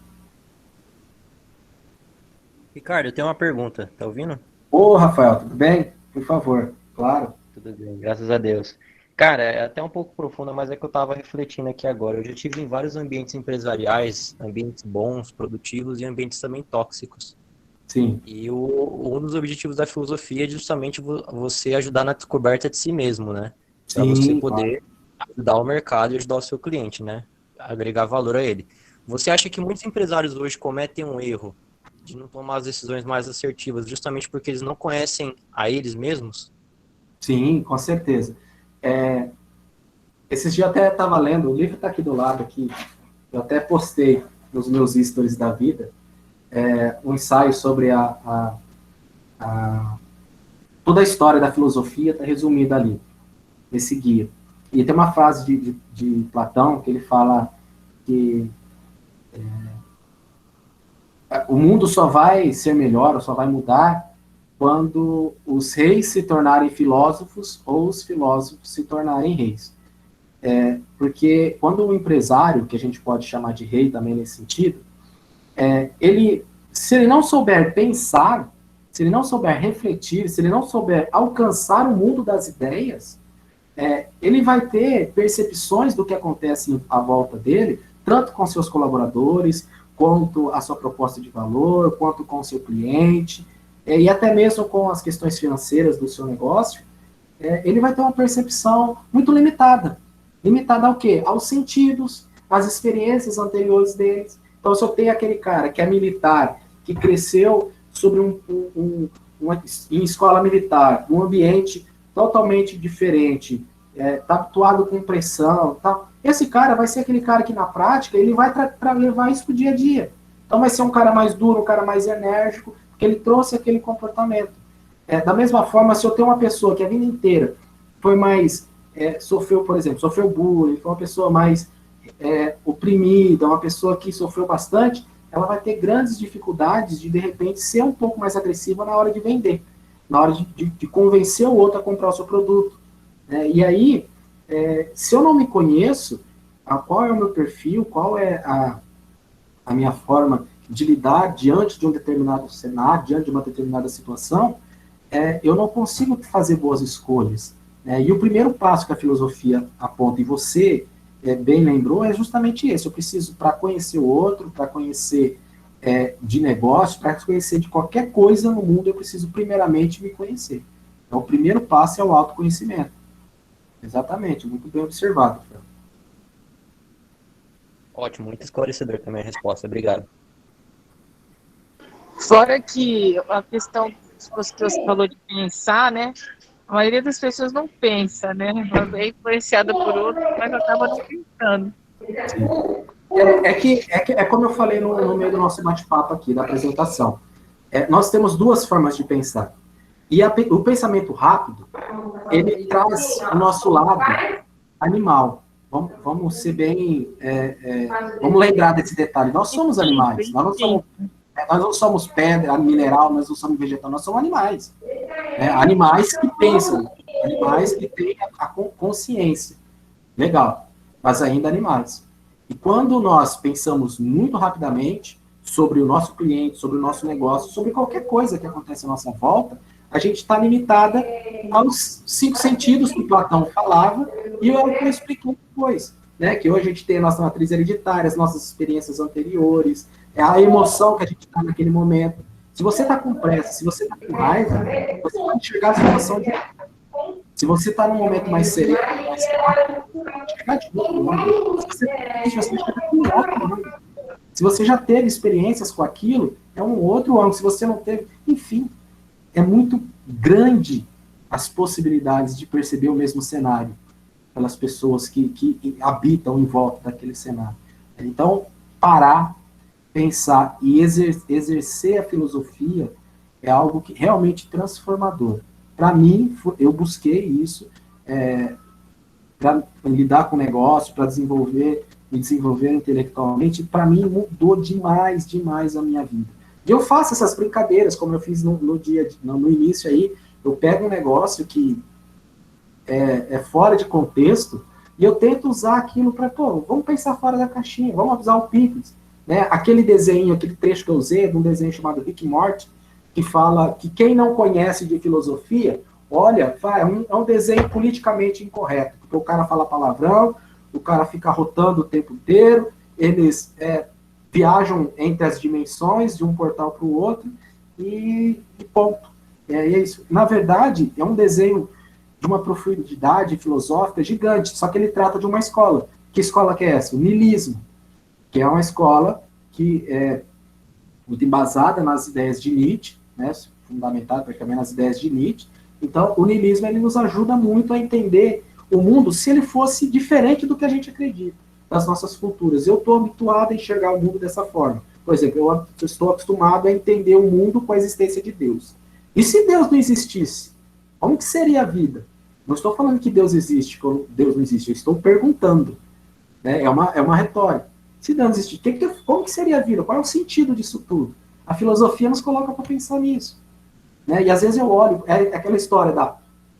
Ricardo, eu tenho uma pergunta, tá ouvindo? Ô, Rafael, tudo bem? Por favor, claro. Tudo bem, graças a Deus. Cara, é até um pouco profunda, mas é que eu tava refletindo aqui agora. Eu já tive em vários ambientes empresariais, ambientes bons, produtivos e ambientes também tóxicos. Sim, E um dos objetivos da filosofia é justamente você ajudar na descoberta de si mesmo, né? Para você sim, claro. poder ajudar o mercado e ajudar o seu cliente, né? Agregar valor a ele. Você acha que muitos empresários hoje cometem um erro de não tomar as decisões mais assertivas, justamente porque eles não conhecem a eles mesmos? Sim, com certeza. Esses dias eu até estava lendo, o livro está aqui do lado, aqui, eu até postei nos meus stories da vida, um ensaio sobre toda a história da filosofia está resumida ali, nesse guia. E tem uma frase de Platão que ele fala que o mundo só vai ser melhor, ou só vai mudar, quando os reis se tornarem filósofos ou os filósofos se tornarem reis. Porque quando o empresário, que a gente pode chamar de rei também nesse sentido, se ele não souber pensar, se ele não souber refletir, se ele não souber alcançar o mundo das ideias, ele vai ter percepções do que acontece à volta dele, tanto com seus colaboradores, quanto a sua proposta de valor, quanto com o seu cliente, e até mesmo com as questões financeiras do seu negócio, ele vai ter uma percepção muito limitada. Limitada ao quê? Aos sentidos, às experiências anteriores deles. Então, se eu tenho aquele cara que é militar, que cresceu sobre em escola militar, num ambiente totalmente diferente, está habituado com pressão, tá? Esse cara vai ser aquele cara que, na prática, ele vai levar isso para o dia a dia. Então, vai ser um cara mais duro, um cara mais enérgico, porque ele trouxe aquele comportamento. Da mesma forma, se eu tenho uma pessoa que a vida inteira foi mais... sofreu bullying, foi uma pessoa mais oprimida, uma pessoa que sofreu bastante, ela vai ter grandes dificuldades de repente, ser um pouco mais agressiva na hora de vender, na hora de convencer o outro a comprar o seu produto. E aí, se eu não me conheço, qual é o meu perfil, qual é a minha forma de lidar diante de um determinado cenário, diante de uma determinada situação, eu não consigo fazer boas escolhas. E o primeiro passo que a filosofia aponta, e você bem lembrou, é justamente esse. Eu preciso, para conhecer o outro, para conhecer de negócio, para conhecer de qualquer coisa no mundo, eu preciso primeiramente me conhecer. Então, o primeiro passo é o autoconhecimento. Exatamente, muito bem observado, Fran. Ótimo, muito esclarecedor também a resposta, obrigado. Fora que a questão que você falou de pensar, né? A maioria das pessoas não pensa, né? É influenciada por outro, mas acaba não pensando. É como eu falei no meio do nosso bate-papo aqui, da apresentação. Nós temos duas formas de pensar. E o pensamento rápido, ele traz o nosso lado animal. Vamos ser bem... vamos lembrar desse detalhe. Nós somos animais. Nós não somos pedra, mineral, nós não somos vegetal, nós somos animais. Animais que pensam, animais que têm a consciência. Legal, mas ainda animais. E quando nós pensamos muito rapidamente sobre o nosso cliente, sobre o nosso negócio, sobre qualquer coisa que acontece à nossa volta, a gente está limitada aos 5 sentidos que Platão falava, e eu expliquei depois, que hoje a gente tem a nossa matriz hereditária, as nossas experiências anteriores, a emoção que a gente está naquele momento. Se você está com pressa, se você está com raiva, você vai enxergar a situação de... Se você está num momento mais sereno, mais calmo, você vai enxergar de novo. Se você está triste, você vai enxergar de outro. Se você já teve experiências com aquilo, é um outro ângulo. Se você não teve, enfim, é muito grande as possibilidades de perceber o mesmo cenário pelas pessoas que habitam em volta daquele cenário. Então, parar, pensar e exercer a filosofia é algo que realmente transformador. Para mim, eu busquei isso para lidar com o negócio, para me desenvolver intelectualmente. Para mim, mudou demais a minha vida. E eu faço essas brincadeiras, como eu fiz no início aí. Eu pego um negócio que é fora de contexto, E eu tento usar aquilo para, vamos pensar fora da caixinha, vamos usar o Picles. Né? Aquele desenho, aquele trecho que eu usei, de um desenho chamado Rick Morty, que fala que quem não conhece de filosofia, olha, é um desenho politicamente incorreto, porque o cara fala palavrão, o cara fica rotando o tempo inteiro, eles viajam entre as dimensões, de um portal para o outro, e ponto. É isso. Na verdade, é um desenho de uma profundidade filosófica gigante, só que ele trata de uma escola. Que escola que é essa? O niilismo, que é uma escola que é muito embasada nas ideias de Nietzsche, né, fundamentada praticamente nas ideias de Nietzsche. Então, o niilismo ele nos ajuda muito a entender o mundo se ele fosse diferente do que a gente acredita, das nossas culturas. Eu estou habituado a enxergar o mundo dessa forma. Por exemplo, eu estou acostumado a entender o mundo com a existência de Deus. E se Deus não existisse, como que seria a vida? Não estou falando que Deus existe, que Deus não existe, eu estou perguntando. Né? É uma retórica. Se Deus não existe, como que seria a vida? Qual é o sentido disso tudo? A filosofia nos coloca para pensar nisso. Né? E às vezes eu olho, é aquela história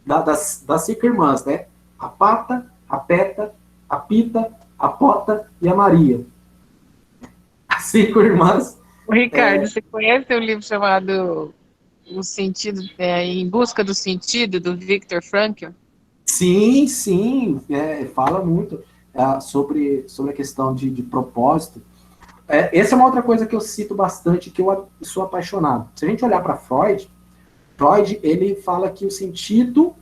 das 5 irmãs, né? A Pata, a Peta, a Pita, a Pota e a Maria. As 5 irmãs. O Ricardo, você conhece um livro chamado O Sentido, Em Busca do Sentido, do Viktor Frankl? Sim, fala muito sobre a questão de propósito. Essa é uma outra coisa que eu cito bastante, que eu sou apaixonado. Se a gente olhar para Freud, ele fala que o sentido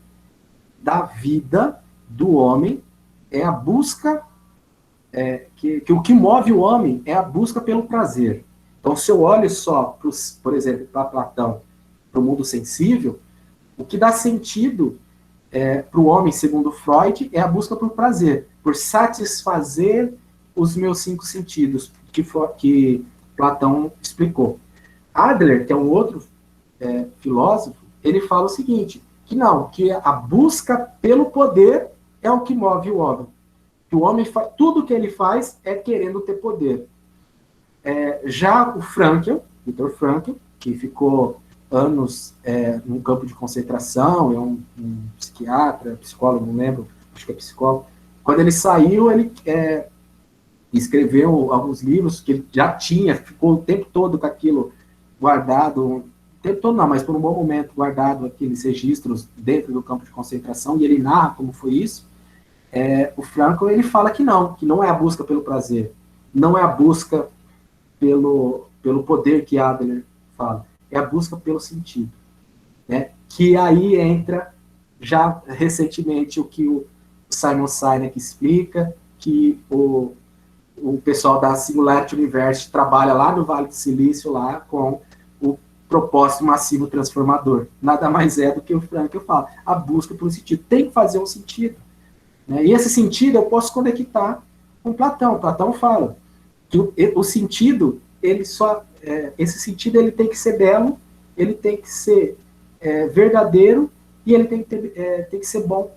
da vida do homem é a busca, que o que move o homem é a busca pelo prazer. Então, se eu olho só, por exemplo, para Platão, para o mundo sensível, o que dá sentido para o homem, segundo Freud, é a busca por prazer, por satisfazer os meus 5 sentidos, que Platão explicou. Adler, que é um outro filósofo, ele fala o seguinte, que a busca pelo poder é o que move o homem. Que o homem tudo que ele faz é querendo ter poder. Já o Viktor Frankl, que ficou anos num campo de concentração, é um psiquiatra, psicólogo, não lembro, acho que é psicólogo. Quando ele saiu, ele escreveu alguns livros que ele já ficou o tempo todo com aquilo guardado, o tempo todo não, mas por um bom momento guardado aqueles registros dentro do campo de concentração, e ele narra como foi isso. O Frankl, ele fala que não é a busca pelo prazer, não é a busca pelo poder que Adler fala, é a busca pelo sentido. Né? Que aí entra, já recentemente, o que o Simon Sinek explica, que o pessoal da Singularity University trabalha lá no Vale do Silício, lá com o propósito massivo transformador. Nada mais é do que o Frankl fala, a busca pelo sentido. Tem que fazer um sentido. Né? E esse sentido eu posso conectar com Platão. Platão fala que o sentido, esse sentido ele tem que ser belo, ele tem que ser verdadeiro e ele tem que ser bom.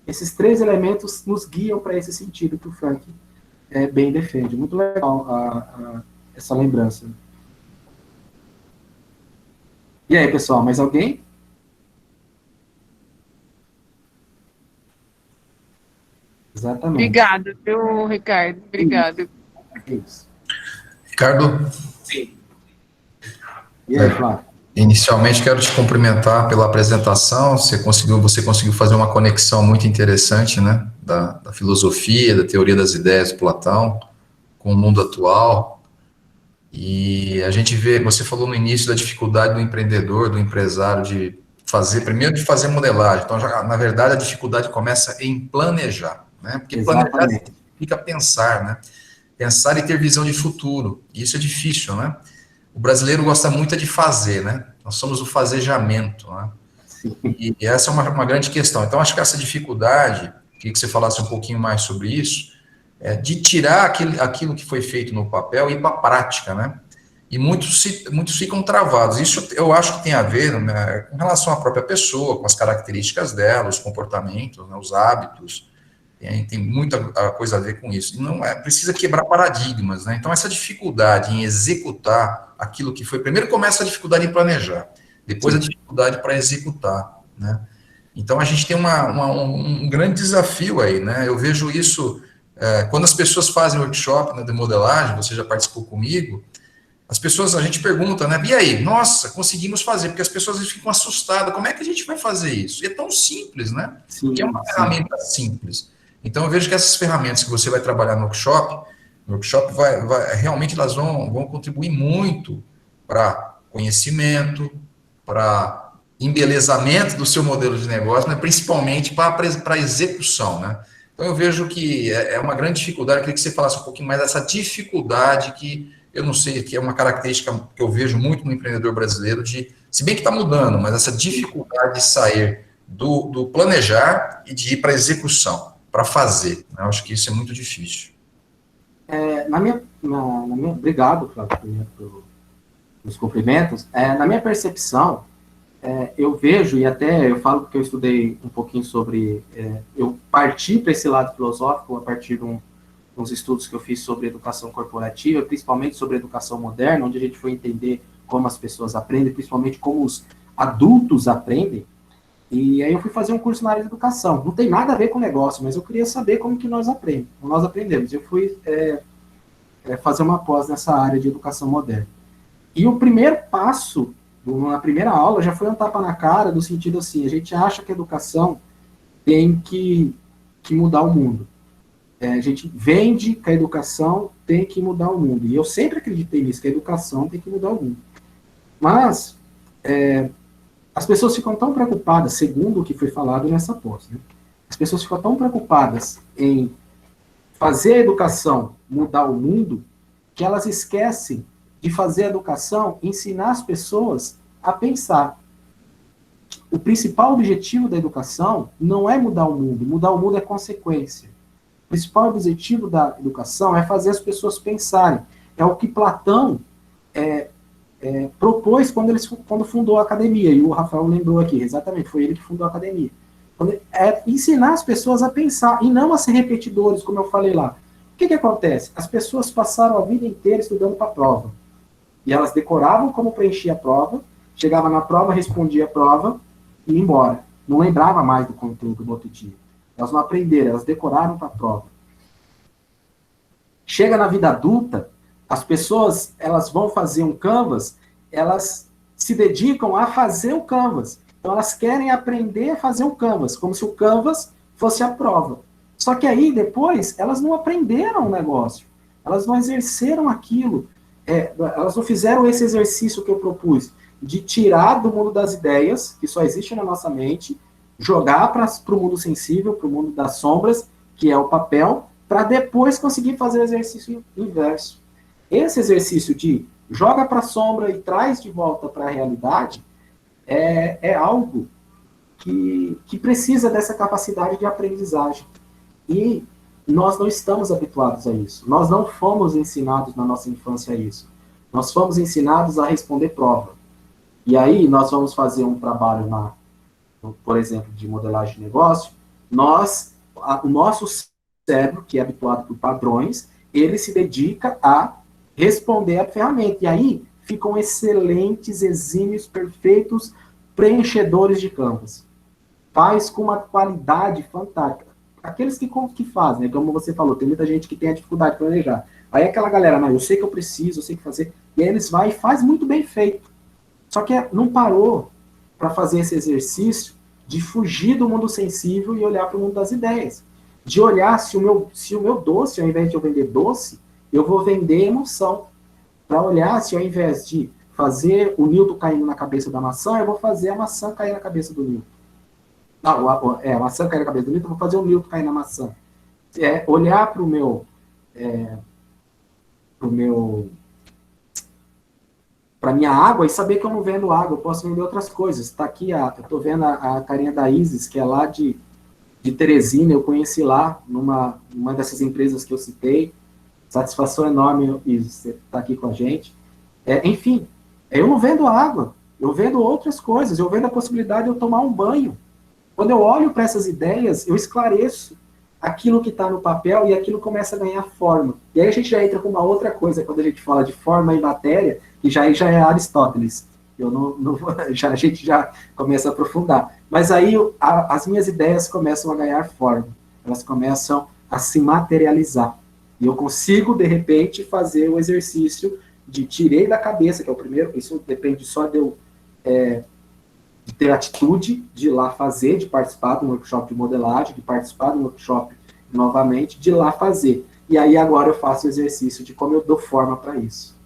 Esses 3 elementos nos guiam para esse sentido que o Frankl bem defende. Muito legal essa lembrança. E aí, pessoal, mais alguém? Exatamente. Obrigado, viu, Ricardo? Obrigado. Isso. Ricardo? Sim. E aí, Flávio? Inicialmente, quero te cumprimentar pela apresentação. Você conseguiu fazer uma conexão muito interessante, né, da filosofia, da teoria das ideias de Platão com o mundo atual. E a gente vê, você falou no início da dificuldade do empreendedor, do empresário, de fazer modelagem. Então, na verdade, a dificuldade começa em planejar, né? Porque planejar significa pensar, né? Pensar e ter visão de futuro. E isso é difícil, né? O brasileiro gosta muito de fazer, né? Nós somos o fazejamento, né? E essa é uma grande questão. Então, acho que essa dificuldade, queria que você falasse um pouquinho mais sobre isso, de tirar aquilo que foi feito no papel e ir para a prática, né? E muitos ficam travados. Isso eu acho que tem a ver, né, com relação à própria pessoa, com as características dela, os comportamentos, né, os hábitos. Tem muita coisa a ver com isso. E não precisa quebrar paradigmas, né? Então, essa dificuldade em executar aquilo que foi... Primeiro começa a dificuldade em planejar, depois a dificuldade para executar, né? Então, a gente tem um grande desafio aí, né? Eu vejo isso, quando as pessoas fazem workshop, né, de modelagem, você já participou comigo, as pessoas, a gente pergunta, né? E aí? Nossa, conseguimos fazer, porque as pessoas às vezes ficam assustadas. Como é que a gente vai fazer isso? E é tão simples, né? Sim, Porque é uma ferramenta simples. Então, eu vejo que essas ferramentas que você vai trabalhar no workshop realmente elas vão contribuir muito para conhecimento, para embelezamento do seu modelo de negócio, né? Principalmente para execução, né? Então, eu vejo que é uma grande dificuldade. Eu queria que você falasse um pouquinho mais dessa dificuldade que eu não sei, que é uma característica que eu vejo muito no empreendedor brasileiro, se bem que está mudando, mas essa dificuldade de sair do planejar e de ir para a execução, para fazer. Né? Eu acho que isso é muito difícil. Obrigado, Flávio, pelos cumprimentos. Na minha percepção, eu vejo, e até eu falo porque eu estudei um pouquinho sobre, eu parti para esse lado filosófico a partir de uns estudos que eu fiz sobre educação corporativa, principalmente sobre educação moderna, onde a gente foi entender como as pessoas aprendem, principalmente como os adultos aprendem, e aí eu fui fazer um curso na área de educação. Não tem nada a ver com negócio, mas eu queria saber como que nós aprendemos. Eu fui fazer uma pós nessa área de educação moderna. E o primeiro passo, na primeira aula, já foi um tapa na cara, do sentido assim, a gente acha que a educação tem que mudar o mundo. A gente vende que a educação tem que mudar o mundo. E eu sempre acreditei nisso, que a educação tem que mudar o mundo. Mas as pessoas ficam tão preocupadas, segundo o que foi falado nessa pós, né? As pessoas ficam tão preocupadas em fazer a educação mudar o mundo, que elas esquecem de fazer a educação ensinar as pessoas a pensar. O principal objetivo da educação não é mudar o mundo é consequência. O principal objetivo da educação é fazer as pessoas pensarem. É o que Platão propôs quando fundou a academia, e o Rafael lembrou aqui, exatamente, foi ele que fundou a academia. Ensinar as pessoas a pensar, e não a ser repetidores, como eu falei lá. O que acontece? As pessoas passaram a vida inteira estudando para a prova, e elas decoravam como preencher a prova, chegava na prova, respondia a prova, e ia embora. Não lembrava mais do conteúdo do outro dia. Elas não aprenderam, elas decoraram para a prova. Chega na vida adulta, as pessoas, elas vão fazer um Canvas, elas se dedicam a fazer o Canvas. Então, elas querem aprender a fazer o Canvas, como se o Canvas fosse a prova. Só que aí, depois, elas não aprenderam o negócio. Elas não exerceram aquilo. Elas não fizeram esse exercício que eu propus, de tirar do mundo das ideias, que só existe na nossa mente, jogar para o mundo sensível, para o mundo das sombras, que é o papel, para depois conseguir fazer o exercício inverso. Esse exercício de joga para a sombra e traz de volta para a realidade é algo que precisa dessa capacidade de aprendizagem. E nós não estamos habituados a isso. Nós não fomos ensinados na nossa infância a isso. Nós fomos ensinados a responder prova. E aí nós vamos fazer um trabalho por exemplo, de modelagem de negócio, o nosso cérebro, que é habituado por padrões, ele se dedica a responder a ferramenta. E aí ficam excelentes, exímios, perfeitos preenchedores de campos. Faz com uma qualidade fantástica. Aqueles que fazem, né, como você falou, tem muita gente que tem a dificuldade de planejar. Aí aquela galera, não, eu sei que eu preciso, eu sei o que fazer, e aí eles vão e faz muito bem feito. Só que não parou para fazer esse exercício de fugir do mundo sensível e olhar para o mundo das ideias. De olhar se o meu doce, ao invés de eu vender doce, eu vou vender emoção. Para olhar se ao invés de fazer o Newton caindo na cabeça da maçã, eu vou fazer a maçã cair na cabeça do Newton. Não, a maçã cair na cabeça do Newton, eu vou fazer o Newton cair na maçã. Olhar para para minha água e saber que eu não vendo água, eu posso vender outras coisas. Está aqui, eu estou vendo a carinha da Isis, que é lá de Teresina, eu conheci lá, numa dessas empresas que eu citei. Satisfação enorme, Isis, você está aqui com a gente. Enfim, eu não vendo água, eu vendo outras coisas, eu vendo a possibilidade de eu tomar um banho. Quando eu olho para essas ideias, eu esclareço aquilo que está no papel e aquilo começa a ganhar forma. E aí a gente já entra com uma outra coisa, quando a gente fala de forma e matéria, que já é Aristóteles. A gente já começa a aprofundar. Mas aí as minhas ideias começam a ganhar forma, elas começam a se materializar. E eu consigo, de repente, fazer o exercício de tirei da cabeça, que é o primeiro, isso depende só de eu de ter atitude de ir lá fazer, de participar de um workshop de modelagem, de participar de um workshop novamente, de ir lá fazer. E aí agora eu faço o exercício de como eu dou forma para isso.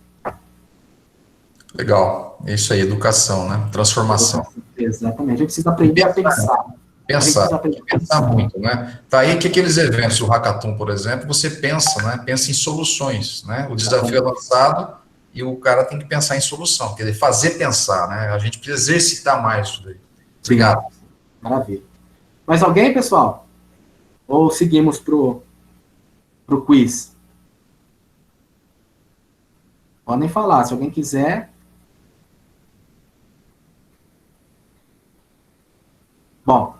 Legal. É isso aí, educação, né? Transformação. Exatamente. A gente precisa aprender a pensar. Pensar muito, né? Tá aí que aqueles eventos, o Hackathon, por exemplo, você pensa, né? Pensa em soluções, né? O desafio é lançado e o cara tem que pensar em solução, quer dizer, fazer pensar, né? A gente precisa exercitar mais isso daí. Obrigado. Maravilha. Mais alguém, pessoal? Ou seguimos pro quiz? Podem falar, se alguém quiser. Bom,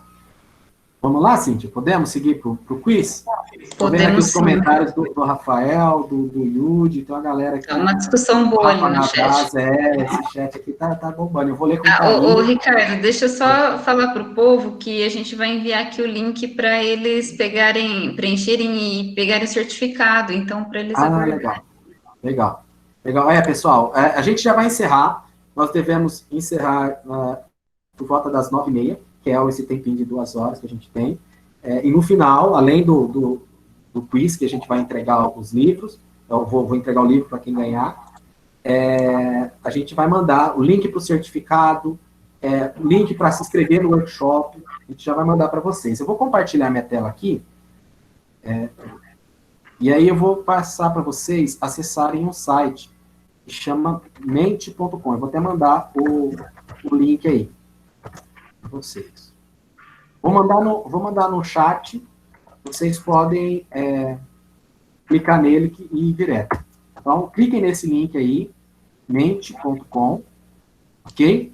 vamos lá, Cíntia? Podemos seguir para o quiz? Estou vendo aqui os comentários do Rafael, do Yudi, tem uma galera aqui. É uma discussão boa ali no chat. Esse chat aqui tá bombando. Eu vou ler com Ô, Ricardo, deixa eu só falar para o povo que a gente vai enviar aqui o link para eles preencherem e pegarem o certificado, então, para eles aguardarem. Legal. Pessoal, a gente já vai encerrar. Nós devemos encerrar por volta das 9h30, que é esse tempinho de 2 horas que a gente tem. E no final, além do quiz, que a gente vai entregar os livros, eu vou entregar o livro para quem ganhar, a gente vai mandar o link para o certificado, o link para se inscrever no workshop, a gente já vai mandar para vocês. Eu vou compartilhar minha tela aqui, e aí eu vou passar para vocês acessarem um site que chama mente.com. Eu vou até mandar o link aí para vocês. Vou mandar no chat, vocês podem clicar nele e ir direto. Então, cliquem nesse link aí, mente.com, ok?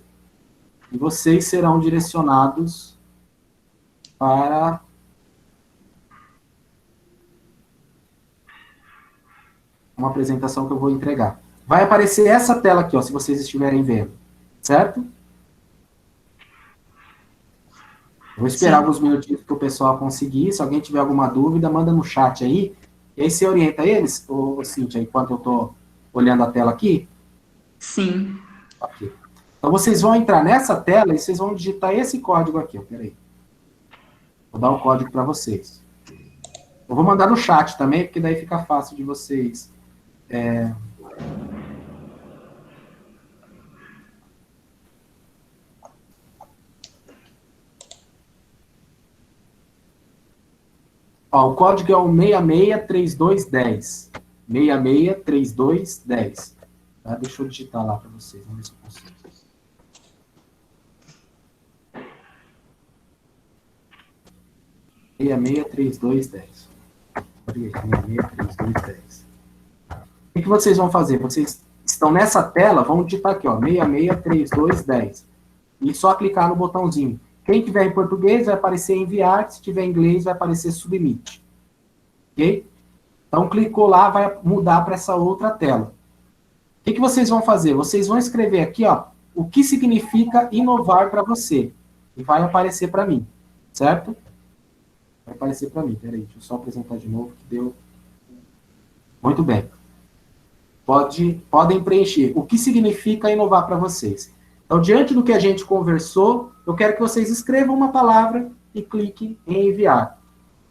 E vocês serão direcionados para uma apresentação que eu vou entregar. Vai aparecer essa tela aqui, ó, se vocês estiverem vendo, certo? Vou esperar alguns minutinhos para o pessoal conseguir. Se alguém tiver alguma dúvida, manda no chat aí. E aí você orienta eles, Cíntia, enquanto eu estou olhando a tela aqui? Sim. Ok. Então, vocês vão entrar nessa tela e vocês vão digitar esse código aqui. Ó, peraí. Vou dar o código para vocês. Eu vou mandar no chat também, porque daí fica fácil de vocês... Ó, o código é o 663210. 663210. Tá? Deixa eu digitar lá para vocês. Vamos ver se eu consigo. O que vocês vão fazer? Vocês estão nessa tela, vão digitar aqui, ó, 663210. E só clicar no botãozinho. Quem tiver em português vai aparecer enviar, se tiver em inglês vai aparecer submit. Ok? Então, clicou lá, vai mudar para essa outra tela. O que vocês vão fazer? Vocês vão escrever aqui, ó, o que significa inovar para você. E vai aparecer para mim, certo? Vai aparecer para mim. Peraí, deixa eu só apresentar de novo que deu. Muito bem. Podem preencher. O que significa inovar para vocês? Então, diante do que a gente conversou, eu quero que vocês escrevam uma palavra e cliquem em enviar.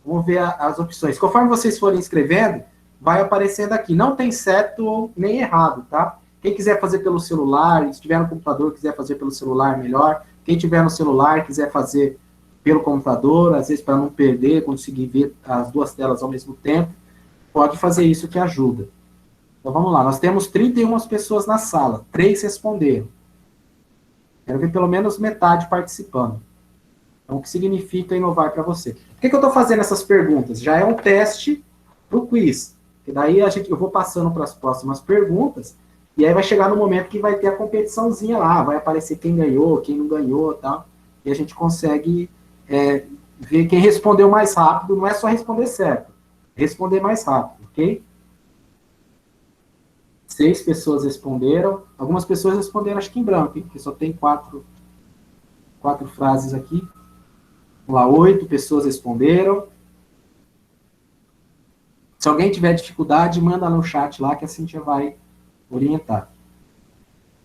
Vamos ver as opções. Conforme vocês forem escrevendo, vai aparecendo aqui. Não tem certo nem errado, tá? Quem quiser fazer pelo celular, se tiver no computador, quiser fazer pelo celular, melhor. Quem tiver no celular, quiser fazer pelo computador, às vezes para não perder, conseguir ver as duas telas ao mesmo tempo, pode fazer isso que ajuda. Então, vamos lá. Nós temos 31 pessoas na sala. 3 responderam. Quero ver pelo menos metade participando. Então, o que significa inovar para você? Por que eu estou fazendo essas perguntas? Já é um teste para o quiz. Que daí eu vou passando para as próximas perguntas, e aí vai chegar no momento que vai ter a competiçãozinha lá, vai aparecer quem ganhou, quem não ganhou, tal, e a gente consegue ver quem respondeu mais rápido. Não é só responder certo, responder mais rápido, ok? 6 pessoas responderam. Algumas pessoas responderam, acho que em branco, hein? Porque só tem 4 4 frases aqui. Vamos lá, 8 pessoas responderam. Se alguém tiver dificuldade, manda no chat lá que a Cíntia vai orientar.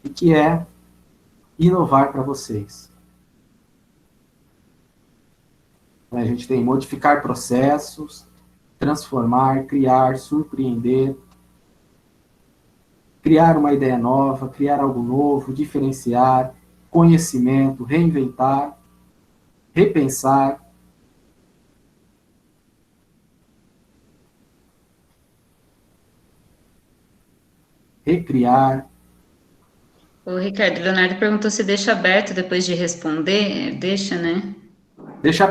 O que é inovar para vocês? A gente tem modificar processos, transformar, criar, surpreender, criar uma ideia nova, criar algo novo, diferenciar, conhecimento, reinventar, repensar. Recriar. O Ricardo Leonardo perguntou se deixa aberto depois de responder. Deixa, né? Deixa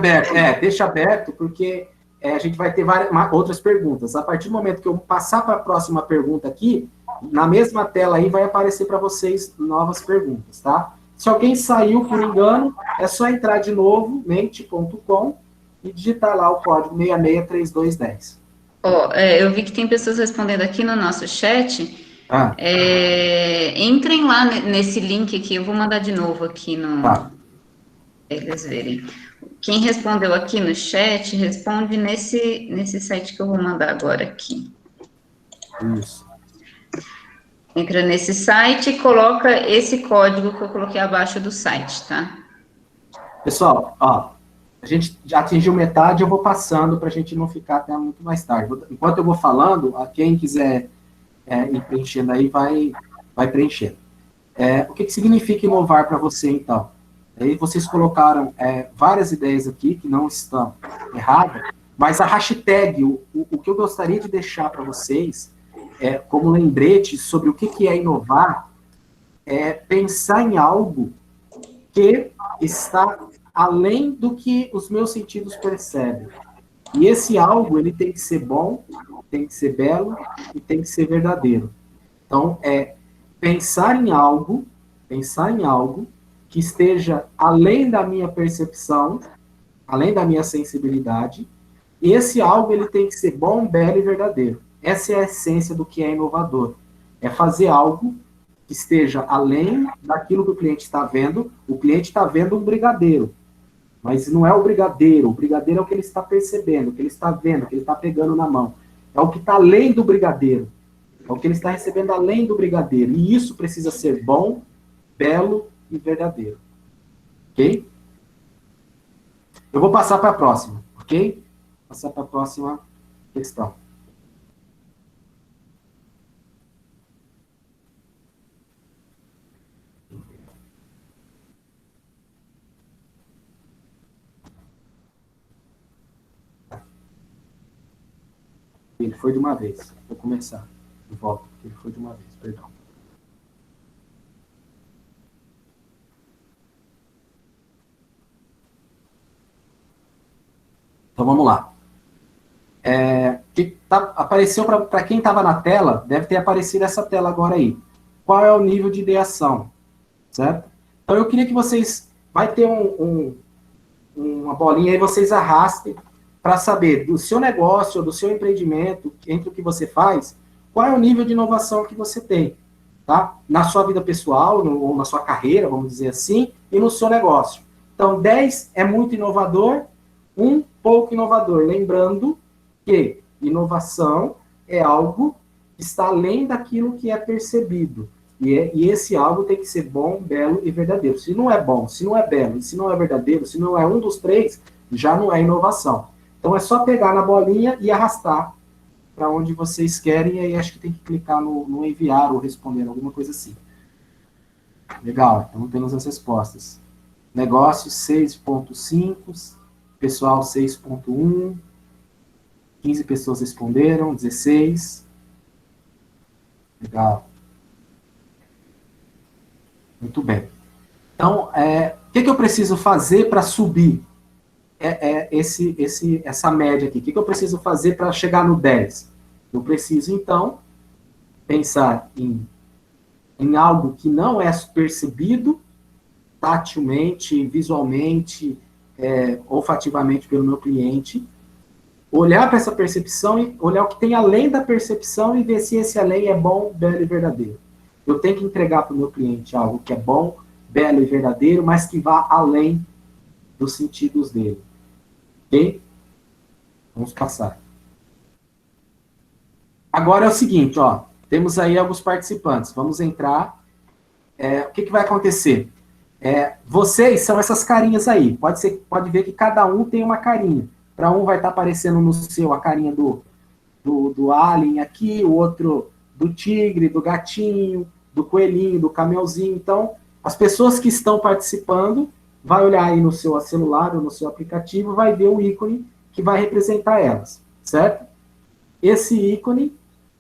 aberto, porque a gente vai ter outras perguntas. A partir do momento que eu passar para a próxima pergunta aqui, na mesma tela aí vai aparecer para vocês novas perguntas, tá? Se alguém saiu por engano, é só entrar de novo, mente.com, e digitar lá o código 663210. Eu vi que tem pessoas respondendo aqui no nosso chat. Ah. Entrem lá nesse link aqui, eu vou mandar de novo aqui no... Tá. Eles verem. Quem respondeu aqui no chat, responde nesse site que eu vou mandar agora aqui. Isso. Entra nesse site e coloca esse código que eu coloquei abaixo do site, tá? Pessoal, ó, a gente já atingiu metade, eu vou passando para a gente não ficar até muito mais tarde. Enquanto eu vou falando, quem quiser ir preenchendo aí, vai preenchendo. O que significa inovar para você, então? Aí vocês colocaram várias ideias aqui que não estão erradas, mas a hashtag, o que eu gostaria de deixar para vocês, como lembrete sobre o que é inovar, é pensar em algo que está além do que os meus sentidos percebem. E esse algo, ele tem que ser bom, tem que ser belo e tem que ser verdadeiro. Então, pensar em algo que esteja além da minha percepção, além da minha sensibilidade, e esse algo, ele tem que ser bom, belo e verdadeiro. Essa é a essência do que é inovador. É fazer algo que esteja além daquilo que o cliente está vendo. O cliente está vendo um brigadeiro, mas não é o brigadeiro é o que ele está percebendo, o que ele está vendo, o que ele está pegando na mão. É o que está além do brigadeiro, é o que ele está recebendo além do brigadeiro. E isso precisa ser bom, belo e verdadeiro. Ok? Eu vou passar para a próxima, ok? Passar para a próxima questão. Ele foi de uma vez. Vou começar. De volta. Ele foi de uma vez, perdão. Então vamos lá. Apareceu para quem estava na tela, deve ter aparecido essa tela agora aí. Qual é o nível de ideação? Certo? Então eu queria que vocês... Vai ter uma bolinha aí, vocês arrastem para saber do seu negócio, ou do seu empreendimento, entre o que você faz, qual é o nível de inovação que você tem, tá? Na sua vida pessoal, ou na sua carreira, vamos dizer assim, e no seu negócio. Então, 10 é muito inovador, 1 pouco inovador. Lembrando que inovação é algo que está além daquilo que é percebido. E esse algo tem que ser bom, belo e verdadeiro. Se não é bom, se não é belo, se não é verdadeiro, se não é um dos 3, já não é inovação. Então, é só pegar na bolinha e arrastar para onde vocês querem, e aí acho que tem que clicar no enviar ou responder, alguma coisa assim. Legal, então temos as respostas. Negócio 6.5, pessoal 6.1, 15 pessoas responderam, 16. Legal. Muito bem. Então, o que eu preciso fazer para subir essa média aqui? O que eu preciso fazer para chegar no 10? Eu preciso, então, pensar em algo que não é percebido tatilmente, visualmente, olfativamente pelo meu cliente, olhar para essa percepção e olhar o que tem além da percepção e ver se esse além é bom, belo e verdadeiro. Eu tenho que entregar para o meu cliente algo que é bom, belo e verdadeiro, mas que vá além dos sentidos dele. Ok? Vamos passar. Agora é o seguinte, ó, temos aí alguns participantes. Vamos entrar. O que vai acontecer? Vocês são essas carinhas aí. Pode ver que cada um tem uma carinha. Para um vai estar aparecendo no seu a carinha do alien aqui, o outro do tigre, do gatinho, do coelhinho, do camelzinho. Então, as pessoas que estão participando, vai olhar aí no seu celular ou no seu aplicativo, vai ver o ícone que vai representar elas, certo? Esse ícone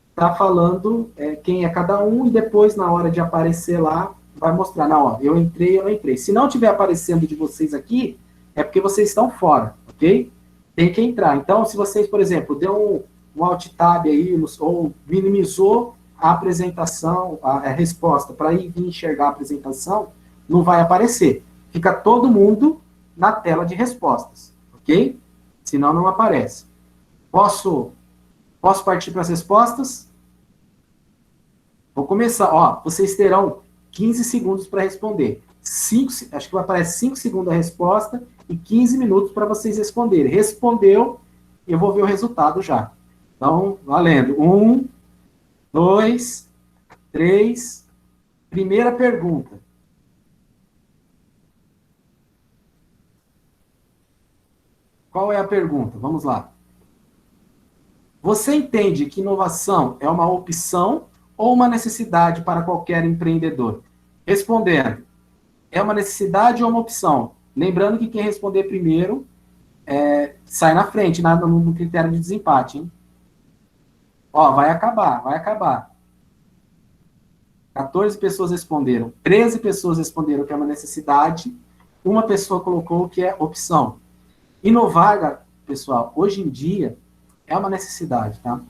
está falando quem é cada um, e depois, na hora de aparecer lá, vai mostrar, não, ó, eu entrei. Se não estiver aparecendo de vocês aqui, é porque vocês estão fora, ok? Tem que entrar. Então, se vocês, por exemplo, deu um alt tab aí, ou minimizou a apresentação, a resposta, para ir enxergar a apresentação, não vai aparecer. Fica todo mundo na tela de respostas, ok? Senão não aparece. Posso partir para as respostas? Vou começar. Ó, vocês terão 15 segundos para responder. Acho que vai aparecer 5 segundos a resposta e 15 minutos para vocês responderem. Respondeu, eu vou ver o resultado já. Então, valendo. 1, 2, 3. Primeira pergunta. Qual é a pergunta? Vamos lá. Você entende que inovação é uma opção ou uma necessidade para qualquer empreendedor? Respondendo, é uma necessidade ou uma opção? Lembrando que quem responder primeiro sai na frente, no critério de desempate, hein? Ó, vai acabar. 14 pessoas responderam, 13 pessoas responderam que é uma necessidade, uma pessoa colocou que é opção. Inovar, pessoal, hoje em dia, é uma necessidade, tá?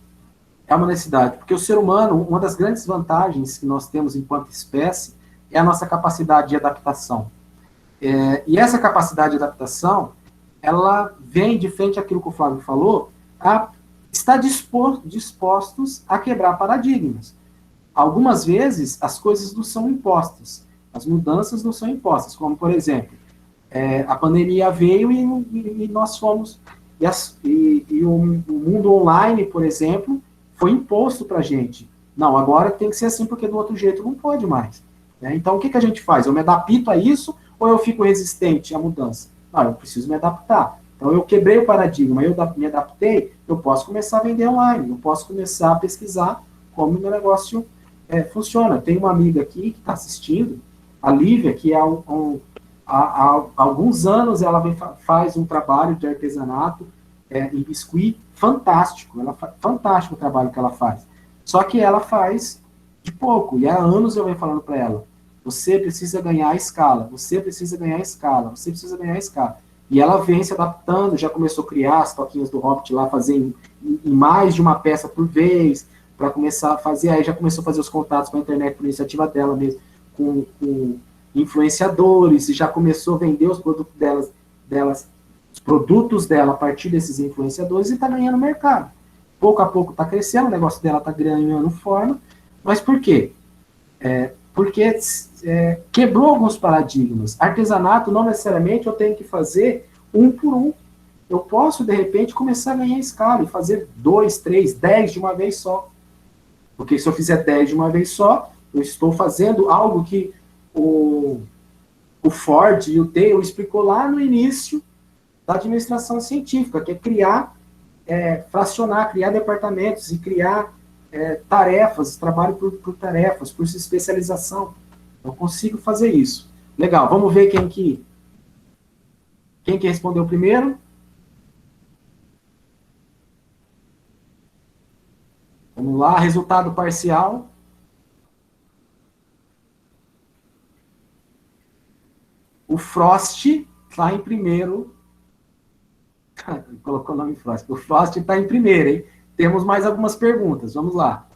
É uma necessidade, porque o ser humano, uma das grandes vantagens que nós temos enquanto espécie é a nossa capacidade de adaptação. E essa capacidade de adaptação, ela vem de frente àquilo que o Flávio falou, está dispostos a quebrar paradigmas. Algumas vezes, as coisas não são impostas, as mudanças não são impostas, como, por exemplo, a pandemia veio e nós fomos... E o mundo online, por exemplo, foi imposto para a gente. Não, agora tem que ser assim, porque do outro jeito não pode mais. Né? Então, o que a gente faz? Eu me adapto a isso ou eu fico resistente à mudança? Não, eu preciso me adaptar. Então, eu quebrei o paradigma, eu me adaptei, eu posso começar a vender online, eu posso começar a pesquisar como o meu negócio funciona. Tem uma amiga aqui que está assistindo, a Lívia, que há alguns anos ela faz um trabalho de artesanato em biscuit fantástico. Fantástico o trabalho que ela faz. Só que ela faz de pouco. E há anos eu venho falando para ela, você precisa ganhar escala, você precisa ganhar escala, você precisa ganhar escala. E ela vem se adaptando, já começou a criar as toquinhas do Hobbit lá, fazer em mais de uma peça por vez, para começar a fazer, aí já começou a fazer os contatos com a internet por iniciativa dela mesmo, com influenciadores, e já começou a vender os produtos os produtos dela a partir desses influenciadores e está ganhando mercado. Pouco a pouco está crescendo, o negócio dela está ganhando forma, mas por quê? Porque quebrou alguns paradigmas. Artesanato, não necessariamente eu tenho que fazer um por um. Eu posso, de repente, começar a ganhar escala e fazer 2, 3, 10 de uma vez só. Porque se eu fizer 10 de uma vez só, eu estou fazendo algo que o Ford e o Taylor explicou lá no início da administração científica, que é criar, fracionar, criar departamentos e criar tarefas, trabalho por tarefas, por especialização. Eu consigo fazer isso. Legal, vamos ver quem que respondeu primeiro. Vamos lá, resultado parcial. O Frost está em primeiro. Colocou o nome Frost. O Frost está em primeiro, hein? Temos mais algumas perguntas. Vamos lá.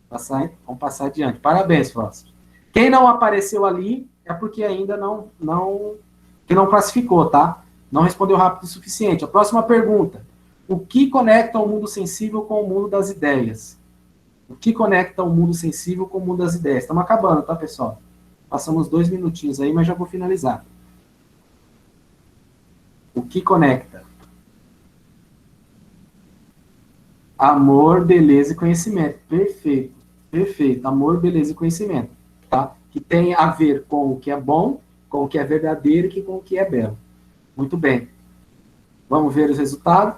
Vamos passar adiante. Parabéns, Frost. Quem não apareceu ali é porque ainda não classificou, tá? Não respondeu rápido o suficiente. A próxima pergunta. O que conecta o mundo sensível com o mundo das ideias? O que conecta o mundo sensível com o mundo das ideias? Estamos acabando, tá, pessoal? Passamos 2 minutinhos aí, mas já vou finalizar. O que conecta? Amor, beleza e conhecimento. Perfeito, perfeito. Amor, beleza e conhecimento. Tá? Que tem a ver com o que é bom, com o que é verdadeiro e com o que é belo. Muito bem. Vamos ver os resultados.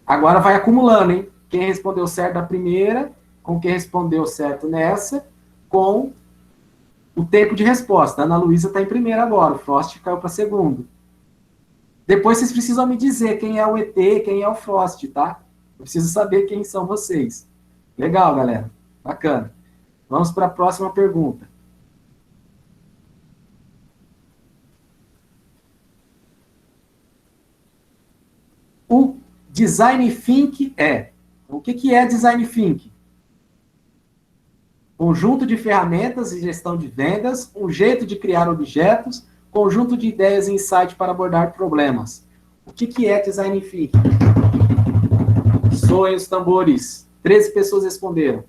Agora vai acumulando, hein? Quem respondeu certo da primeira, com quem respondeu certo nessa, com o tempo de resposta. A Ana Luísa está em primeiro agora, o Frost caiu para segundo. Depois vocês precisam me dizer quem é o ET, quem é o Frost, tá? Eu preciso saber quem são vocês. Legal, galera. Bacana. Vamos para a próxima pergunta. O Design Thinking é... O que é Design Thinking? Conjunto de ferramentas e gestão de vendas, um jeito de criar objetos, conjunto de ideias e insight para abordar problemas. O que é Design Thinking? Sonhos, tambores. 13 pessoas responderam.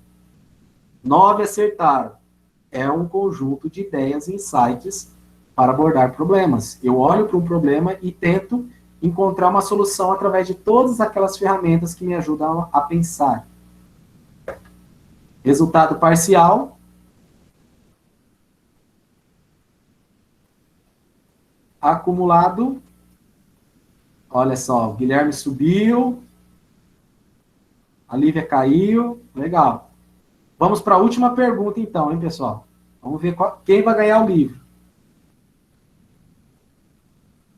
9 acertaram. É um conjunto de ideias e insights para abordar problemas. Eu olho para um problema e tento encontrar uma solução através de todas aquelas ferramentas que me ajudam a pensar. Resultado parcial. Acumulado. Olha só, o Guilherme subiu. A Lívia caiu. Legal. Vamos para a última pergunta, então, hein, pessoal? Vamos ver quem vai ganhar o livro.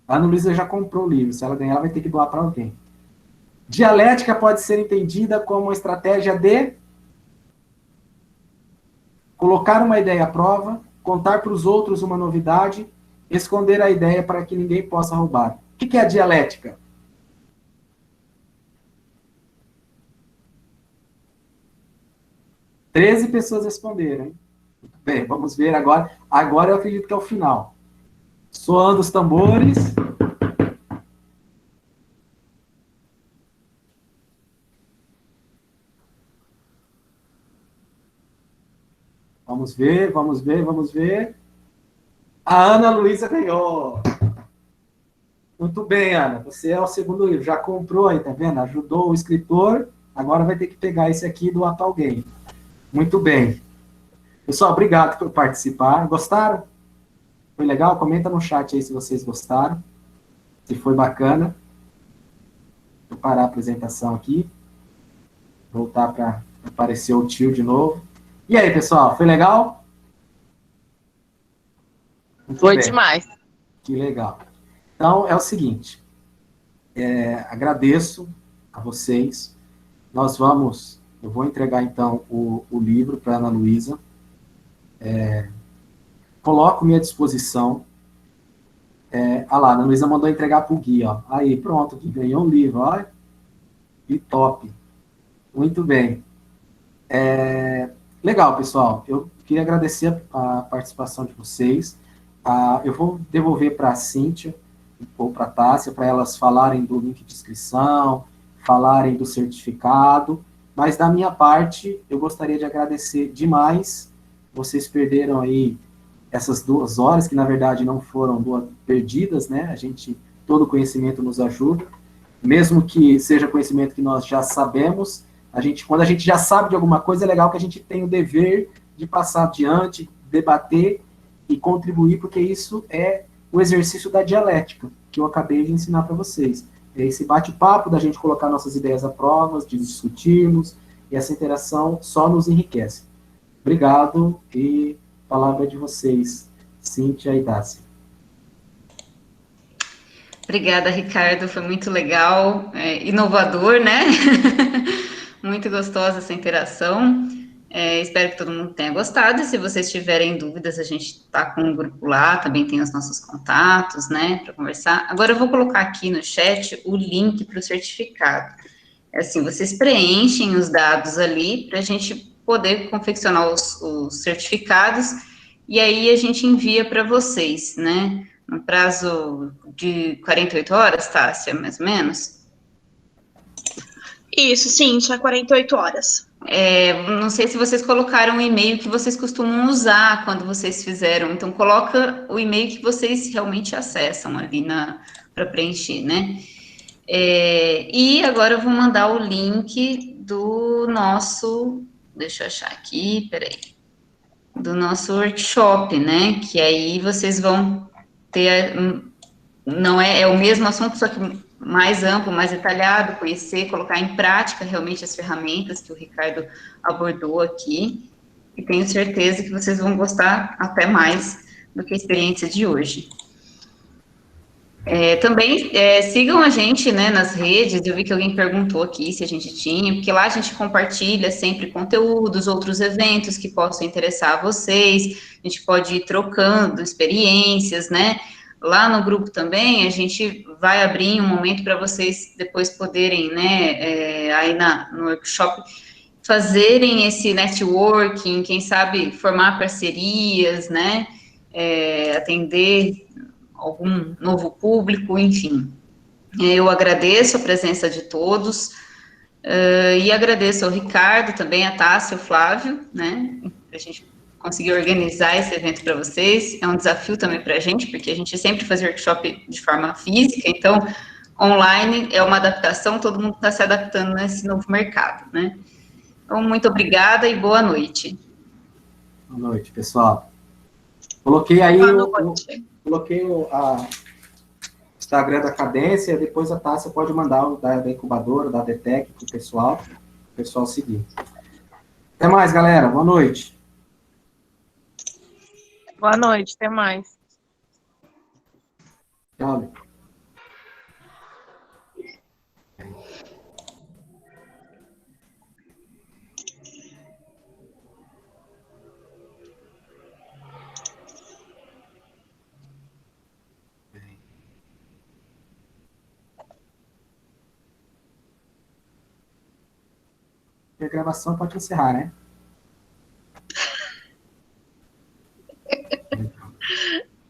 A Ana Luísa já comprou o livro. Se ela ganhar, ela vai ter que doar para alguém. Dialética pode ser entendida como uma estratégia de colocar uma ideia à prova, contar para os outros uma novidade, esconder a ideia para que ninguém possa roubar. O que é a dialética? Treze pessoas responderam, hein? Bem, vamos ver agora. Agora eu acredito que é o final. Soando os tambores. Vamos ver, vamos ver, vamos ver. A Ana Luísa ganhou. Muito bem, Ana. Você é o segundo livro. Já comprou aí, tá vendo? Ajudou o escritor. Agora vai ter que pegar esse aqui e doar para alguém. Muito bem. Pessoal, obrigado por participar. Gostaram? Foi legal? Comenta no chat aí se vocês gostaram. Se foi bacana. Vou parar a apresentação aqui. Voltar para aparecer o tio de novo. E aí, pessoal? Foi legal? Muito Foi bem. demais. Que legal. Então, é o seguinte. Agradeço a vocês. Eu vou entregar, então, o livro para a Ana Luísa. Coloco-me à disposição. Lá, a Ana Luísa mandou entregar para o Gui, ó. Aí, pronto, o Gui ganhou um livro, ó. E top. Muito bem. Legal, pessoal. Eu queria agradecer a participação de vocês. Eu vou devolver para a Cíntia ou para a Tássia, para elas falarem do link de inscrição, falarem do certificado, mas da minha parte, eu gostaria de agradecer demais. Vocês perderam aí essas 2 horas, que na verdade não foram perdidas, né? Todo conhecimento nos ajuda, mesmo que seja conhecimento que nós já sabemos, quando a gente já sabe de alguma coisa, é legal que a gente tenha o dever de passar adiante, debater e contribuir, porque isso é o exercício da dialética, que eu acabei de ensinar para vocês. É esse bate-papo da gente colocar nossas ideias à prova, de discutirmos, e essa interação só nos enriquece. Obrigado, e a palavra é de vocês, Cíntia e Tássia. Obrigada, Ricardo, foi muito legal, inovador, né? Muito gostosa essa interação. Espero que todo mundo tenha gostado, e se vocês tiverem dúvidas, a gente está com um grupo lá, também tem os nossos contatos, né, para conversar. Agora eu vou colocar aqui no chat o link para o certificado. Assim, vocês preenchem os dados ali, para a gente poder confeccionar os certificados, e aí a gente envia para vocês, né, no prazo de 48 horas, Tássia, mais ou menos? Isso, sim, tinha 48 horas. Não sei se vocês colocaram o e-mail que vocês costumam usar quando vocês fizeram, então coloca o e-mail que vocês realmente acessam ali para preencher, né? E agora eu vou mandar o link do nosso, deixa eu achar aqui, peraí, do nosso workshop, né? Que aí vocês vão ter, não é o mesmo assunto, só que mais amplo, mais detalhado, conhecer, colocar em prática realmente as ferramentas que o Ricardo abordou aqui, e tenho certeza que vocês vão gostar até mais do que a experiência de hoje. Também sigam a gente, né, nas redes. Eu vi que alguém perguntou aqui se a gente tinha, porque lá a gente compartilha sempre conteúdos, outros eventos que possam interessar a vocês, a gente pode ir trocando experiências, né? Lá no grupo também a gente vai abrir um momento para vocês depois poderem, né, aí no workshop, fazerem esse networking, quem sabe formar parcerias, né, atender algum novo público, enfim. Eu agradeço a presença de todos, e agradeço ao Ricardo, também a Tássia, o Flávio, né, a gente conseguir organizar esse evento para vocês, é um desafio também para a gente, porque a gente sempre faz workshop de forma física, então, online é uma adaptação, todo mundo está se adaptando nesse novo mercado, né. Então, muito obrigada e boa noite. Boa noite, pessoal. Coloquei aí coloquei o Instagram da Cadência, depois a Tássia pode mandar o da incubadora, da DTEC para o pessoal seguir. Até mais, galera. Boa noite. Boa noite, até mais. Tchau. A gravação pode encerrar, né?